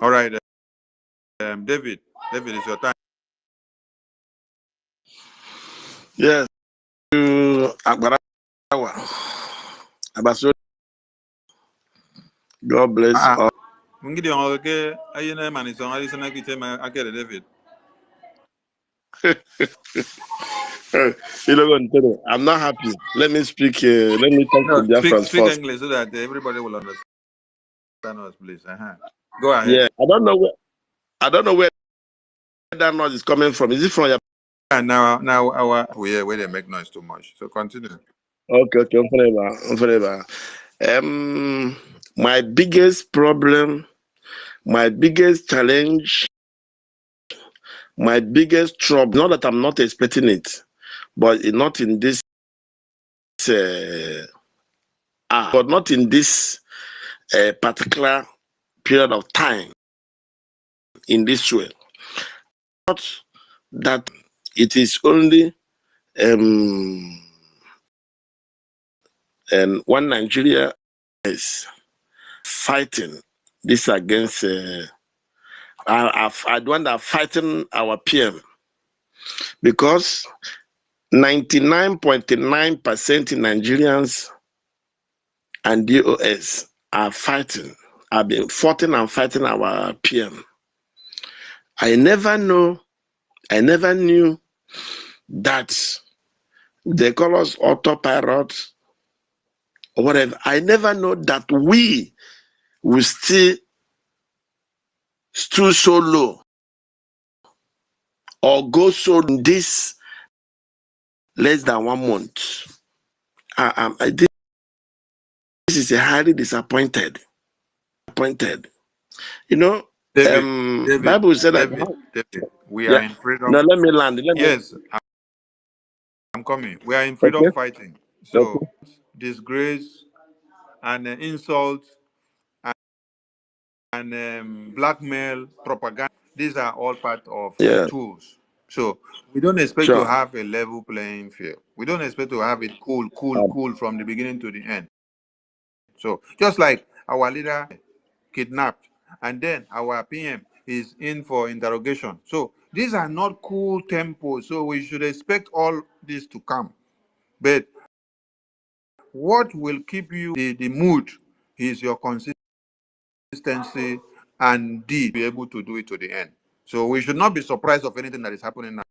[SPEAKER 3] All right. David, it's your time.
[SPEAKER 12] Yes. God bless all.
[SPEAKER 3] David.
[SPEAKER 12] You know what? I'm not happy. Let me speak. Let me talk to
[SPEAKER 3] No,
[SPEAKER 12] Biafrans
[SPEAKER 3] speak
[SPEAKER 12] first.
[SPEAKER 3] English so that everybody will understand us, please. Go
[SPEAKER 12] Yeah,
[SPEAKER 3] ahead.
[SPEAKER 12] I don't know where that noise is coming from. Is it from your?
[SPEAKER 3] And now our where they make noise too much. So continue.
[SPEAKER 12] Okay, I'm forever. My biggest problem, my biggest challenge, my biggest trouble. Not that I'm not expecting it, but not in this. But not in this particular period of time. In this way, not that it is only one Nigeria is fighting this against. I want to fighting our PM because 99.9% Nigerians and DOS are fighting. I've been fighting and fighting our PM. I never knew that they call us autopilot or whatever. I never know that we will still stood so low or go so in this less than 1 month. This is a highly disappointed. You know,
[SPEAKER 3] David,
[SPEAKER 12] Bible said that.
[SPEAKER 3] David. We are
[SPEAKER 12] Yeah.
[SPEAKER 3] in freedom.
[SPEAKER 12] Now let me land.
[SPEAKER 3] Yes, I'm coming. We are in freedom
[SPEAKER 12] Okay.
[SPEAKER 3] fighting. So
[SPEAKER 12] Okay.
[SPEAKER 3] disgrace and insult and blackmail, propaganda. These are all part of
[SPEAKER 12] Yeah.
[SPEAKER 3] tools. So we don't expect to
[SPEAKER 12] Sure.
[SPEAKER 3] have a level playing field. We don't expect to have it cool from the beginning to the end. So just like our leader kidnapped, and then our PM is in for interrogation. So these are not cool tempos. So we should expect all this to come. But what will keep you the mood is your consistency and deed be able to do it to the end. So we should not be surprised of anything that is happening now.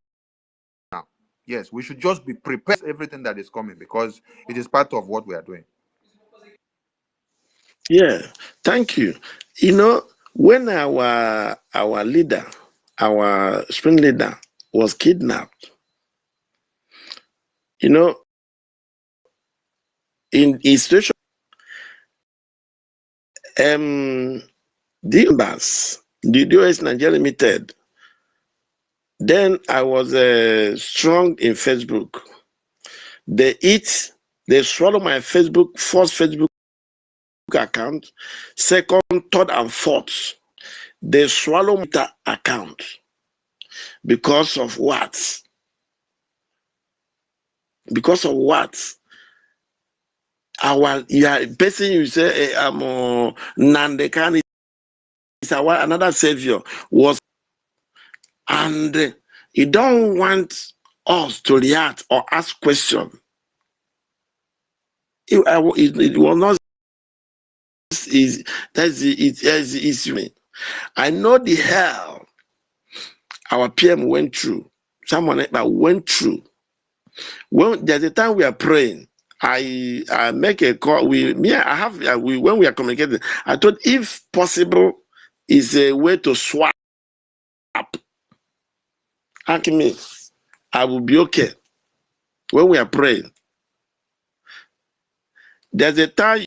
[SPEAKER 3] Yes, we should just be prepared for everything that is coming because it is part of what we are doing.
[SPEAKER 12] Yeah. Thank you. You know, when our leader, our spring leader, was kidnapped, you know, in his situation, the embassy, the US Nigeria Limited. Then I was strong in Facebook. They swallow my first Facebook account, second, third, and fourth. They swallow my account because of what? Because of what? Our person you say Nandekani is another savior was, and he don't want us to react or ask questions. It was not is that's the issue. I know the hell our PM went through. Someone that went through. When there's a time we are praying, I make a call. When we are communicating, I thought if possible is a way to swap. Ask me, I will be okay. When we are praying, there's a time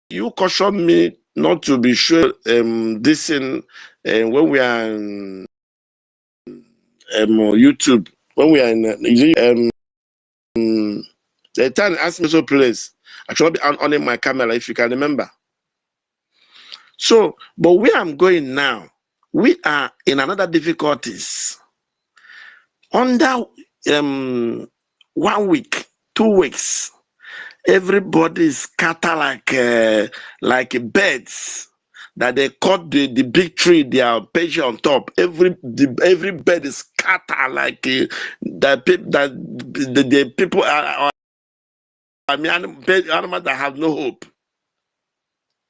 [SPEAKER 12] you caution me not to be sure this in when we are in YouTube, when we are in the time asked me so place. I should be on my camera if you can remember. So, but where I'm going now, we are in another difficulties. Under 1 week, 2 weeks, everybody is scatter like birds. That they cut the big tree, they are patient on top. Every bird is scatter like the people are. I mean, animals that have no hope.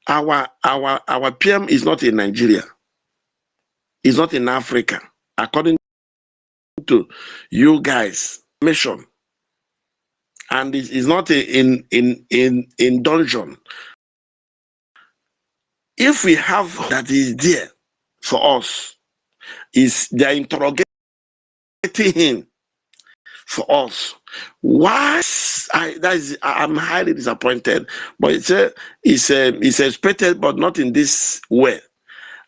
[SPEAKER 12] Our PM is not in Nigeria. It's not in Africa. According to you guys, mission, and it is not in dungeon. If we have that is there for us, is they are interrogating him for us. Why? I'm highly disappointed. But it's expected, but not in this way.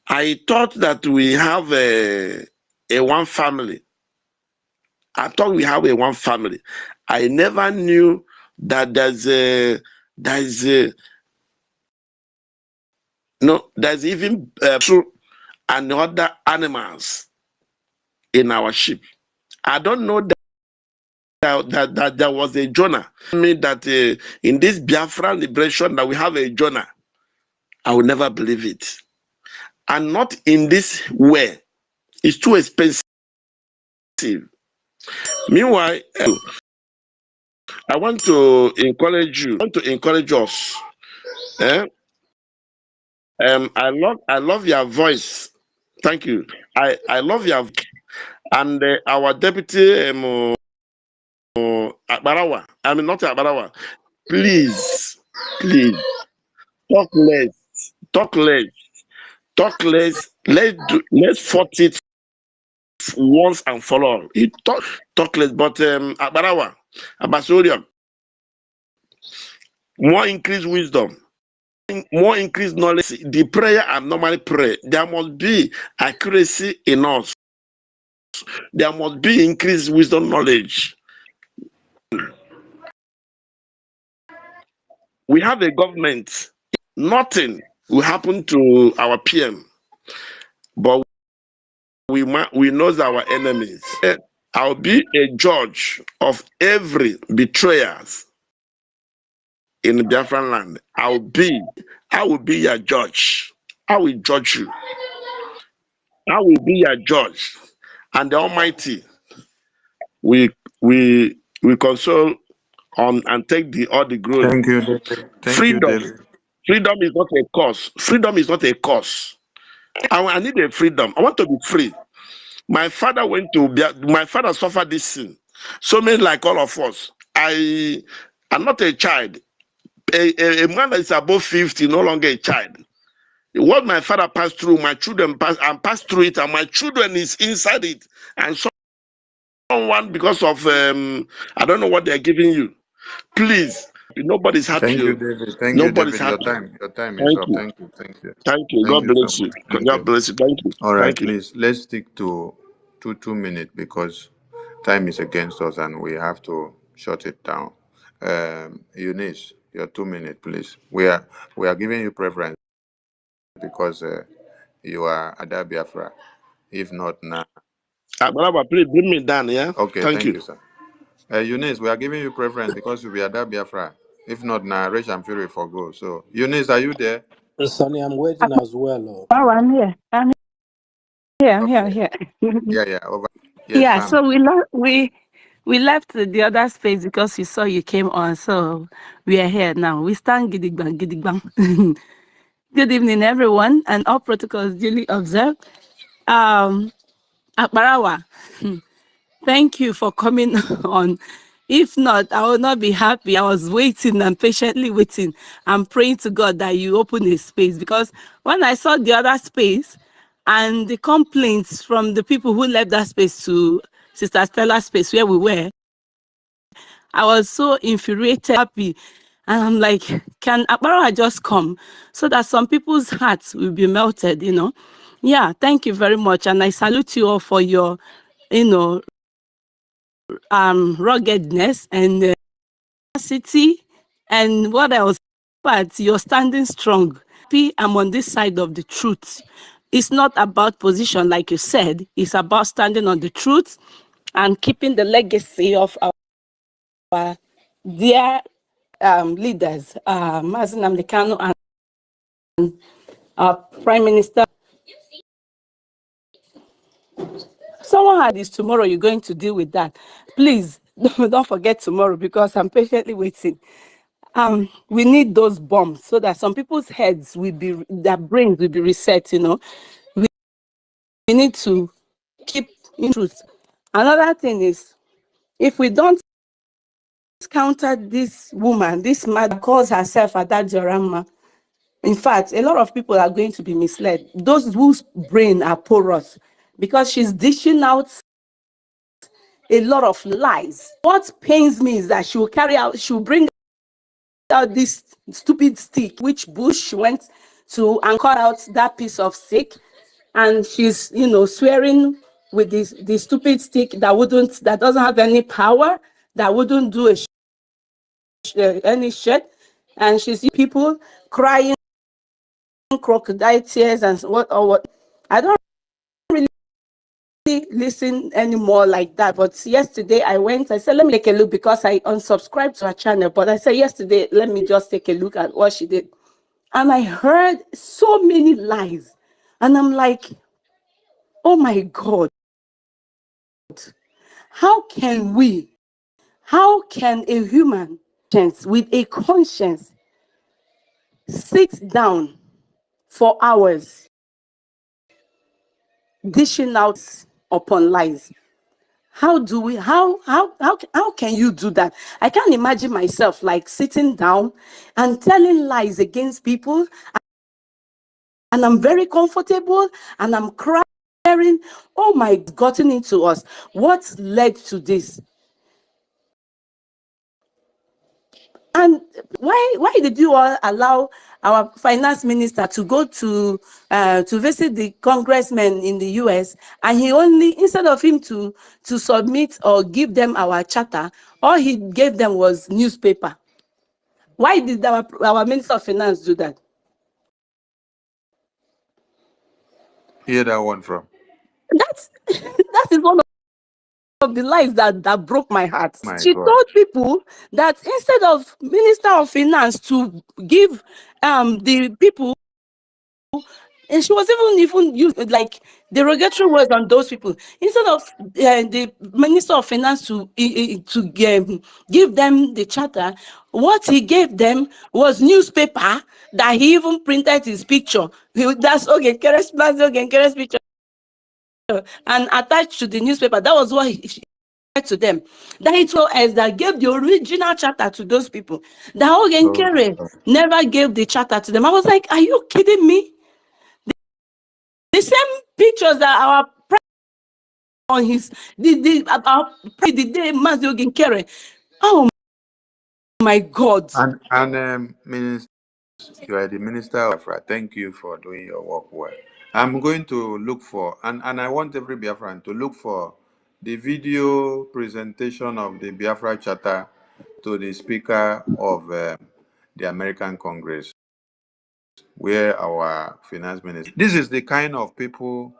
[SPEAKER 12] I thought that we have a one family. I thought we have a one family. I never knew that there's even and other animals in our ship. I don't know that there was a Jonah. I mean that in this Biafra liberation that we have a Jonah. I will never believe it. And not in this way. It's too expensive. Meanwhile, I want to encourage you. I want to encourage us. Eh? I love your voice. Thank you. I love your voice. And our deputy Akbarawa. I mean not Akbarawa. Please, please talk less. Talk less. Talk less. Let's fight it once and for all. You talk less, but Akbarawa, Abasorium, more increased wisdom, more increased knowledge. The prayer I normally pray, there must be accuracy in us. There must be increased wisdom knowledge. We have a government. Nothing will happen to our PM, but we know our enemies. I'll be a judge of every betrayers in the Biafran land. I will be your judge. I will judge you. I will be your judge. And the Almighty we console on and take all the glory.
[SPEAKER 2] Thank you, David. Thank you,
[SPEAKER 12] Freedom.
[SPEAKER 2] David.
[SPEAKER 12] Freedom is not a cause. Freedom is not a cause. I need a freedom. I want to be free. My father my father suffered this sin. So many like all of us. I am not a child. A man that is above 50, no longer a child. What my father passed through, my children passed through it, and my children is inside it. And someone, because of I don't know what they're giving you. Please, nobody's happy.
[SPEAKER 2] Thank you, David. Thank you,
[SPEAKER 12] Nobody's
[SPEAKER 2] David.
[SPEAKER 12] happy.
[SPEAKER 2] Your time is
[SPEAKER 12] Thank
[SPEAKER 2] up.
[SPEAKER 12] you.
[SPEAKER 2] Thank you. Thank you.
[SPEAKER 12] Thank you.
[SPEAKER 2] Thank
[SPEAKER 12] God
[SPEAKER 2] you so
[SPEAKER 12] bless you.
[SPEAKER 2] much. Thank
[SPEAKER 12] God
[SPEAKER 2] you.
[SPEAKER 12] bless you. Thank you.
[SPEAKER 2] All right,
[SPEAKER 12] Thank you.
[SPEAKER 2] please let's stick to 2 minutes because time is against us and we have to shut it down. Eunice, your 2 minutes, please. We are giving you preference because you are Ada Biafra. If not now,
[SPEAKER 12] Brother, please bring me down, yeah?
[SPEAKER 2] okay.
[SPEAKER 12] Thank
[SPEAKER 2] Thank
[SPEAKER 12] you.
[SPEAKER 2] you, sir. Eunice, we are giving you preference because you are Ada Biafra. If not now, Rich and Fury for go. So Eunice, are you there?
[SPEAKER 13] Sonny, I'm waiting as well.
[SPEAKER 14] Oh, I'm here. I'm here. I'm here. I'm
[SPEAKER 2] Okay.
[SPEAKER 14] here.
[SPEAKER 2] Yeah. Over. Yes,
[SPEAKER 14] Yeah.
[SPEAKER 2] Sam.
[SPEAKER 14] So we left the other space because we saw you came on. So we are here now. We stand gidigbang gidigbang. Good evening, everyone, and all protocols duly observed. Akbarawa, thank you for coming on. If not, I will not be happy. I was waiting and patiently waiting and praying to God that you open a space, because when I saw the other space and the complaints from the people who left that space to Sister Stella's space where we were, I was so infuriated, happy. And I'm like, can Akbarawa just come so that some people's hearts will be melted, Yeah, thank you very much. And I salute you all for your, ruggedness and city and what else, but you're standing strong. I'm on this side of the truth. It's not about position, like you said. It's about standing on the truth and keeping the legacy of our dear leaders, Mazen Amdekano and our Prime Minister. Someone had this tomorrow. You're going to deal with that. Please don't forget tomorrow, because I'm patiently waiting. We need those bombs so that some people's heads will be, their brains will be reset. We need to keep in truth. Another thing is, If we don't counter this woman, this mother calls herself Ada Diorama, in fact, a lot of people are going to be misled. Those whose brain are porous, because she's dishing out a lot of lies. What pains me is that she'll bring out this stupid stick, which Bush went to and cut out that piece of stick, and she's, swearing with this stupid stick that doesn't have any power, that wouldn't do any shit, and she's people crying crocodile tears and what. I don't really listen anymore like that. But yesterday I said, let me take a look, because I unsubscribed to her channel. But I said yesterday, let me just take a look at what she did. And I heard so many lies. And I'm like, oh my God, how can a human with a conscience sit down for hours dishing out upon lies? How can you do that? I can't imagine myself like sitting down and telling lies against people, and I'm very comfortable and I'm crying. Oh my, gotten into us. What led to this? And why did you all allow our finance minister to go to visit the congressmen in the US, and he only, instead of him to submit or give them our charter, all he gave them was newspaper? Why did our minister of finance do that?
[SPEAKER 3] Hear that one from?
[SPEAKER 14] That's that is one of the lies that broke my heart.
[SPEAKER 3] My
[SPEAKER 14] She
[SPEAKER 3] God.
[SPEAKER 14] told people that instead of minister of finance to give the people, and she was even used like derogatory words on those people, instead of the minister of finance to give them the charter. What he gave them was newspaper that he even printed his picture. That's okay, Keres picture, and attached to the newspaper. That was what he said to them. That it was that gave the original charter to those people. That
[SPEAKER 3] Oh,
[SPEAKER 14] Ogenkere never gave the charter to them. I was like, are you kidding me? The same pictures that our on his the day Mazi Ogenkere. Oh my God.
[SPEAKER 3] and Minister, you are the Minister of Biafra. Thank you for doing your work well. I'm going to look for, and I want every Biafran to look for the video presentation of the Biafra Charter to the Speaker of the American Congress, where our finance minister. This is the kind of people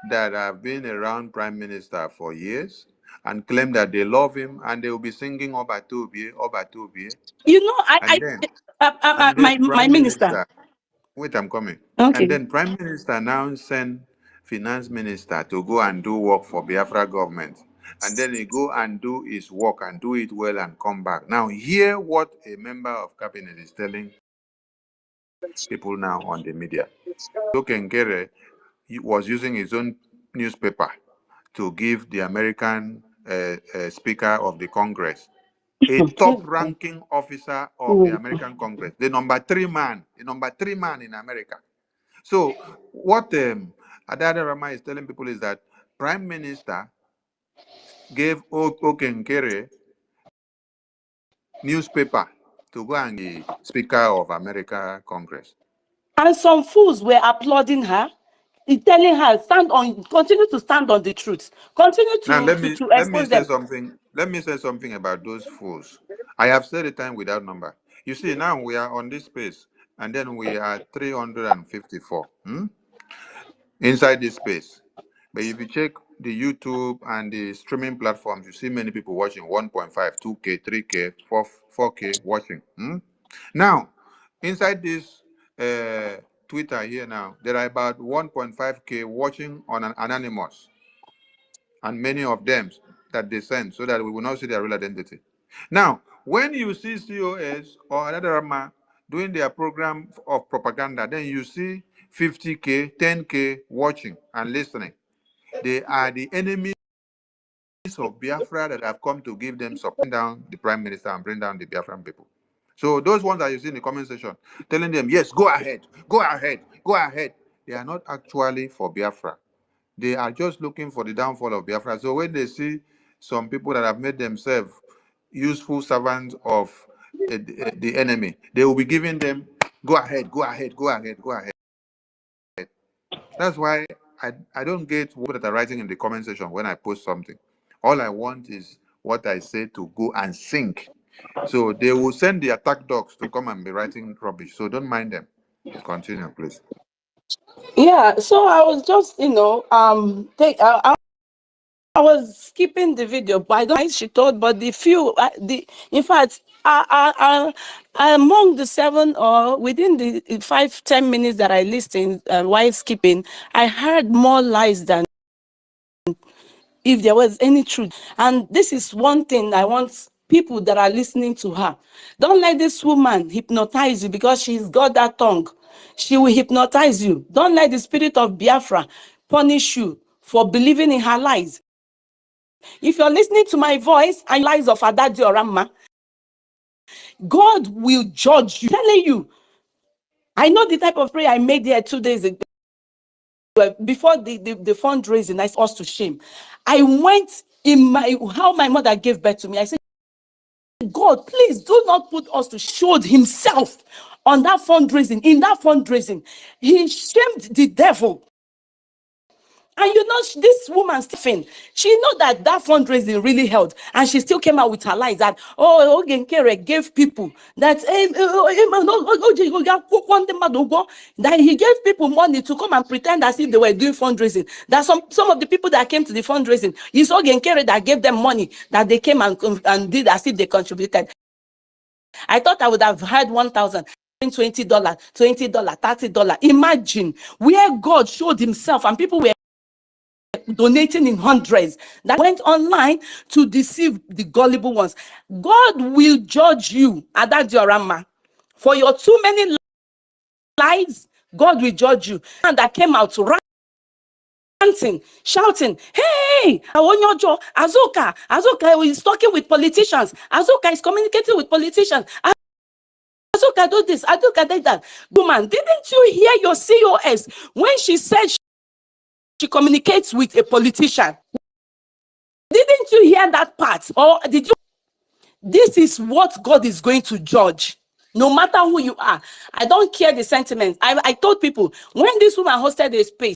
[SPEAKER 3] that have been around Prime Minister for years and claim that they love him, and they will be singing Obatubie, Obatubie.
[SPEAKER 14] You know,
[SPEAKER 3] And then,
[SPEAKER 14] my
[SPEAKER 3] Prime
[SPEAKER 14] minister.
[SPEAKER 3] Minister, wait, I'm coming. And
[SPEAKER 14] Okay.
[SPEAKER 3] then Prime Minister now send Finance Minister to go and do work for Biafra government. And then he go and do his work and do it well and come back. Now, hear what a member of cabinet is telling people now on the media. Okenkere was using his own newspaper to give the American Speaker of the Congress, a top-ranking officer of the American Congress, the number three man in America. So what Adada Rama is telling people is that Prime Minister gave Okenkere newspaper to go and the Speaker of America Congress.
[SPEAKER 14] And some fools were applauding her, telling her, continue to stand on the truth. Continue
[SPEAKER 3] Now
[SPEAKER 14] to expose them.
[SPEAKER 3] Let me say something about those fools. I have said it time without number. You see, now we are on this space, and then we are 354 inside this space. But if you check the YouTube and the streaming platforms, you see many people watching 1.5, 2K, 3K, 4K watching. Now, inside this Twitter here now, there are about 1.5K watching on an anonymous, and many of them that they send so that we will not see their real identity. Now, when you see COS or another Rama doing their program of propaganda, then you see 50K, 10K watching and listening. They are the enemy of Biafra that have come to give them support down the prime minister and bring down the Biafran people. So those ones that you see in the comment section, telling them, yes, go ahead, go ahead, go ahead. They are not actually for Biafra. They are just looking for the downfall of Biafra. So when they see some people that have made themselves useful servants of the enemy, they will be giving them, go ahead, go ahead, go ahead, go ahead. That's why I don't get what that are writing in the comment section when I post something. All I want is what I say to go and sink. So they will send the attack dogs to come and be writing rubbish. So don't mind them. Continue, please.
[SPEAKER 14] Yeah, so I was just, I was skipping the video, but I don't know she told, but the few, in fact, among the 7 or within the 5-10 minutes that I listened while skipping, I heard more lies than if there was any truth. And this is one thing I want people that are listening to her. Don't let this woman hypnotize you because she's got that tongue. She will hypnotize you. Don't let the spirit of Biafra punish you for believing in her lies. If you're listening to my voice and lies of Adadi Orama, God will judge you. I'm telling you, I know the type of prayer I made here 2 days ago. Before the fundraising, I us to shame. I went in how my mother gave birth to me. I said, God, please do not put us to showed himself on that fundraising. In that fundraising, he shamed the devil. And you know, this woman, Stephen, she know that fundraising really held. And she still came out with her lies that, Ogenkere gave people that, that he gave people money to come and pretend as if they were doing fundraising. That some of the people that came to the fundraising, it's Ogenkere that gave them money, that they came and did as if they contributed. I thought I would have had 1,000. $20, $20, $30. Imagine where God showed himself and people were donating in hundreds that went online to deceive the gullible ones. God will judge you at that diorama for your too many lies. God will judge you. And that came out ranting, shouting, hey, Awonyojo, Azuka is talking with politicians. Azuka is communicating with politicians. Azuka do this, Azuka did that. Woman, didn't you hear your COS when she said she communicates with a politician? Didn't you hear that part? Or did you? This is what God is going to judge. No matter who you are. I don't care the sentiment. I told people, when this woman hosted a space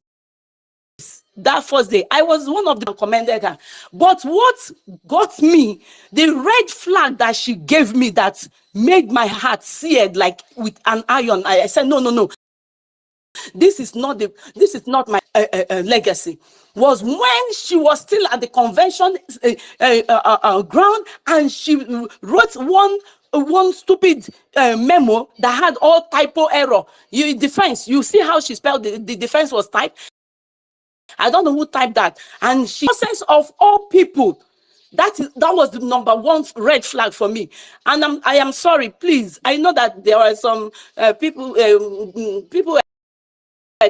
[SPEAKER 14] that first day, I was one of them commended her. But what got me, the red flag that she gave me that made my heart seared like with an iron. I said, no. This is not my legacy. Was when she was still at the convention ground and she wrote one stupid memo that had all typo error. Defense, you see how she spelled the defense was typed. I don't know who typed that. And she sense of all people. That was the number one red flag for me. And I am sorry, please. I know that there are some people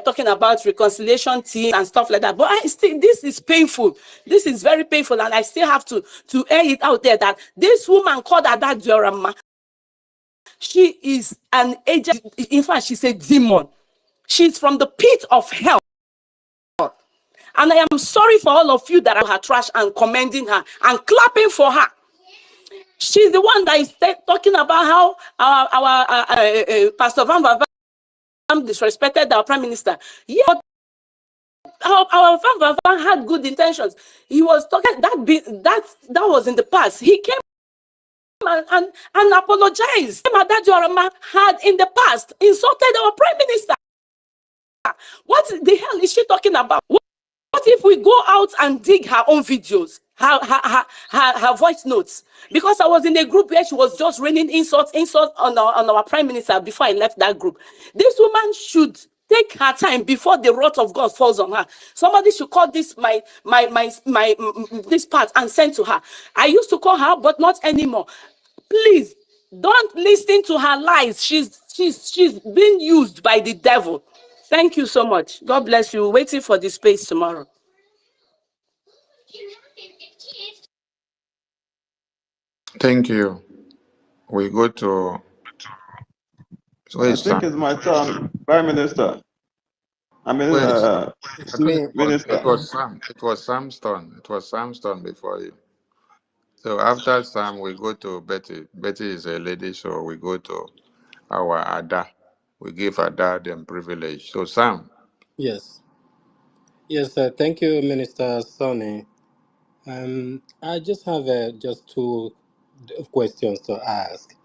[SPEAKER 14] talking about reconciliation team and stuff like that, but this is painful. This is very painful, and I still have to air it out there that this woman called Ada Diorama, she is an agent. In fact, she's a demon. She's from the pit of hell. And I am sorry for all of you that are her trash and commending her and clapping for her. She's the one that is talking about how our Pastor Van disrespected our prime minister. Yeah, but our Van had good intentions. He was talking that was in the past. He came and apologized. That Jorama had in the past insulted our prime minister. What the hell is she talking about? What if we go out and dig her own videos, her voice notes? Because I was in a group where she was just raining insults on our prime minister before I left that group. This woman should take her time before the wrath of God falls on her. Somebody should call this my this part and send to her. I used to call her, but not anymore. Please don't listen to her lies. She's being used by the devil. Thank you so much. God bless you. Waiting for the space tomorrow.
[SPEAKER 2] Thank you. We go to where
[SPEAKER 15] I
[SPEAKER 2] is
[SPEAKER 15] think
[SPEAKER 2] Sam?
[SPEAKER 15] it's my turn, Prime Minister. I mean,
[SPEAKER 2] Where is
[SPEAKER 4] It's
[SPEAKER 2] I think
[SPEAKER 4] me.
[SPEAKER 2] it
[SPEAKER 15] Minister.
[SPEAKER 2] was Sam. It was Sam's turn. It was Sam's turn before you. So after Sam, we go to Betty. Betty is a lady, so we go to our Ada. We give Ada them privilege. So Sam,
[SPEAKER 13] Yes. Yes, thank you, Minister Sonny. I just have just two questions to ask.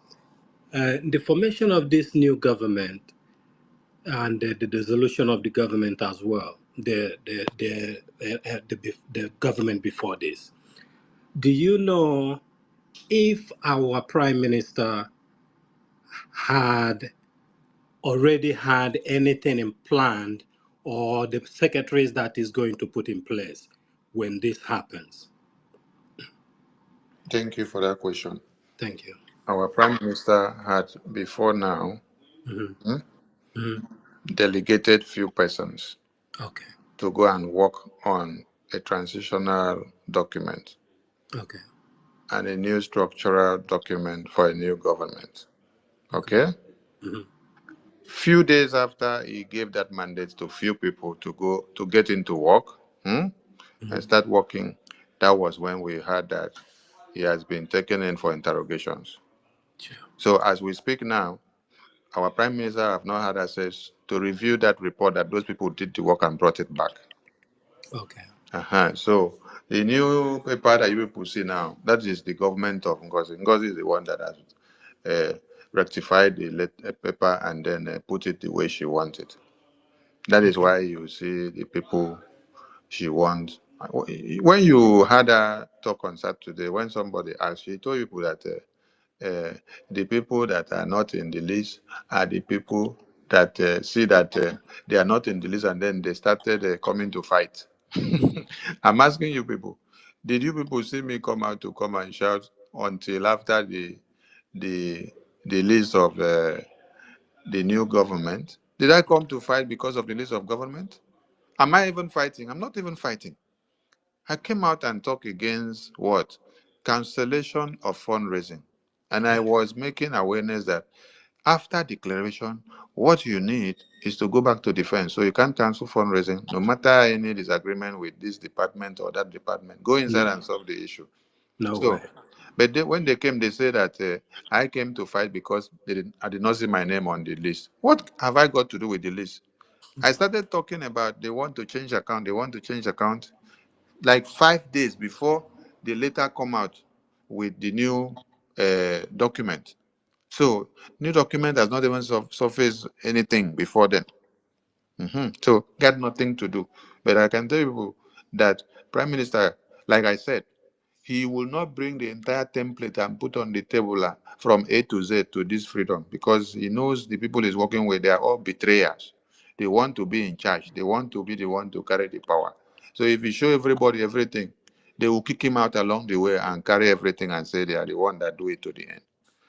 [SPEAKER 13] The formation of this new government and the dissolution of the government as well, the government before this. Do you know if our Prime Minister had already had anything in planned or the secretaries that is going to put in place when this happens?
[SPEAKER 2] thank you for that question.
[SPEAKER 13] Thank you.
[SPEAKER 2] Our Prime Minister had before now
[SPEAKER 13] Mhm.
[SPEAKER 2] hmm,
[SPEAKER 13] Mhm.
[SPEAKER 2] delegated few persons
[SPEAKER 13] Okay.
[SPEAKER 2] to go and work on a transitional document
[SPEAKER 13] Okay.
[SPEAKER 2] and a new structural document for a new government.
[SPEAKER 13] Okay.
[SPEAKER 2] Okay?
[SPEAKER 13] Mhm.
[SPEAKER 2] Few days after he gave that mandate to few people to go to get into work and
[SPEAKER 13] Mhm.
[SPEAKER 2] start working, that was when we heard that he has been taken in for interrogations.
[SPEAKER 13] Sure.
[SPEAKER 2] So as we speak now, our Prime Minister have not had access to review that report that those people did the work and brought it back.
[SPEAKER 13] Okay.
[SPEAKER 2] So the new paper that you people see now, that is the government of Ngozi. Ngozi is the one that has rectified the paper and then put it the way she wanted. That is
[SPEAKER 13] Okay.
[SPEAKER 2] why you see the people she wants. When you had her talk on Saturday, when somebody asked, she told people that the people that are not in the list are the people that see that they are not in the list and then they started coming to fight.
[SPEAKER 13] Mhm.
[SPEAKER 2] I'm asking you people, did you people see me come out to come and shout until after the the list of the new government? Did I come to fight because of the list of government? Am I even fighting? I'm not even fighting. I came out and talked against what? Cancellation of fundraising. And I was making awareness that after declaration, what you need is to go back to defense. So you can't cancel fundraising, no matter any disagreement with this department or that department. Go inside
[SPEAKER 13] No.
[SPEAKER 2] and solve the issue.
[SPEAKER 13] No way.
[SPEAKER 2] So, but when they came, they said that I came to fight because I did not see my name on the list. What have I got to do with the list? I started talking about they want to change account. They want to change account like 5 days before they later come out with the new document. So new document has not even surfaced anything before then. So got nothing to do. But I can tell you that Prime Minister, like I said, he will not bring the entire template and put on the table from A to Z to this freedom because he knows the people he's working with, they are all betrayers. They want to be in charge. They want to be the one to carry the power. So if he show everybody everything, they will kick him out along the way and carry everything and say they are the one that do it to the end.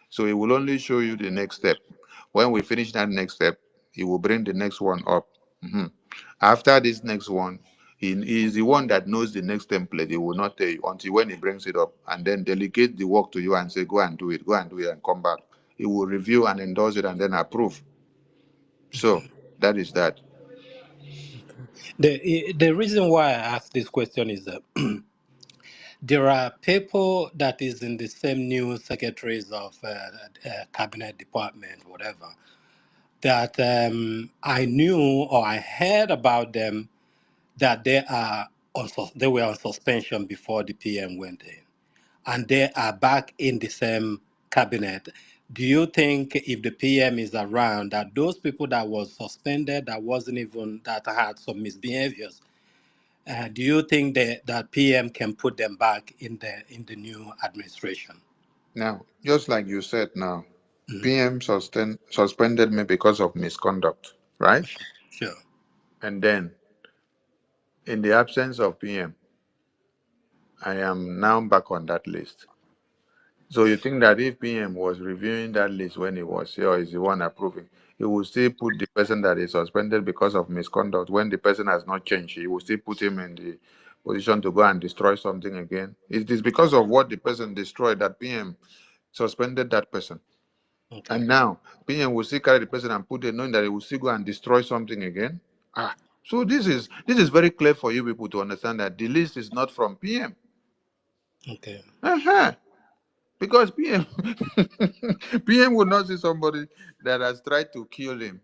[SPEAKER 2] So he will only show you the next step. When we finish that next step, he will bring the next one up. Mhm. After this next one, he is the one that knows the next template. He will not tell you until when he brings it up and then delegate the work to you and say, go and do it and come back. He will review and endorse it and then approve. So that is that.
[SPEAKER 13] The reason why I ask this question is that there are people that is in the same new secretaries of cabinet department, whatever, that I knew or I heard about them that they were on suspension before the PM went in, and they are back in the same cabinet. Do you think if the PM is around, that those people that was suspended, that had some misbehaviors, do you think that PM can put them back in the new administration?
[SPEAKER 2] Now, just like you said now,
[SPEAKER 13] Mhm.
[SPEAKER 2] PM suspended me because of misconduct, right?
[SPEAKER 13] Sure.
[SPEAKER 2] And then in the absence of PM, I am now back on that list. So you think that if PM was reviewing that list when he was here or is the one approving, he will still put the person that is suspended because of misconduct when the person has not changed. He will still put him in the position to go and destroy something again. It is because of what the person destroyed that PM suspended that person.
[SPEAKER 13] Okay.
[SPEAKER 2] And now PM will still carry the person and put it knowing that he will still go and destroy something again. So this is very clear for you people to understand that the list is not from PM.
[SPEAKER 13] Okay.
[SPEAKER 2] Because PM PM would not see somebody that has tried to kill him.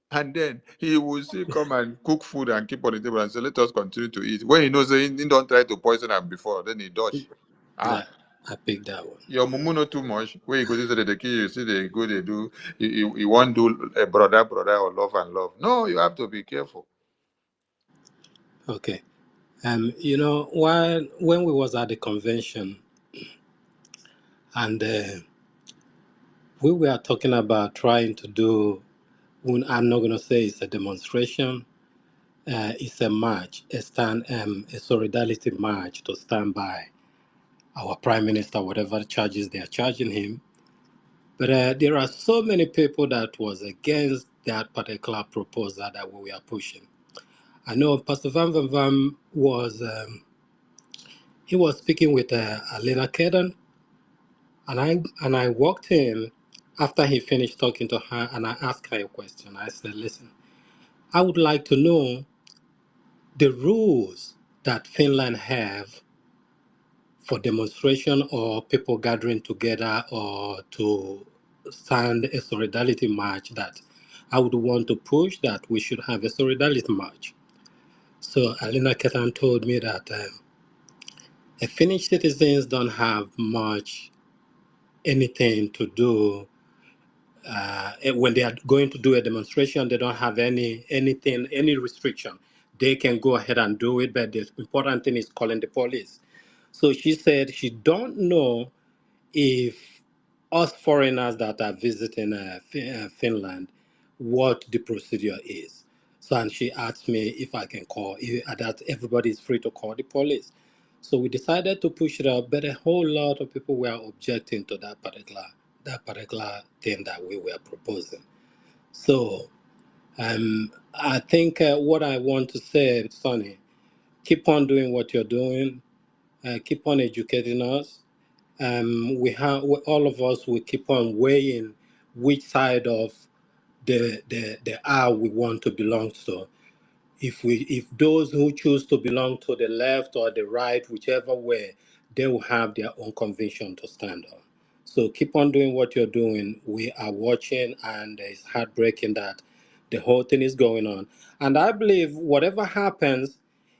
[SPEAKER 2] And then he will still come and cook food and keep on the table and say, let us continue to eat. When he knows he don't try to poison him before, then he dodge.
[SPEAKER 13] That I picked that one.
[SPEAKER 2] Your mumu not too much. When you go to the key, you see they go, they do. You won't do a brother or love and love. No, you have to be careful.
[SPEAKER 13] Okay. You know, when we was at the convention, and we were talking about trying to do, I'm not going to say it's a demonstration, it's a march, a solidarity march to stand by our prime minister, whatever charges they are charging him. But there are so many people that was against that particular proposal that we were pushing. I know Pastor Van Van Van was, he was speaking with Alena Kedan, and I walked in after he finished talking to her, and I asked her a question. I said, listen, I would like to know the rules that Finland have for demonstration or people gathering together or to stand a solidarity march, that I would want to push that we should have a solidarity march. So Alina Ketan told me that Finnish citizens don't have much anything to do when they are going to do a demonstration. They don't have any restriction. They can go ahead and do it, but the important thing is calling the police. So she said she don't know if us foreigners that are visiting Finland, what the procedure is. So, and she asked me if I can call, that everybody is free to call the police. So we decided to push it up, but a whole lot of people were objecting to that particular thing that we were proposing. So I think what I want to say, Sonny, keep on doing what you're doing, keep on educating us. All of us will keep on weighing which side of the aisle we want to belong to. If those who choose to belong to the left or the right, whichever way, they will have their own conviction to stand on. So keep on doing what you're doing. We are watching, and it's heartbreaking that the whole thing is going on. And I believe whatever happens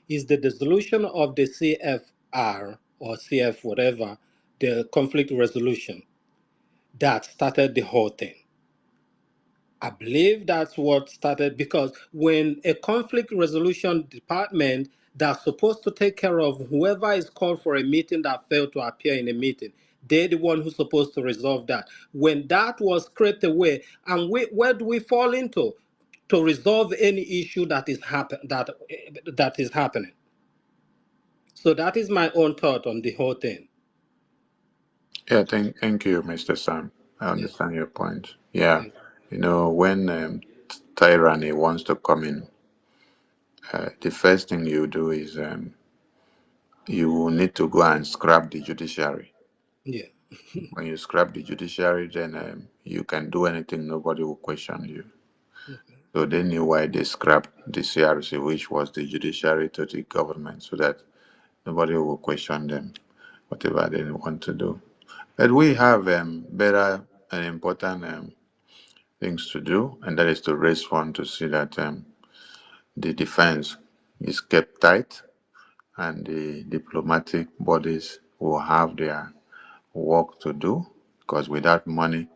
[SPEAKER 13] is the dissolution of the CFR or CF whatever, the conflict resolution, that started the whole thing. I believe that's what started, because when a conflict resolution department that's supposed to take care of whoever is called for a meeting that failed to appear in a meeting, they're the one who's supposed to resolve that. When that was scraped away, and where do we fall into to resolve any issue that is happening? So that is my own thought on the whole thing.
[SPEAKER 2] Yeah, thank you, Mr. Sam. I
[SPEAKER 13] Yeah.
[SPEAKER 2] understand your point. Yeah, when tyranny wants to come in, the first thing you do is you will need to go and scrap the judiciary.
[SPEAKER 13] Yeah.
[SPEAKER 2] When you scrap the judiciary, then you can do anything, nobody will question you. So they knew why they scrapped the CRC, which was the judiciary to the government, so that nobody will question them, whatever they want to do. But we have better and important things to do, and that is to raise funds to see that the defense is kept tight and the diplomatic bodies will have their work to do, because without money,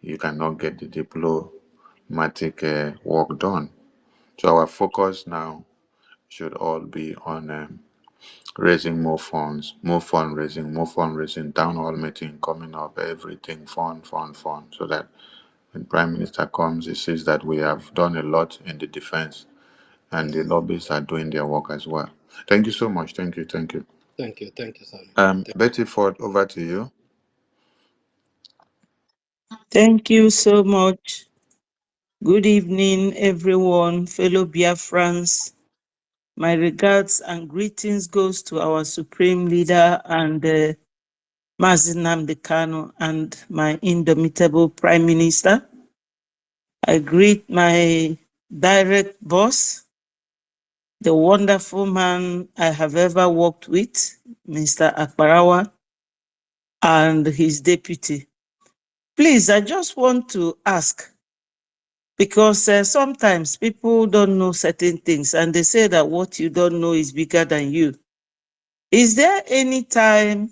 [SPEAKER 2] you cannot get the diplomatic work done. So our focus now should all be on raising more funds, more fundraising, town hall meeting coming up, everything fund, so that when Prime Minister comes, he sees that we have done a lot in the defense and the lobbyists are doing their work as well. Thank you so much. Thank you.
[SPEAKER 13] Thank you, Sonny.
[SPEAKER 2] Betty Ford, over to you.
[SPEAKER 14] Thank you so much. Good evening, everyone, fellow Biafrans. My regards and greetings goes to our Supreme Leader and Mazi Nnamdi Kanu and my indomitable Prime Minister. I greet my direct boss, the wonderful man I have ever worked with, Mr. Akbarawa, and his deputy. Please, I just want to ask, because sometimes people don't know certain things and they say that what you don't know is bigger than you. Is there any time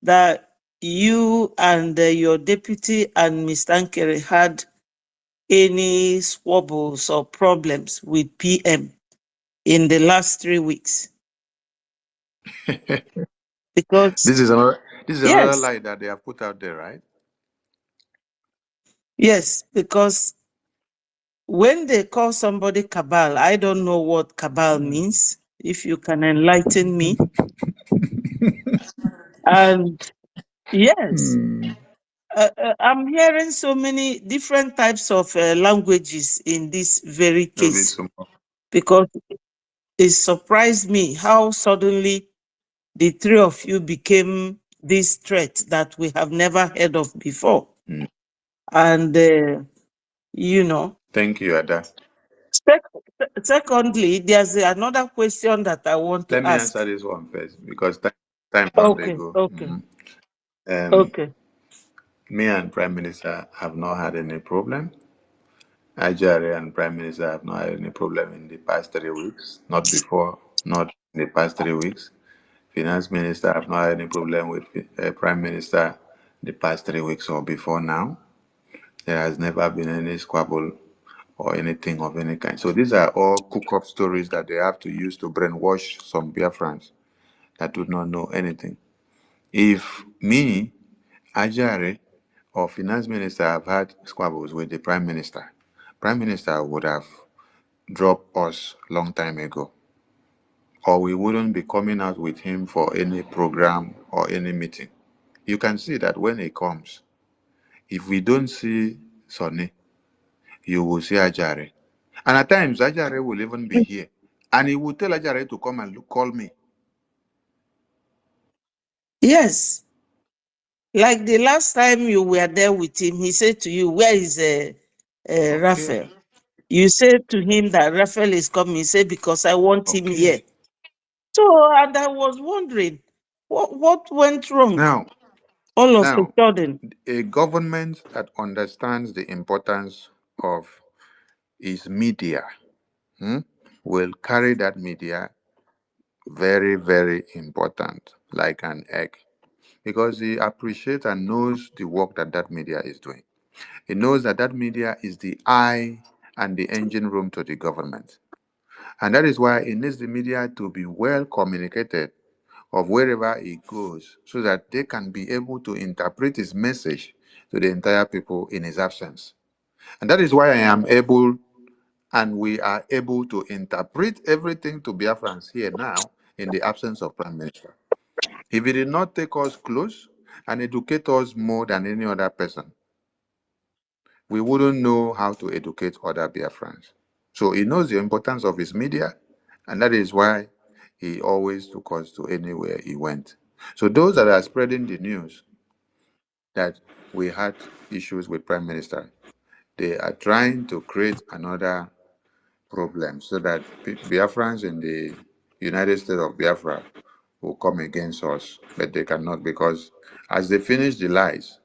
[SPEAKER 14] that you and your deputy and Mr. Ankere had any squabbles or problems with PM in the last 3 weeks? Because,
[SPEAKER 3] This is another
[SPEAKER 14] yes,
[SPEAKER 3] lie that they have put out there, right?
[SPEAKER 14] yes, because when they call somebody cabal, I don't know what cabal means. If you can enlighten me. And yes, I'm hearing so many different types of languages in this very
[SPEAKER 3] No, be
[SPEAKER 14] case,
[SPEAKER 3] some-
[SPEAKER 14] because it surprised me how suddenly the three of you became this threat that we have never heard of before.
[SPEAKER 3] Mm.
[SPEAKER 14] And, you know,
[SPEAKER 3] Thank you, Ada.
[SPEAKER 14] secondly, there's another question that I want to
[SPEAKER 3] Let me answer
[SPEAKER 14] ask.
[SPEAKER 3] this one first because time don't they
[SPEAKER 14] Okay,
[SPEAKER 3] go.
[SPEAKER 14] okay,
[SPEAKER 3] Um,
[SPEAKER 14] okay.
[SPEAKER 3] me and Prime Minister have not had any problem. Ajari and Prime Minister have not had any problem in the past 3 weeks. Not before, not in the past 3 weeks. Finance Minister have not had any problem with Prime Minister the past 3 weeks or before now. There has never been any squabble or anything of any kind. So these are all cook-up stories that they have to use to brainwash some Biafrans that do not know anything. If me, Ajare, or Finance Minister have had squabbles with the Prime Minister would have dropped us long time ago. Or we wouldn't be coming out with him for any program or any meeting. You can see that when he comes, if we don't see Sonny, you will see Ajare. And at times, Ajare will even be here. And he will tell Ajare to come and call me.
[SPEAKER 14] Yes, like the last time you were there with him, he said to you, where is
[SPEAKER 3] Okay.
[SPEAKER 14] Raphael? You said to him that Raphael is coming. He said, because I want him here.
[SPEAKER 3] Okay.
[SPEAKER 14] So, and I was wondering, what went wrong
[SPEAKER 3] Now,
[SPEAKER 14] all of a
[SPEAKER 3] now,
[SPEAKER 14] sudden?
[SPEAKER 3] a government that understands the importance of its media will carry that media very, very important, like an egg, because he appreciates and knows the work that that media is doing. He knows that that media is the eye and the engine room to the government. And that is why he needs the media to be well communicated of wherever he goes so that they can be able to interpret his message to the entire people in his absence. And that is why I am able and we are able to interpret everything to Biafrans here now in the absence of Prime Minister. If he did not take us close and educate us more than any other person, we wouldn't know how to educate other Biafrans. So he knows the importance of his media, and that is why he always took us to anywhere he went. So those that are spreading the news that we had issues with Prime Minister, they are trying to create another problem so that Biafrans in the United States of Biafra will come against us, but they cannot because as they finish the lies,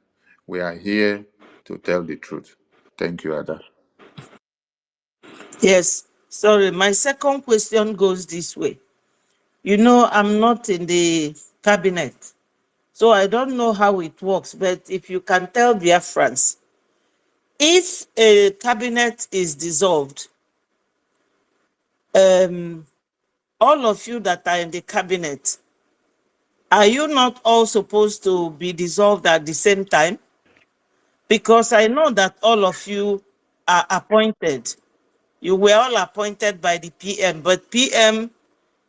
[SPEAKER 3] we are here to tell the truth. Thank you, Ada.
[SPEAKER 14] Yes, sorry. My second question goes this way. You know, I'm not in the cabinet, so I don't know how it works. But if you can tell Biafrans, if a cabinet is dissolved, all of you that are in the cabinet, are you not all supposed to be dissolved at the same time? Because I know that all of you are appointed. You were all appointed by the PM, but PM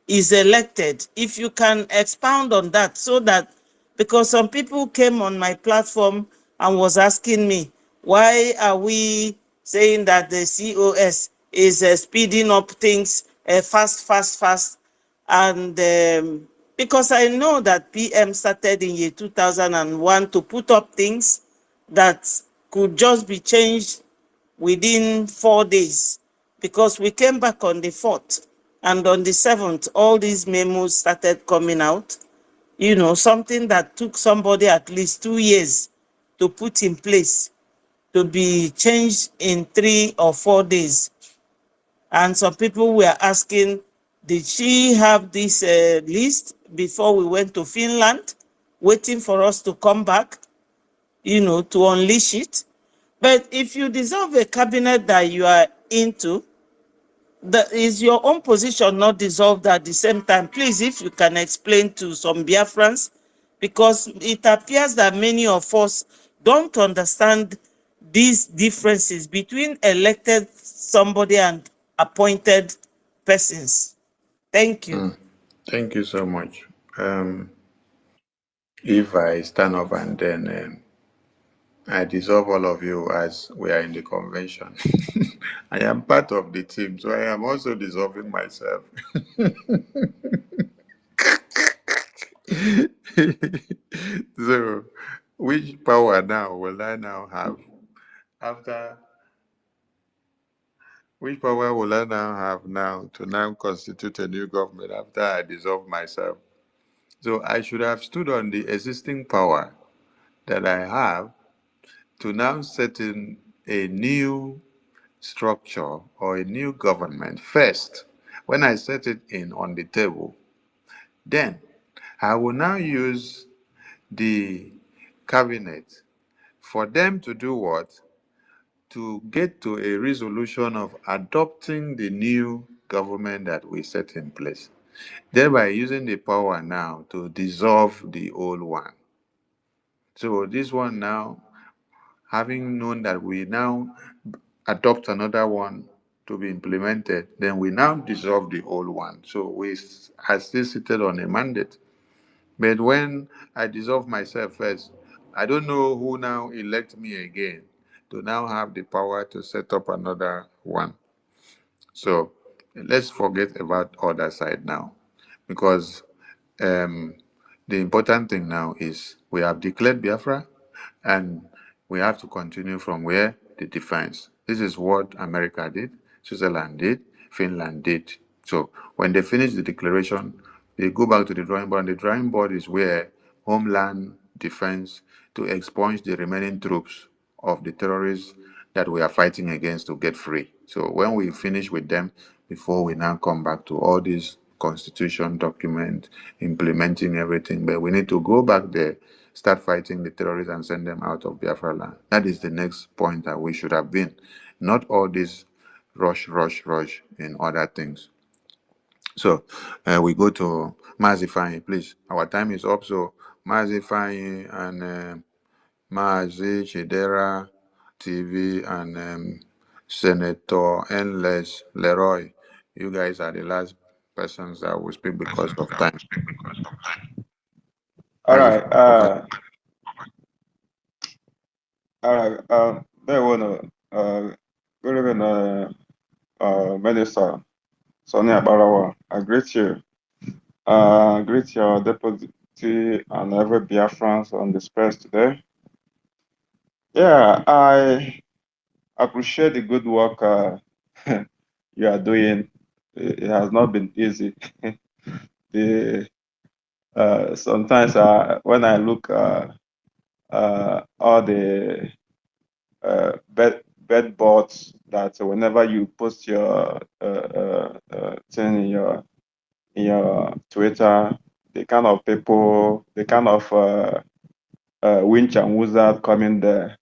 [SPEAKER 14] is elected. If you can expound on that so that, because some people came on my platform and was asking me, why are we saying that the COS is speeding up things
[SPEAKER 16] fast. And because I know that PM started in year 2001 to put up things that could just be changed within 4 days, because we came back on the 4th and on the 7th, all these memos started coming out. You know, something that took somebody at least 2 years to put in place to be changed in 3 or 4 days. And some people were asking, did she have this list before we went to Finland, waiting for us to come back, you know, to unleash it? But if you dissolve a cabinet that you are into, that is your own position not dissolved at the same time. Please, if you can explain to some Biafrans, because it appears that many of us don't understand these differences between elected somebody and appointed persons. Thank you.
[SPEAKER 3] Thank you so much. If I stand up and then I dissolve all of you as we are in the convention, I am part of the team, so I am also dissolving myself. So, which power now will I now have after? Which power will I now have now to now constitute a new government after I dissolve myself? So I should have stood on the existing power that I have to now set in a new structure or a new government first. When I set it in on the table, then I will now use the cabinet for them to do what? To get to a resolution of adopting the new government that we set in place, thereby using the power now to dissolve the old one. So this one now, having known that we now adopt another one to be implemented, then we now dissolve the old one. So we are still seated on a mandate. But when I dissolve myself first, I don't know who now elect me again to now have the power to set up another one. So let's forget about other side now, because um, the important thing now is we have declared Biafra, and we have to continue from where the defense. This is what America did, Switzerland did, Finland did. So when they finish the declaration, they go back to the drawing board, and the drawing board is where homeland defense to expunge the remaining troops of the terrorists that we are fighting against to get free. So when we finish with them, before we now come back to all these constitution document implementing everything, but we need to go back there, start fighting the terrorists and send them out of Biafra land. That is the next point that we should have been, not all this rush in other things. So we go to Mazifai, please. Our time is up. So Mazifai and Mazi Chidera TV and Senator Endless Leroy, you guys are the last persons that will speak because of time.
[SPEAKER 15] All right.
[SPEAKER 3] Mazifai, over.
[SPEAKER 15] All right. There one. Good evening, Minister Sonia Barawa. I greet you. Greet your deputy and every Biafrans on the space today. Yeah, I appreciate the good work you are doing. It has not been easy. the Sometimes when I look all the bed boards that whenever you post your thing in your Twitter, the kind of people, the kind of winch and wizard coming there,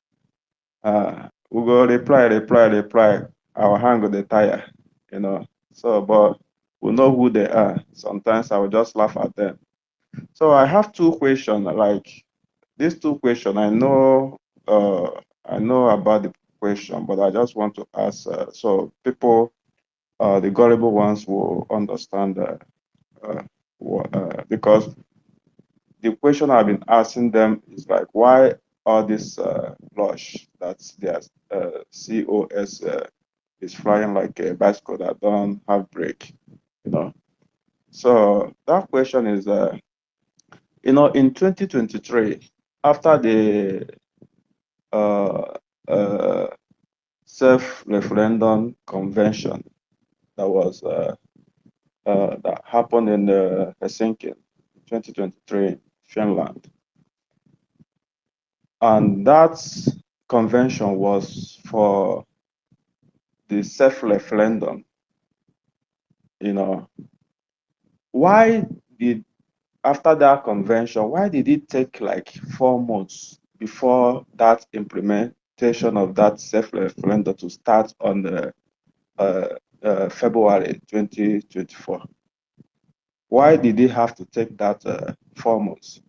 [SPEAKER 15] we go reply. Our hand go the tire, you know. So, but we know who they are. Sometimes I will just laugh at them. So I have two questions. Like these two questions, I know about the question, but I just want to ask so people, the gullible ones, will understand because the question I've been asking them is like, why all this rush that's their COS is flying like a bicycle that don't have brake, you know. So that question is, in 2023, after the uh, uh, self-referendum convention that was that happened in Helsinki, 2023, Finland, and that convention was for the self-referendum. You know, why did after that convention, why did it take like 4 months before that implementation of that self-referendum to start on the February 2024? Why did it have to take that 4 months?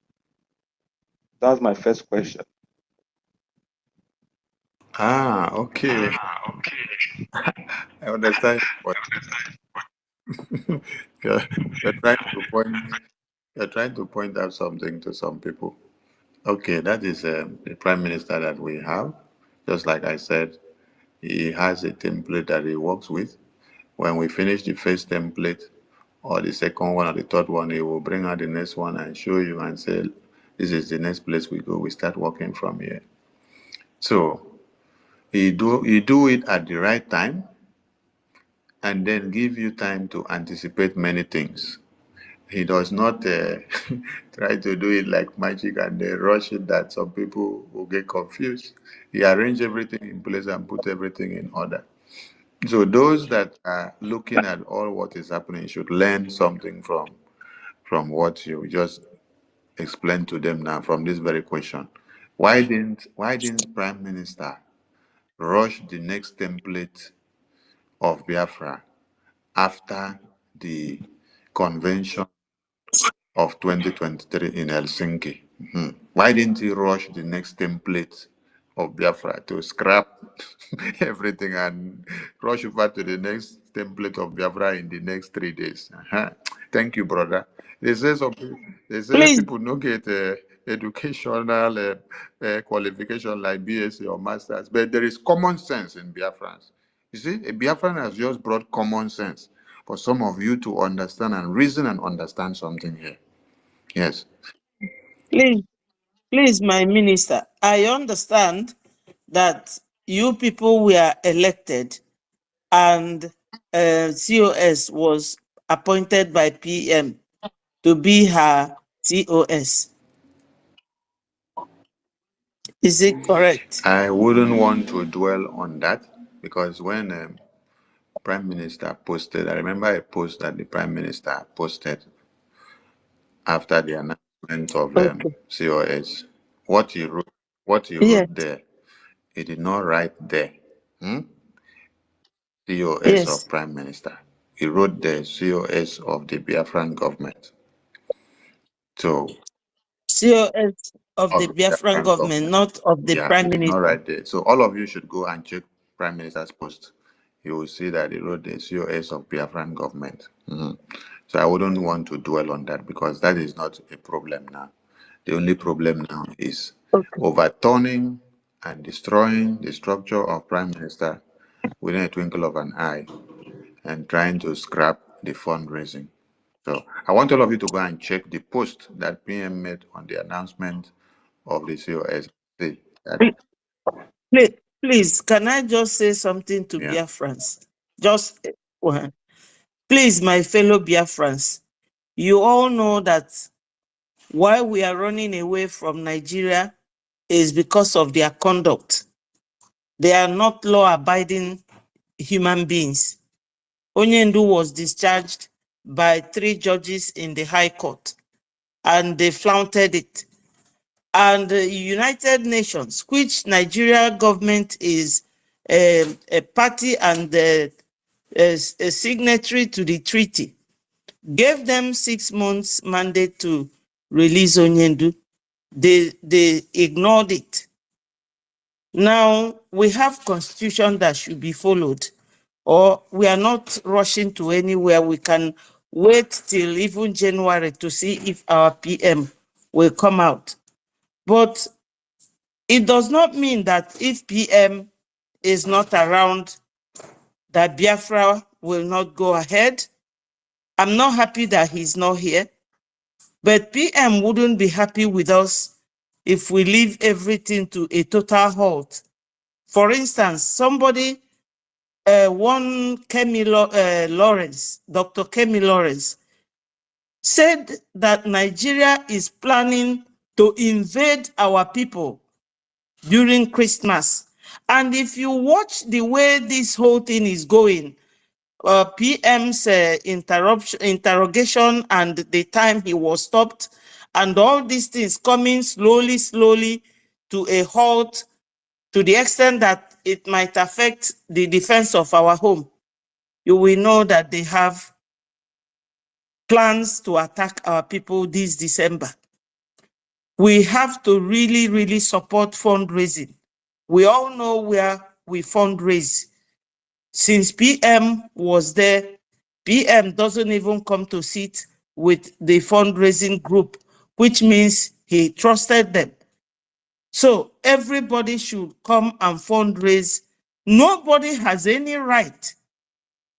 [SPEAKER 15] That's my first question.
[SPEAKER 3] Okay. I understand what you're, you're trying to point. You're trying to point out something to some people. Okay, that is the prime minister that we have. Just like I said, he has a template that he works with. When we finish the first template, or the second one, or the third one, he will bring out the next one and show you and say, "This is the next place we go. We start working from here." So he do it at the right time, and then give you time to anticipate many things. He does not try to do it like magic and then rush it that some people will get confused. He arranged everything in place and put everything in order. So those that are looking at all what is happening should learn something from what you just explained to them now from this very question. Why didn't Prime Minister rush the next template of Biafra after the convention of 2023 in Helsinki? Why didn't he rush the next template of Biafra to scrap everything and rush over to the next template of Biafra in the next 3 days? Thank you, brother. They say some, they say
[SPEAKER 16] Please,
[SPEAKER 3] people don't get educational qualification like BSc or masters, but there is common sense in Biafrans. You see, a Biafran has just brought common sense for some of you to understand and reason and understand something here. Yes.
[SPEAKER 16] please, please, my minister, I understand that you people were elected and COS was appointed by PM to be her COS. Is it correct?
[SPEAKER 3] I wouldn't want to dwell on that because when Prime Minister posted, I remember a post that the Prime Minister posted after the announcement of
[SPEAKER 16] Okay.
[SPEAKER 3] COS. What he wrote, what he
[SPEAKER 16] Yes.
[SPEAKER 3] wrote there, he did not write there. Hmm? COS of
[SPEAKER 16] Yes.
[SPEAKER 3] Prime Minister. He wrote the COS of the Biafran government. So
[SPEAKER 16] COS of
[SPEAKER 3] of
[SPEAKER 16] the
[SPEAKER 3] the
[SPEAKER 16] Biafran
[SPEAKER 3] Biafran
[SPEAKER 16] government,
[SPEAKER 3] government.
[SPEAKER 16] not of the
[SPEAKER 3] Yeah, he
[SPEAKER 16] prime
[SPEAKER 3] did not
[SPEAKER 16] minister.
[SPEAKER 3] write there. So all of you should go and check Prime Minister's post. You will see that he wrote the COS of Biafran government. So I wouldn't want to dwell on that because that is not a problem now. The only problem now is
[SPEAKER 16] Okay.
[SPEAKER 3] overturning and destroying the structure of Prime Minister within a twinkle of an eye and trying to scrap the fundraising. So I want all of you to go and check the post that PM made on the announcement of the COS. See that,
[SPEAKER 16] Please, please, can I just say something to
[SPEAKER 3] yeah.
[SPEAKER 16] Biafrans? Just one. Please, my fellow Biafrans, you all know that why we are running away from Nigeria is because of their conduct. They are not law-abiding human beings. Onyendu was discharged by 3 judges in the High Court, and they flaunted it. And the United Nations, which Nigeria government is a party and a signatory to the treaty, gave them 6 months mandate to release Onyendu. They ignored it. Now we have constitution that should be followed, or we are not rushing to anywhere. We can wait till even January to see if our PM will come out. But it does not mean that if PM is not around, that Biafra will not go ahead. I'm not happy that he's not here, but PM wouldn't be happy with us if we leave everything to a total halt. For instance, somebody, one Lawrence, Dr. Kemi Lawrence, said that Nigeria is planning to invade our people during Christmas. And if you watch the way this whole thing is going, PM's interrogation and the time he was stopped, and all these things coming slowly to a halt, to the extent that it might affect the defense of our home, you will know that they have plans to attack our people this December. We have to really support fundraising. We all know where we fundraise. Since PM was there, PM doesn't even come to sit with the fundraising group, which means he trusted them. So everybody should come and fundraise. Nobody has any right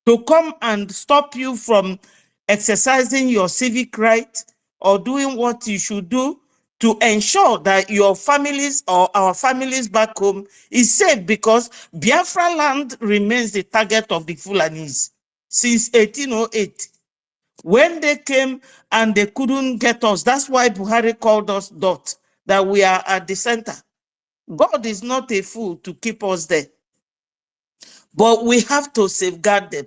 [SPEAKER 16] to come and stop you from exercising your civic right or doing what you should do to ensure that your families or our families back home is safe, because Biafra land remains the target of the Fulanis since 1808. When they came and they couldn't get us, that's why Buhari called us dot, that we are at the center. God is not a fool to keep us there. But we have to safeguard them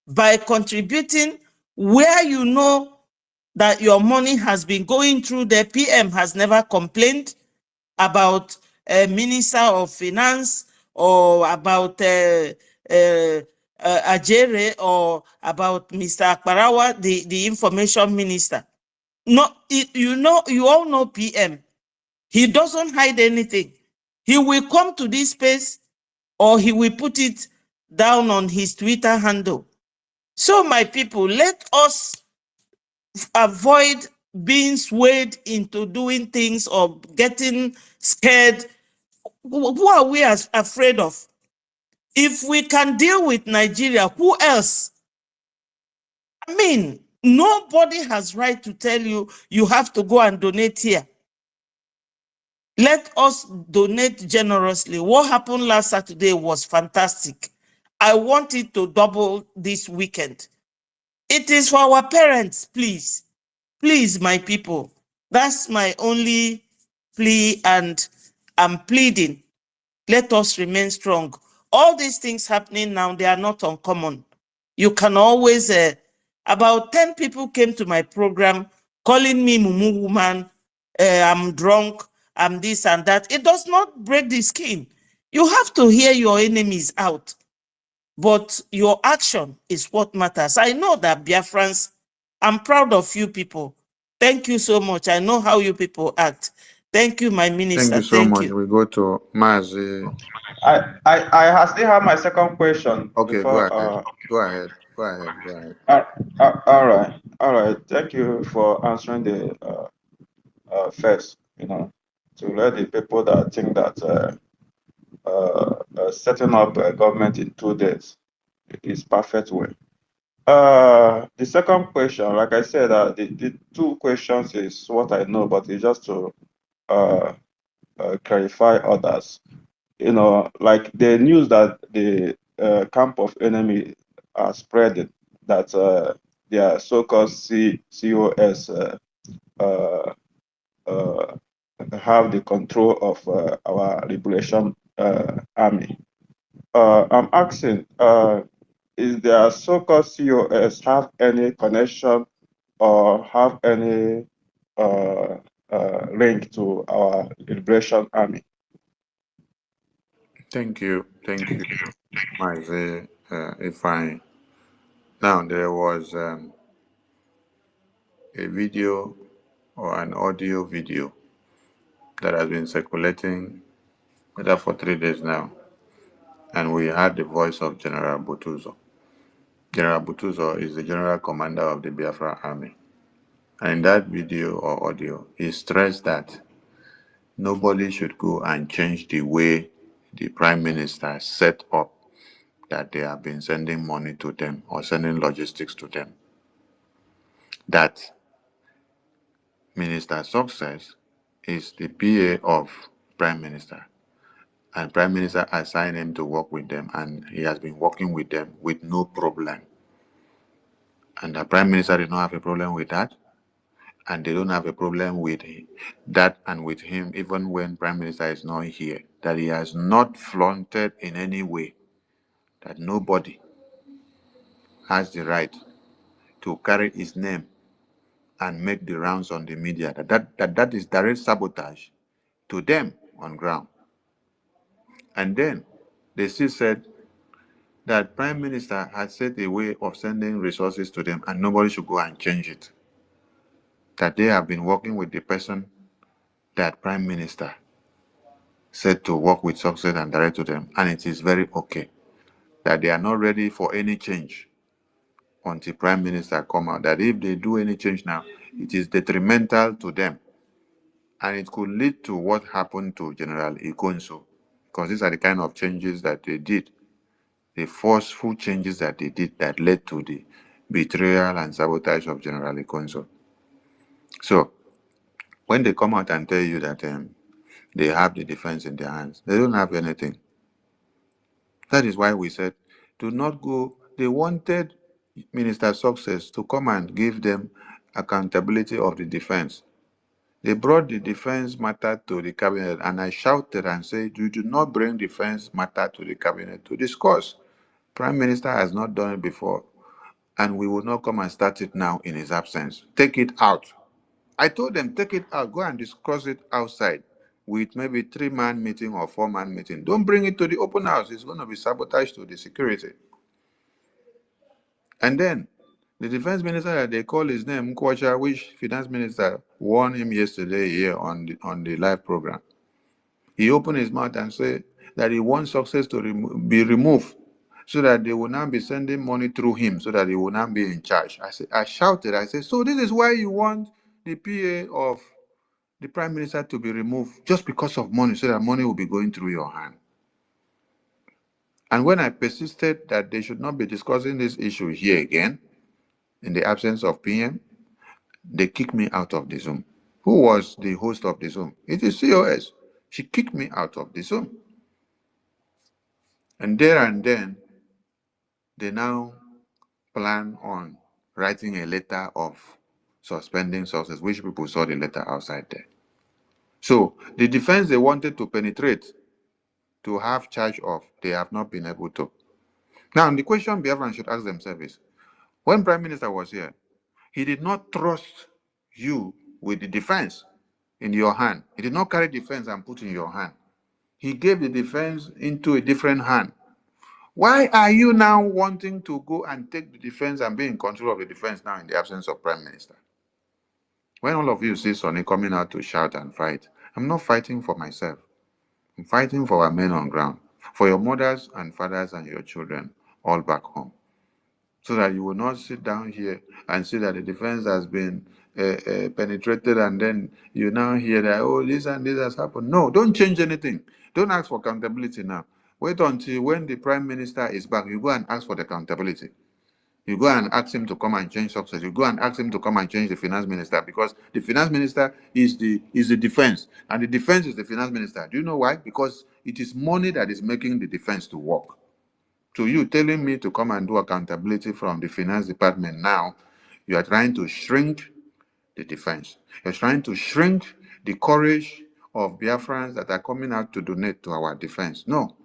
[SPEAKER 16] by contributing where you know that your money has been going through. The PM has never complained about a Minister of Finance or about Ajere or about Mr. Akbarawa, the Information Minister. No, you all know PM. He doesn't hide anything. He will come to this space or he will put it down on his Twitter handle. So my people, let us avoid being swayed into doing things or getting scared. Who are we afraid of? If we can deal with Nigeria, who else? I mean, nobody has right to tell you you have to go and donate here. Let us donate generously. What happened last Saturday was fantastic. I want it to double this weekend. It is for our parents, please. Please, my people. That's my only plea, and I'm pleading. Let us remain strong. All these things happening now, they are not uncommon. You can always, about 10 people came to my program calling me Mumu woman, I'm drunk, I'm this and that. It does not break the skin. You have to hear your enemies out. But your action is what matters. I know that Biafrans, I'm proud of you people. Thank you so much. I know how you people act. Thank you, my
[SPEAKER 2] Thank
[SPEAKER 16] minister.
[SPEAKER 2] you so
[SPEAKER 16] Thank
[SPEAKER 2] much.
[SPEAKER 16] you.
[SPEAKER 2] We go to Mazi.
[SPEAKER 15] I still have my second question
[SPEAKER 2] Okay, go
[SPEAKER 15] before.
[SPEAKER 2] ahead. Go ahead. Go ahead. Go ahead.
[SPEAKER 15] All right. Thank you for answering the first. To let the people that think that setting up a government in 2 days is perfect way. The second question, like I said, the two questions is what I know, but it's just to clarify others. Like the news that the camp of enemy are spreading, that their so-called COS have the control of our liberation army. I'm asking, is their so-called COS have any connection or have any link to our liberation army?
[SPEAKER 2] Thank you. Thank you, Mazi. If I now there was a video or an audio video that has been circulating for 3 days now, and we had the voice of General Butuzo. General Butuzo is the general commander of the Biafra army. And in that video or audio, he stressed that nobody should go and change the way the prime minister set up
[SPEAKER 3] that they have been sending money to them or sending logistics to them. That Minister Success is the PA of Prime Minister, and Prime Minister assigned him to work with them, and he has been working with them with no problem. And the Prime Minister did not have a problem with that, and they don't have a problem with that and with him, even when Prime Minister is not here. That he has not flaunted in any way, that nobody has the right to carry his name and make the rounds on the media. That is direct sabotage to them on ground. And then they still said that Prime Minister had set a way of sending resources to them and nobody should go and change it. That they have been working with the person that Prime Minister said to work with Success and direct to them, and it is very okay. That they are not ready for any change until Prime Minister come out. That if they do any change now, it is detrimental to them. And it could lead to what happened to General Ikonso, because these are the kind of changes that they did, the forceful changes that they did that led to the betrayal and sabotage of General Ikonso. So, when they come out and tell you that they have the defense in their hands, they don't have anything. That is why we said, do not go. They wanted Minister Success to come and give them accountability of the defense. They brought the defense matter to the cabinet, and I shouted and said, you do not bring defense matter to the cabinet to discuss. Prime Minister has not done it before, and we will not come and start it now in his absence. Take it out. I told them, take it out. Go and discuss it outside with maybe 3-man meeting or 4-man meeting. Don't bring it to the open house. It's going to be sabotage to the security. And then the defense minister that they call his name, Nkwacha, which finance minister warned him yesterday here on the live program. He opened his mouth and said that he wants Success to be removed so that they will not be sending money through him, so that he will not be in charge. I shouted, I said, so this is why you want the PA of the Prime Minister to be removed, just because of money, so that money will be going through your hand. And when I persisted that they should not be discussing this issue here again, in the absence of PM, they kicked me out of the Zoom. Who was the host of the Zoom? It is COS. She kicked me out of the Zoom. And there and then, they now plan on writing a letter of suspending Success, which people saw the letter outside there. So the defense they wanted to penetrate, to have charge of, they have not been able to. Now, the question Biafran should ask themselves is, when Prime Minister was here, he did not trust you with the defense in your hand. He did not carry defense and put in your hand. He gave the defense into a different hand. Why are you now wanting to go and take the defense and be in control of the defense now in the absence of Prime Minister? When all of you see Sonny coming out to shout and fight, I'm not fighting for myself. I'm fighting for our men on ground, for your mothers and fathers and your children all back home, so that you will not sit down here and see that the defense has been penetrated, and then you now hear that, oh, this and this has happened. No, don't change anything. Don't ask for accountability now. Wait until when the Prime Minister is back, you go and ask for the accountability. You go and ask him to come and change Success. You go and ask him to come and change the finance minister, because the finance minister is the defense, and the defense is the finance minister. Do you know why? Because it is money that is making the defense to work. So you telling me to come and do accountability from the finance department now, you are trying to shrink the defense. You're trying to shrink the courage of Biafrans that are coming out to donate to our defense. No,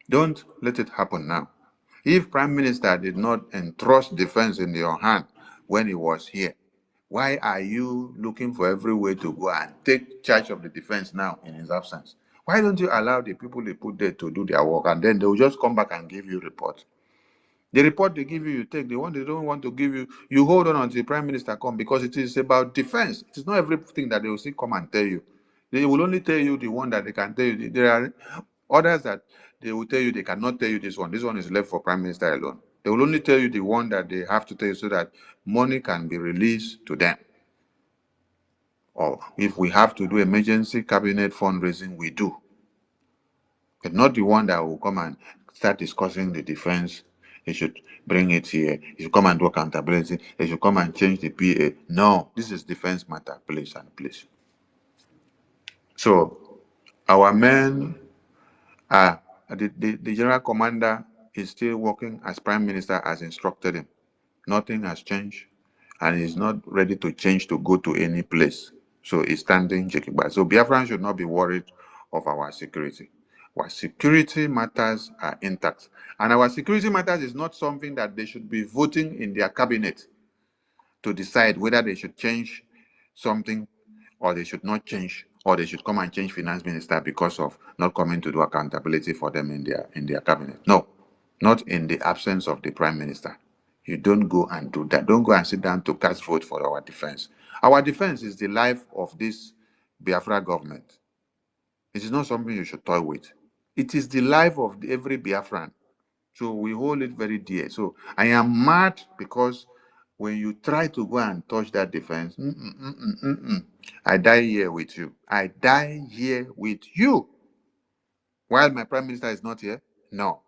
[SPEAKER 3] don't let it happen now. If Prime Minister did not entrust defense in your hand when he was here, why are you looking for every way to go and take charge of the defense now in his absence? Why don't you allow the people they put there to do their work, and then they will just come back and give you report? The report they give you, you take. The one they don't want to give you, you hold on until the Prime Minister come, because it is about defense. It is not everything that they will see come and tell you. They will only tell you the one that they can tell you. There are others that they will tell you they cannot tell you this one. This one is left for Prime Minister alone. They will only tell you the one that they have to tell you, so that money can be released to them. Or if we have to do emergency cabinet fundraising, we do. But not the one that will come and start discussing the defense. They should bring it here. They should come and do accountability. They should come and change the PA. No, this is defense matter, please and please. So our men are the general commander is still working as prime minister has instructed him. Nothing has changed, and he's not ready to change to go to any place. So he's standing Jekiba. So Biafran should not be worried of our security. Our security matters are intact. And our security matters is not something that they should be voting in their cabinet to decide whether they should change something or they should not change, or they should come and change finance minister because of not coming to do accountability for them in their cabinet. No, not in the absence of the prime minister. You don't go and do that. Don't go and sit down to cast vote for our defense. Our defense is the life of this Biafra government. It is not something you should toy with. It is the life of every Biafran. So we hold it very dear. So I am mad because when you try to go and touch that defense, I die here with you. I die here with you. While my prime minister is not here? No.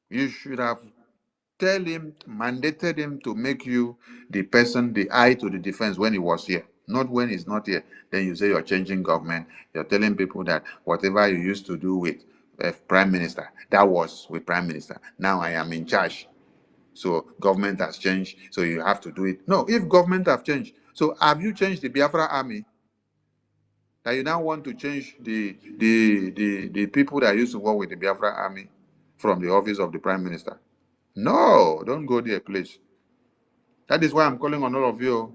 [SPEAKER 3] You should have mandated him to make you the person, the eye to the defense when he was here, not when he's not here. Then you say you're changing government. You're telling people that whatever you used to do with prime minister, that was with prime minister. Now I am in charge. So government has changed, so you have to do it. No, if government have changed, so have you changed the Biafra army? That you now want to change the people that used to work with the Biafra army from the office of the prime minister? No, don't go there, please. That is why I'm calling on all of you.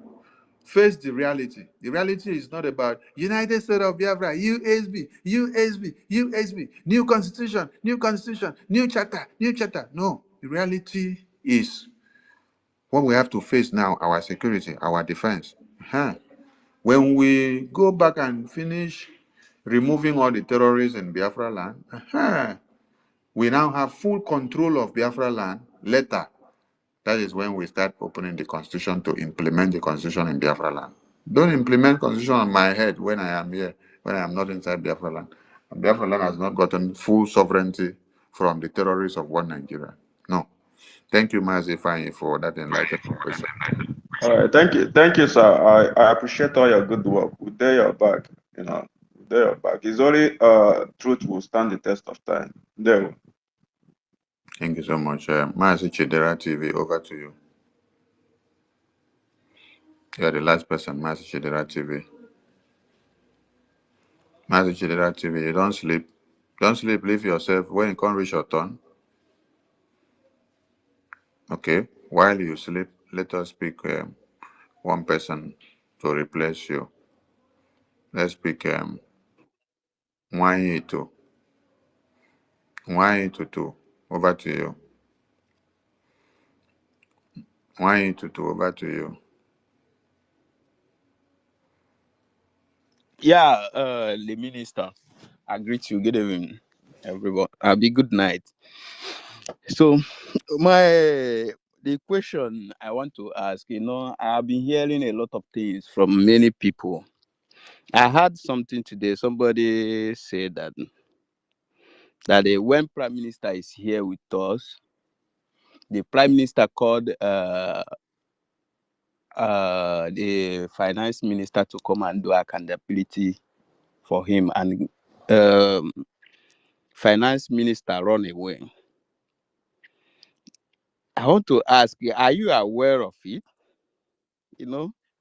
[SPEAKER 3] Face the reality. The reality is not about United States of Biafra, USB, USB, USB, new constitution, new charter, new charter. No, the reality is what we have to face now, our security, our defense. When we go back and finish removing all the terrorists in Biafra land, we now have full control of Biafra land. Later, that is when we start opening the constitution to implement the constitution in Biafra land. Don't implement constitution on my head when I am here, when I am not inside Biafra land. Biafra land has not gotten full sovereignty from the terrorists of one Nigeria. No. Thank you, Mazi Fanyi, for that enlightened question.
[SPEAKER 15] All right, thank you, sir. I appreciate all your good work. We dare your back, you know. We dare your back. It's only truth will stand the test of time. There.
[SPEAKER 3] Thank you so much. Mazi Chidera TV, over to you. You are the last person, Mazi Chidera TV. Mazi Chidera TV, you don't sleep. Don't sleep, leave yourself. When you can't reach your turn, okay, while you sleep, let us pick one person to replace you. Let's pick Wanyi Tutu. Over to you. Wanyi Tutu, over to you.
[SPEAKER 5] Yeah, the minister. I greet you. Good evening, everyone. I'll be good night. So, the question I want to ask, I've been hearing a lot of things from many people. I heard something today. Somebody said that when Prime Minister is here with us, the Prime Minister called the Finance Minister to come and do accountability for him, and Finance Minister run away. I want to ask you, are you aware of it?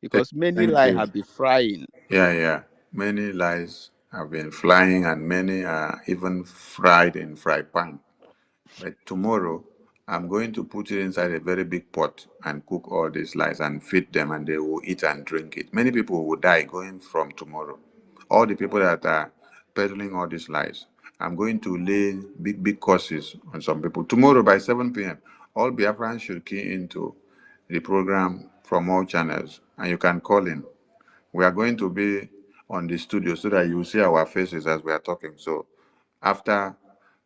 [SPEAKER 5] Because many
[SPEAKER 3] Thank
[SPEAKER 5] lies
[SPEAKER 3] you.
[SPEAKER 5] have been frying.
[SPEAKER 3] Yeah. Many lies have been flying, and many are even fried in fry pan. But tomorrow, I'm going to put it inside a very big pot and cook all these lies and feed them, and they will eat and drink it. Many people will die going from tomorrow. All the people that are peddling all these lies, I'm going to lay big curses on some people. Tomorrow by 7 p.m., all Biafrans should key into the program from all channels, and you can call in. We are going to be on the studio so that you see our faces as we are talking. So after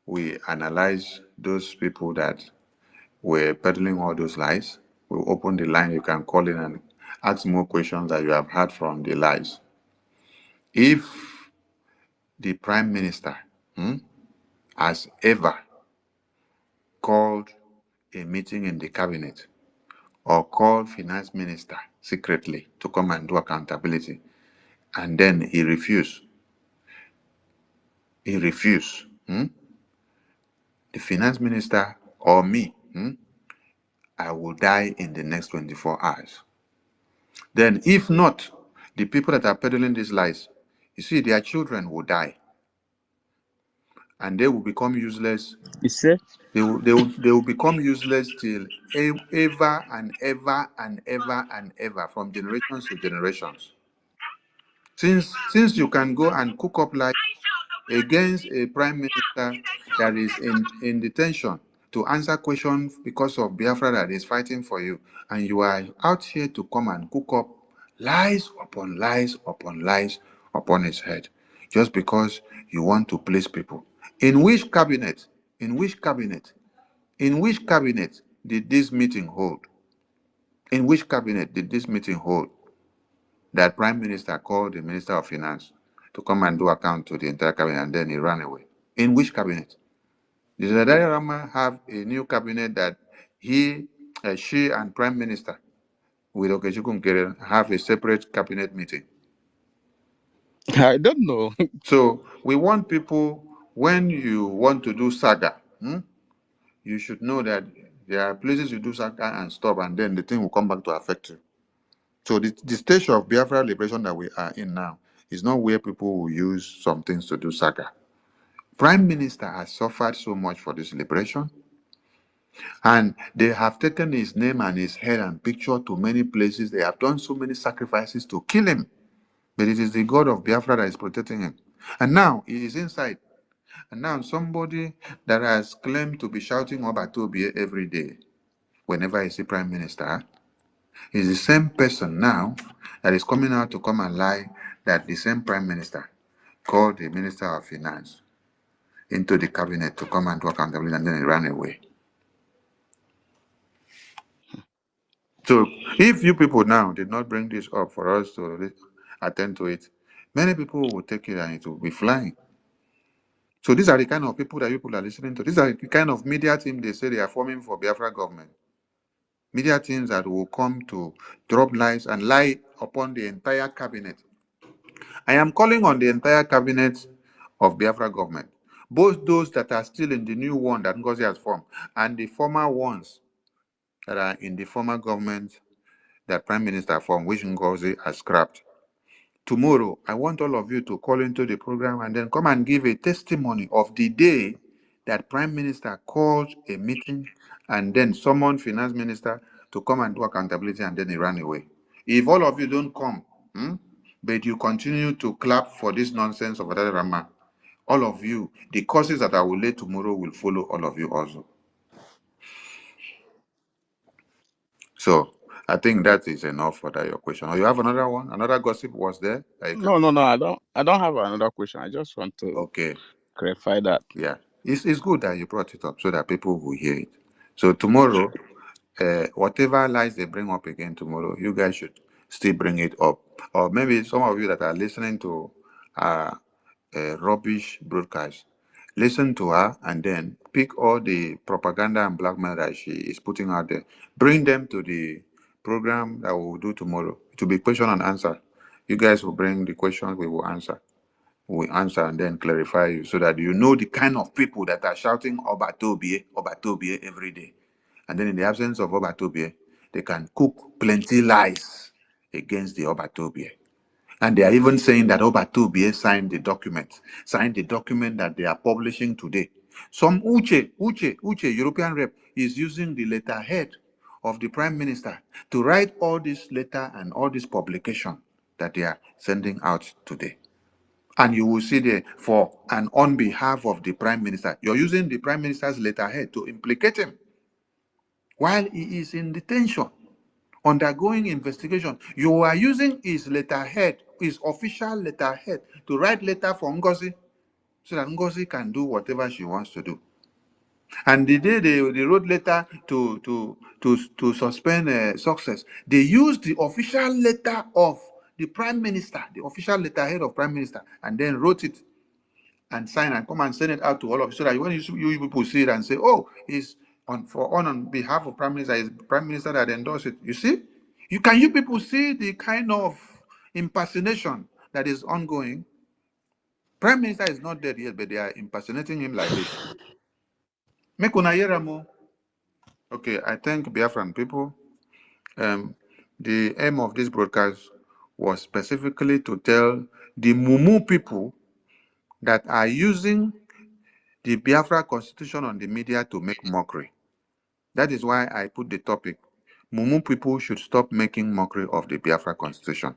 [SPEAKER 3] we analyze those people that were peddling all those lies, we'll open the line. You can call in and ask more questions that you have heard from the lies. If the prime minister has ever called a meeting in the cabinet or called finance minister secretly to come and do accountability, and then he refused. He refused. The finance minister or me, I will die in the next 24 hours. Then, if not, the people that are peddling these lies, you see, their children will die and they will become useless.
[SPEAKER 8] You say?
[SPEAKER 3] They will become useless till ever and ever and ever and ever, from generations to generations. Since you can go and cook up lies against a prime minister that is in detention to answer questions because of Biafra that is fighting for you, and you are out here to come and cook up lies upon lies upon lies upon his head, just because you want to please people. In which cabinet? In which cabinet? In which cabinet did this meeting hold? In which cabinet did this meeting hold that prime minister called the minister of finance to come and do account to the entire cabinet and then he ran away? In which cabinet? Did Adai Rama have a new cabinet that she and prime minister with Okechukwu Nkere have a separate cabinet meeting?
[SPEAKER 8] I don't know.
[SPEAKER 3] So we want people, when you want to do saga, you should know that there are places you do saga and stop, and then the thing will come back to affect you. So the stage of Biafra liberation that we are in now is not where people will use some things to do saga. Prime Minister has suffered so much for this liberation, and they have taken his name and his head and picture to many places. They have done so many sacrifices to kill him, but it is the God of Biafra that is protecting him. And now he is inside. And now somebody that has claimed to be shouting Obatobie every day, whenever he see Prime Minister, is the same person now that is coming out to come and lie that the same Prime Minister called the Minister of Finance into the cabinet to come and do accountability, and then he ran away. So if you people now did not bring this up for us to attend to it, many people will take it and it will be flying. So these are the kind of people that people are listening to. These are the kind of media team they say they are forming for Biafra government. Media teams that will come to drop lies and lie upon the entire cabinet. I am calling on the entire cabinet of Biafra government, both those that are still in the new one that Ngozi has formed and the former ones that are in the former government that Prime Minister formed, which Ngozi has scrapped. Tomorrow, I want all of you to call into the program and then come and give a testimony of the day that Prime Minister called a meeting and then summoned Finance Minister to come and do accountability, and then he ran away. If all of you don't come, but you continue to clap for this nonsense of Adai Rama, all of you, the causes that I will lay tomorrow will follow all of you also. So I think that is enough for that your question. Or you have another one? Another gossip was there?
[SPEAKER 8] No, I don't have another question. I just want to clarify that.
[SPEAKER 3] Yeah. It's good that you brought it up so that people will hear it. So tomorrow, whatever lies they bring up again tomorrow, you guys should still bring it up. Or maybe some of you that are listening to rubbish broadcast, listen to her and then pick all the propaganda and blackmail that she is putting out there. Bring them to the program that we will do tomorrow. It will be question and answer. You guys will bring the questions, we will answer. We answer and then clarify you so that you know the kind of people that are shouting Obatobie every day. And then in the absence of Obatobie, they can cook plenty lies against the Obatobie. And they are even saying that Obatobie signed the document that they are publishing today. Some Uche, European rep, is using the letterhead of the Prime Minister to write all this letter and all this publication that they are sending out today. And you will see there, for and on behalf of the Prime Minister, you're using the Prime Minister's letterhead to implicate him while he is in detention, undergoing investigation. You are using his letterhead, his official letterhead, to write letter for Ngozi so that Ngozi can do whatever she wants to do. And the day they wrote letter to suspend success, they used the official letter of the Prime Minister, the official letterhead of Prime Minister, and then wrote it and sign and come and send it out to all of you so that when you people see it and say, oh, on behalf of Prime Minister, is Prime Minister that endorsed it. You see, you people see the kind of impersonation that is ongoing. Prime Minister is not dead yet, but they are impersonating him like this. Make una hear am o. Okay, I thank Biafran people. The aim of this broadcast was specifically to tell the Mumu people that are using the Biafra constitution on the media to make mockery. That is why I put the topic, Mumu people should stop making mockery of the Biafra constitution.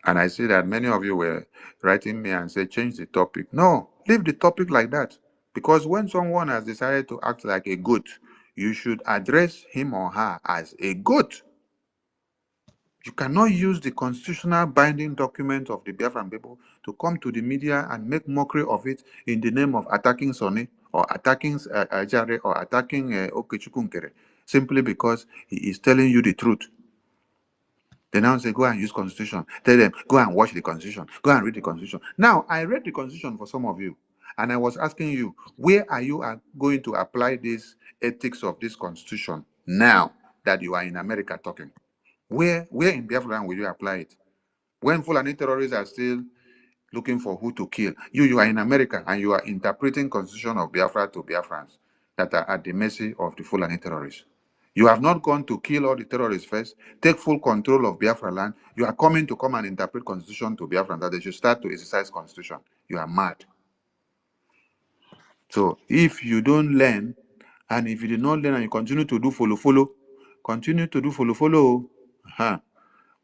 [SPEAKER 3] And I see that many of you were writing me and say, change the topic. No, leave the topic like that. Because when someone has decided to act like a goat, you should address him or her as a goat. You cannot use the constitutional binding document of the Biafran people to come to the media and make mockery of it in the name of attacking Sonny or attacking Ajare or attacking Okechukwu, simply because he is telling you the truth. They now say, go and use constitution. Tell them, go and watch the constitution. Go and read the constitution. Now, I read the constitution for some of you, and I was asking you, where are you going to apply this ethics of this constitution now that you are in America talking? Where in Biafra will you apply it? When Fulani terrorists are still looking for who to kill, you are in America and you are interpreting constitution of Biafra to Biafrans that are at the mercy of the Fulani terrorists. You have not gone to kill all the terrorists first, take full control of Biafra land. You are coming to come and interpret constitution to Biafra that they should start to exercise constitution. You are mad. So if you don't learn, and if you did not learn and you continue to do follow, continue to do follow,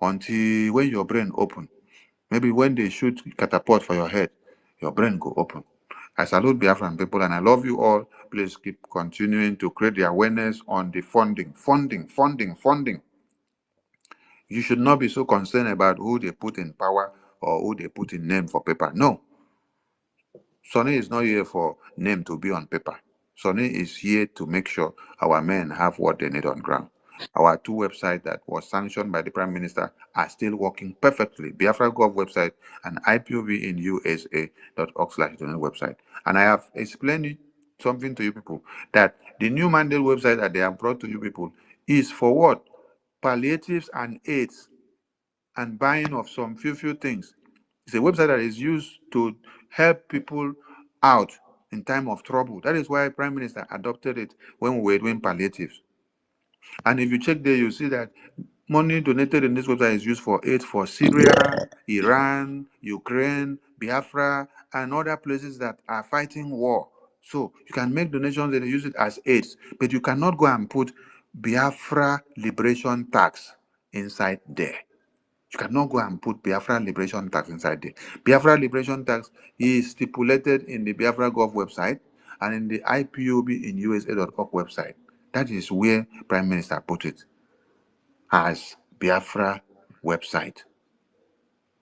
[SPEAKER 3] until when your brain open. Maybe when they shoot catapult for your head, your brain go open. I salute Biafran people and I love you all. Please keep continuing to create the awareness on the funding. You should not be so concerned about who they put in power or who they put in name for paper. No. Sonny is not here for name to be on paper. Sonny is here to make sure our men have what they need on ground. Our two websites that was sanctioned by the Prime Minister are still working perfectly. Biafra Gov website and IPOVInusa.org/donate website. And I have explained something to you people that the new mandate website that they have brought to you people is for what? Palliatives and aids and buying of some few things. It's a website that is used to help people out in time of trouble. That is why Prime Minister adopted it when we were doing palliatives. And if you check there, you see that money donated in this website is used for aid for Syria, Iran, Ukraine, Biafra, and other places that are fighting war. So you can make donations and use it as aids, but you cannot go and put Biafra liberation tax inside there. You cannot go and put Biafra liberation tax inside there. Biafra liberation tax is stipulated in the Biafra Gov website and in the IPOBInusa.org website. That is where Prime Minister put it as Biafra website.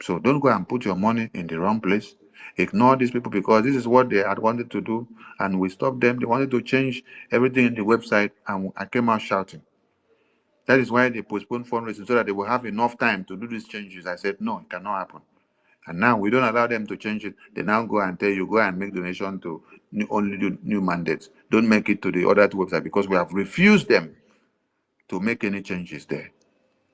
[SPEAKER 3] So don't go and put your money in the wrong place. Ignore these people because this is what they had wanted to do, and we stopped them. They wanted to change everything in the website, and I came out shouting. That is why they postponed fundraising so that they will have enough time to do these changes. I said, no, it cannot happen. And now we don't allow them to change it. They now go and tell you, go and make donation to only do new mandates. Don't make it to the other two websites because we have refused them to make any changes there.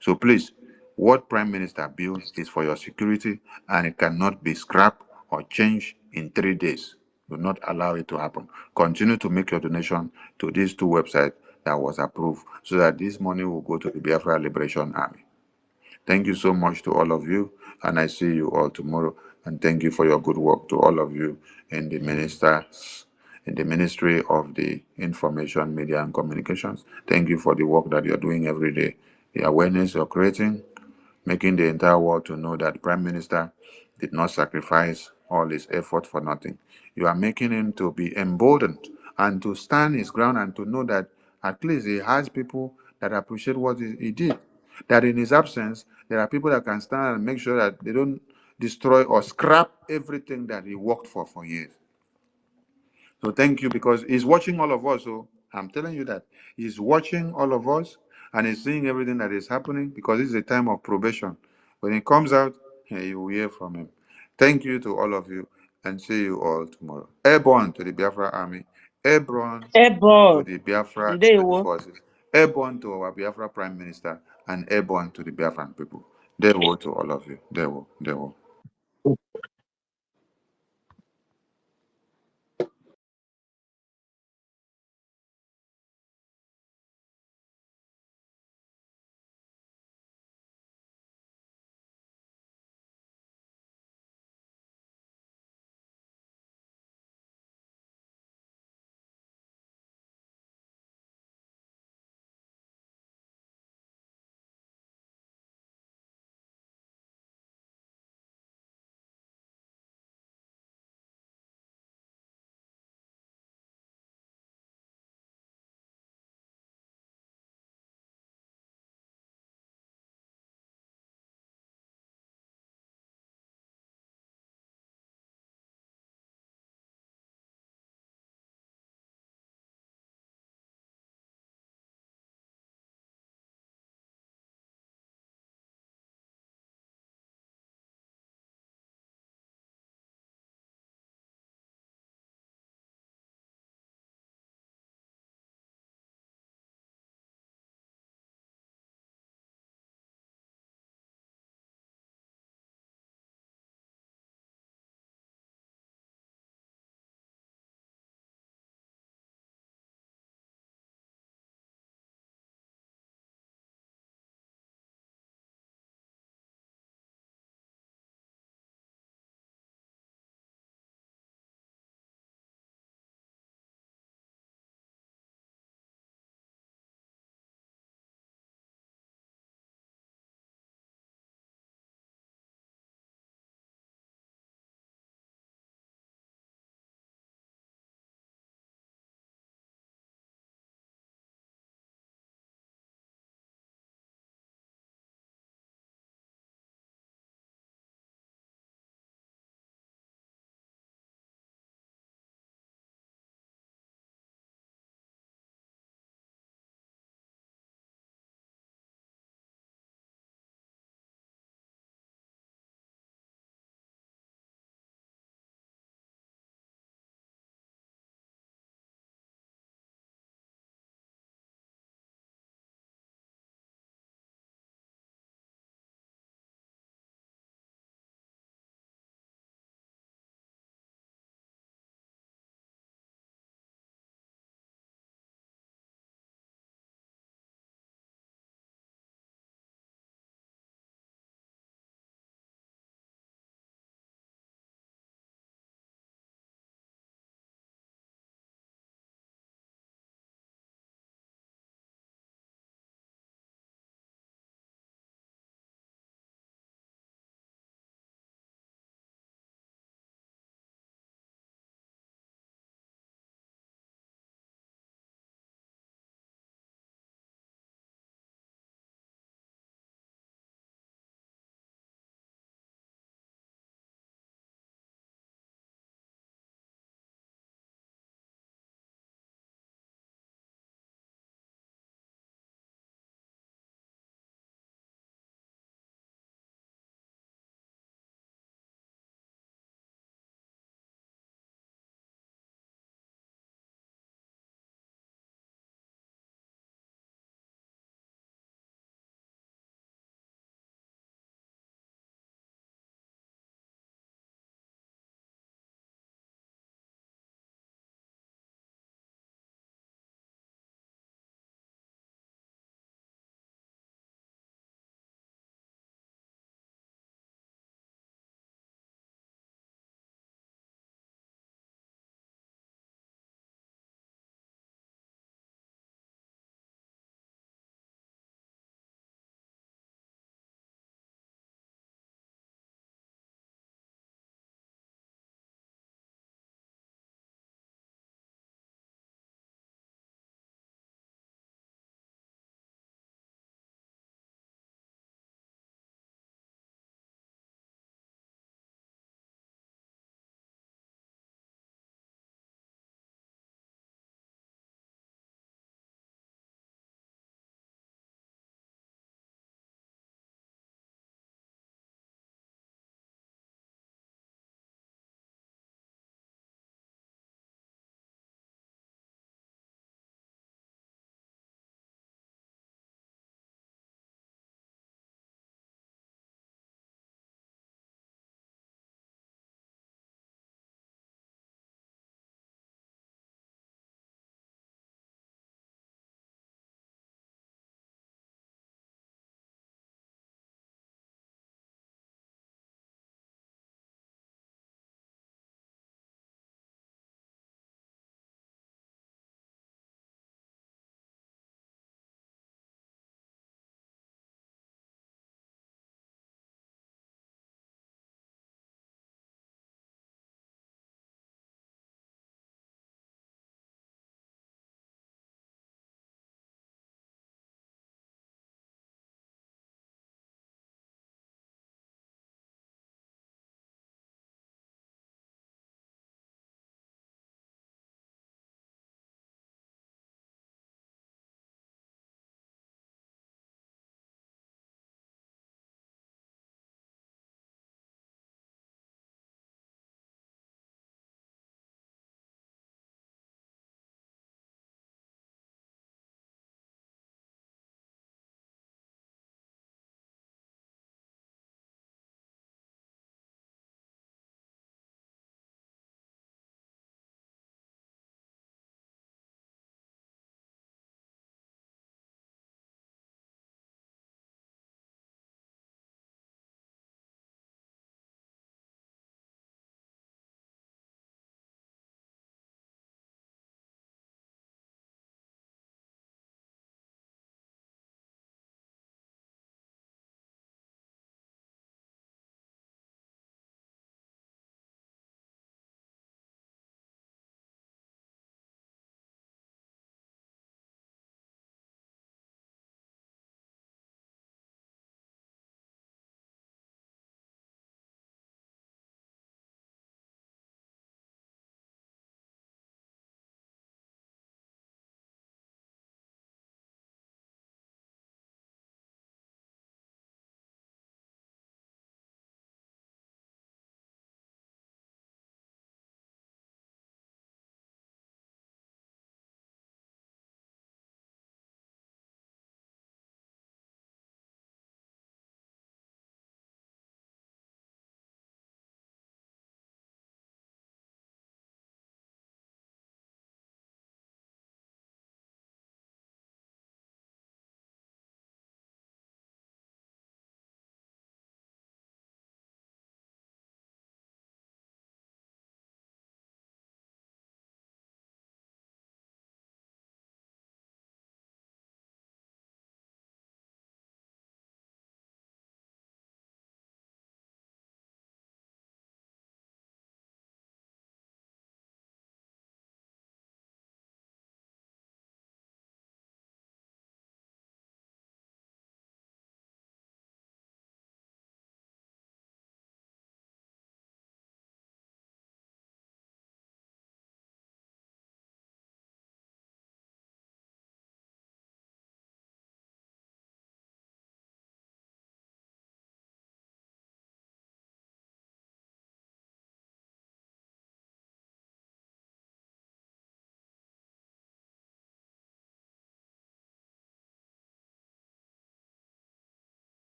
[SPEAKER 3] So please, what Prime Minister built is for your security and it cannot be scrapped or changed in 3 days. Do not allow it to happen. Continue to make your donation to these two websites that was approved so that this money will go to the Biafra Liberation Army. Thank you so much to all of you, and I see you all tomorrow. And thank you for your good work to all of you in the Ministry of the Information, Media, and Communications. Thank you for the work that you're doing every day, the awareness you're creating, making the entire world to know that Prime Minister did not sacrifice all his effort for nothing. You are making him to be emboldened and to stand his ground and to know that at least he has people that appreciate what he did. That in his absence, there are people that can stand and make sure that they don't destroy or scrap everything that he worked for years. So thank you because he's watching all of us. So I'm telling you that he's watching all of us and he's seeing everything that is happening because this is a time of probation. When he comes out, you will hear from him. Thank you to all of you and see you all tomorrow. Airborne to the Biafra Army, airborne to
[SPEAKER 16] Airborne.
[SPEAKER 3] the Biafra
[SPEAKER 16] They
[SPEAKER 3] security
[SPEAKER 16] will.
[SPEAKER 3] forces, airborne to our Biafra Prime Minister, and airborne to the Biafran people. They will to all of you. They will.